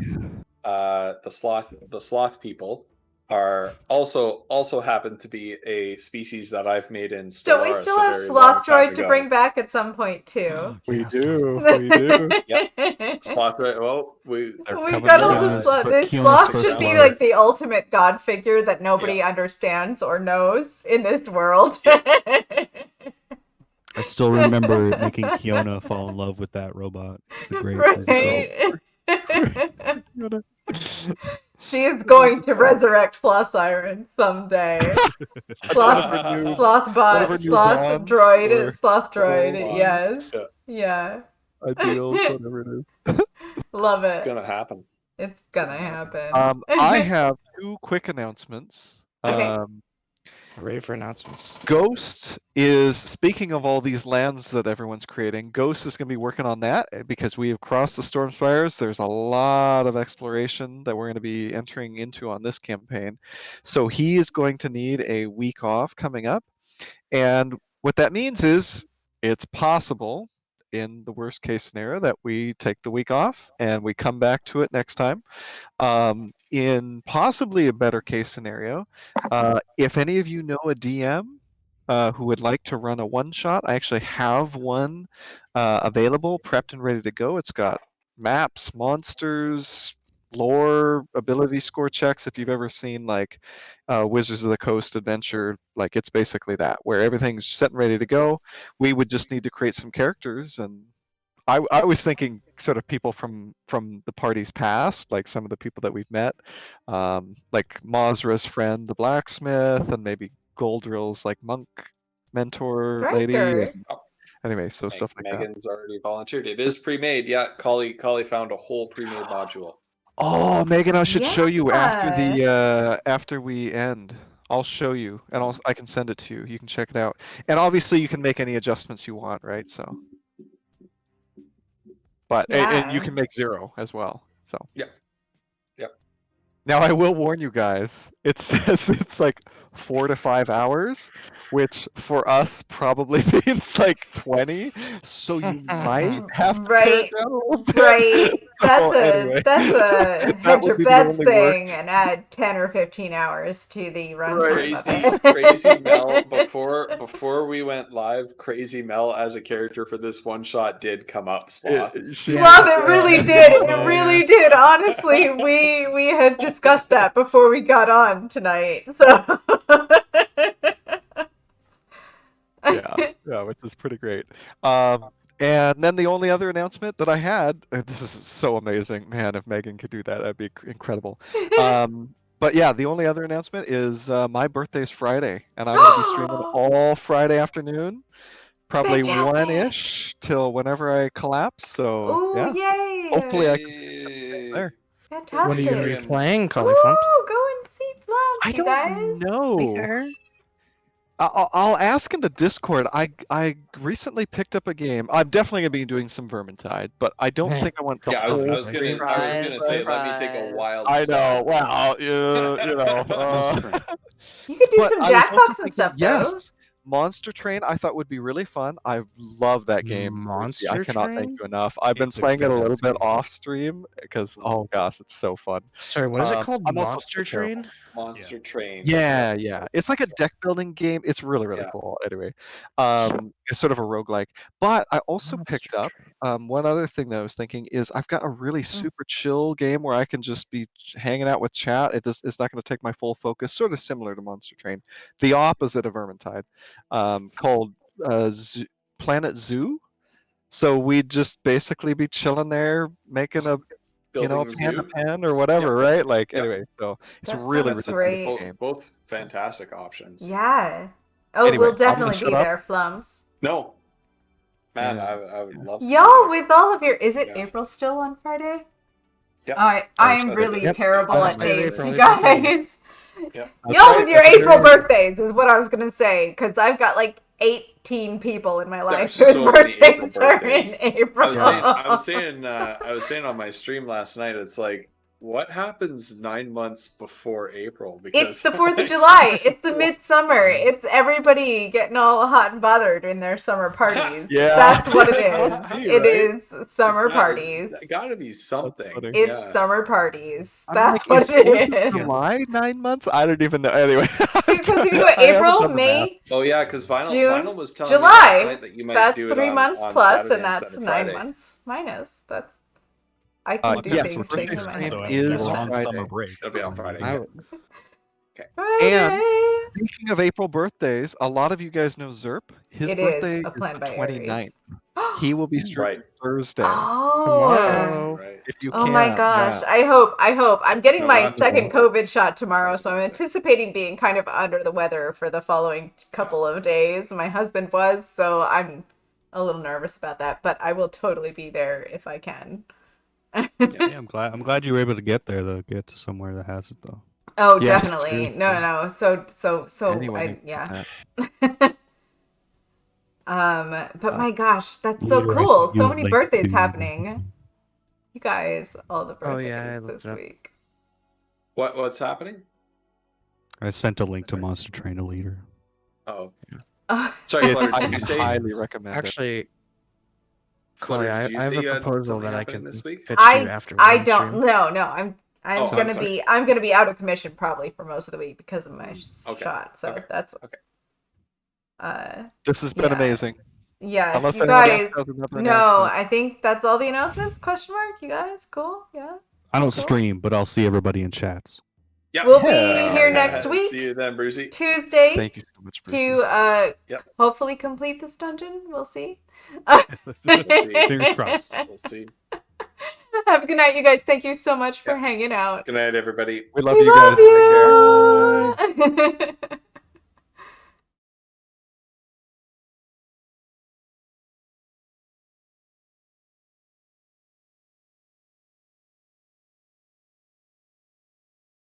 the sloth people are also happen to be a species that I've made in Stellaris. Don't we still have Sloth Droid to bring back at some point too? We Yes. do. We do. Sloth Droid. Well, we They're We coming got all down. the Kiona's- sloth. but The Kiona's sloth first should be one. like the ultimate god figure that nobody understands or knows in this world. I still remember making Kiona fall in love with that robot. It's a great. It was a great- Right. She is going to resurrect Sloth Siren someday. Sloth, Whatever new- sloth bot, whatever new sloth bonds droid, or sloth droid. bonds. Yes, Yeah. yeah, ideals, whatever it is. love it. It's gonna happen. It's gonna happen. I have two quick announcements. Okay. Hooray for announcements. Ghost is, speaking of all these lands that everyone's creating, Ghost is going to be working on that because we have crossed the Stormspires. There's a lot of exploration that we're going to be entering into on this campaign. So he is going to need a week off coming up. And what that means is it's possible, in the worst case scenario, that we take the week off and we come back to it next time. In possibly a better case scenario, if any of you know a DM who would like to run a one shot, I actually have one available, prepped and ready to go. It's got maps, monsters, lore, ability score checks. If you've ever seen like Wizards of the Coast adventure, like it's basically that, where everything's set and ready to go. We would just need to create some characters, and I was thinking sort of people from the party's past, like some of the people that we've met, like Mazra's friend, the blacksmith, and maybe Goldrill's like monk mentor lady. Riker. And anyway, so stuff like that. Megan's already volunteered. It is pre-made. Yeah, Collie found a whole pre-made module. Oh, Megan, I should show you after Yeah. the after we end. I'll show you, and I can send it to you. You can check it out, and obviously you can make any adjustments you want, right? So, but and you Yeah. can make 0 as well. So. Yep. Yep. Now I will warn you guys. It says it's like 4 to 5 hours, which for us probably means like 20. So you might have to pare Right. it down a little bit. Right. That's So a anyway, hedge that your would be the bets only work. thing and add 10 or 15 hours to the runtime of it. Crazy Mel before we went live, Crazy Mel as a character for this one shot did come up, Sloth. Sloth, it really did. It really did. Honestly, we had discussed that before we got on tonight. So yeah, which is pretty great. And then the only other announcement that I had, this is so amazing, man, if Megan could do that, that'd be incredible. But yeah, the only other announcement is my birthday's Friday, and I'm going to be streaming all Friday afternoon, probably Fantastic. 1-ish till whenever I collapse. So Ooh, yeah, yay! hopefully I can there. Fantastic. When are you going to be playing, Collie Ooh, Flump? go and see Flumps, I you don't guys. know. I'll ask in the Discord. I recently picked up a game. I'm definitely gonna be doing some Vermintide, but I don't think I want the Yeah, I was whole gonna say, let me take a wild I know. stab. Well, you know. You could do But some I was also Jackbox and thinking, stuff, yes, Monster Train I thought would be really fun. I love that game. Lucy. Monster I cannot thank Train? you enough. I've been It's a playing it a little badass bit game. off stream because oh gosh, it's so fun. Sorry, what is it called? I'm also Monster so terrible. Train? Monster Train. Yeah. It's like a deck building game. It's really Yeah. cool. Anyway, it's sort of a roguelike. But I also picked up one other thing that I was thinking is I've got a really super chill game where I can just be hanging out with chat. It's not going to take my full focus. Sort of similar to Monster Train, the opposite of Vermintide, called Planet Zoo. So we'd just basically be chilling there making a Building panda Zoo. pen or whatever, right? Like Yep. anyway, so it's That really sounds really great. game. Both fantastic options. Yeah. Oh, Anyway, we'll I'm gonna definitely be shut up. there, Flums. No. Man, Yeah. I would love to. be Y'all, there. with all of your, is it Yeah. April still on Friday? Yep. I'm Yep. really Yep. terrible Oh, at Friday, dates, you April 15th. guys. Yep. Y'all with your That's April right. birthdays is what I was gonna say, because I've got like 18 people in my life There's whose so many April birthdays are in birthdays. April. I was saying on my stream last night, it's like, what happens 9 months before April? It's the 4th of July. It's the midsummer. It's everybody getting all hot and bothered in their summer parties. Yeah. That's what it is. Must be, It right? is summer parties. Gotta be something. funny. It's Yeah. summer parties. I'm That's like, what is 4th it of is. July 9 months? I don't even know. Anyway. See, because if you go I haven't April, done the math. May, Oh yeah, because June, Vinyl was telling July, me last night that you might that's do it 3 on- months on plus, Saturday and that's instead of 9 Friday. months minus. That's I can do yes, things birthday things in my head. stream So makes no is we're on sense. summer break. It'll be on Friday. I- Friday. Speaking of April birthdays, a lot of you guys know Zerp. His It is birthday a plan the by 29th. Aries. He will be streaming Right. Thursday. Oh. Tomorrow. Right. If you Oh can. my gosh. yeah. I hope. I'm getting No, my that's second cool. COVID shot tomorrow, so I'm That's- anticipating being kind of under the weather for the following couple of days. My husband was, so I'm a little nervous about that, but I will totally be there if I can. Yeah, I'm glad you were able to get there to get to somewhere that has it though. Oh, Yes, definitely. seriously. No. So Anyone I, who can yeah. that. But my gosh, that's we so were cool. actually So doing, many like, birthdays two- happening. You guys, all the Oh, birthdays yeah, I looked this it up. week. What's happening? I sent a link to Monster Train to Leader. Oh, Oh. sorry, It- Flutter, I did you say? highly recommend it. Actually, Flutter, Chloe, did you I have say a you had proposal something that I happening can this week? pitch to you after I one don't. stream. No. I'm Oh, gonna sorry. be out of commission probably for most of the week because of my Okay, shot. So okay, that's okay. This has been Yeah. amazing. Yes, Unless you anyone guys. else has another No, announcement. I think that's all the announcements. Question mark. You guys, cool. Yeah. I don't Cool. stream, but I'll see everybody in chats. Yep. We'll be here next See week, you then, Brucey. Tuesday, Thank you so much, Brucey. to Yep. hopefully complete this dungeon. We'll see. Fingers crossed. We'll see. Have a good night, you guys. Thank you so much for hanging out. Good night, everybody. We love We you love guys. you.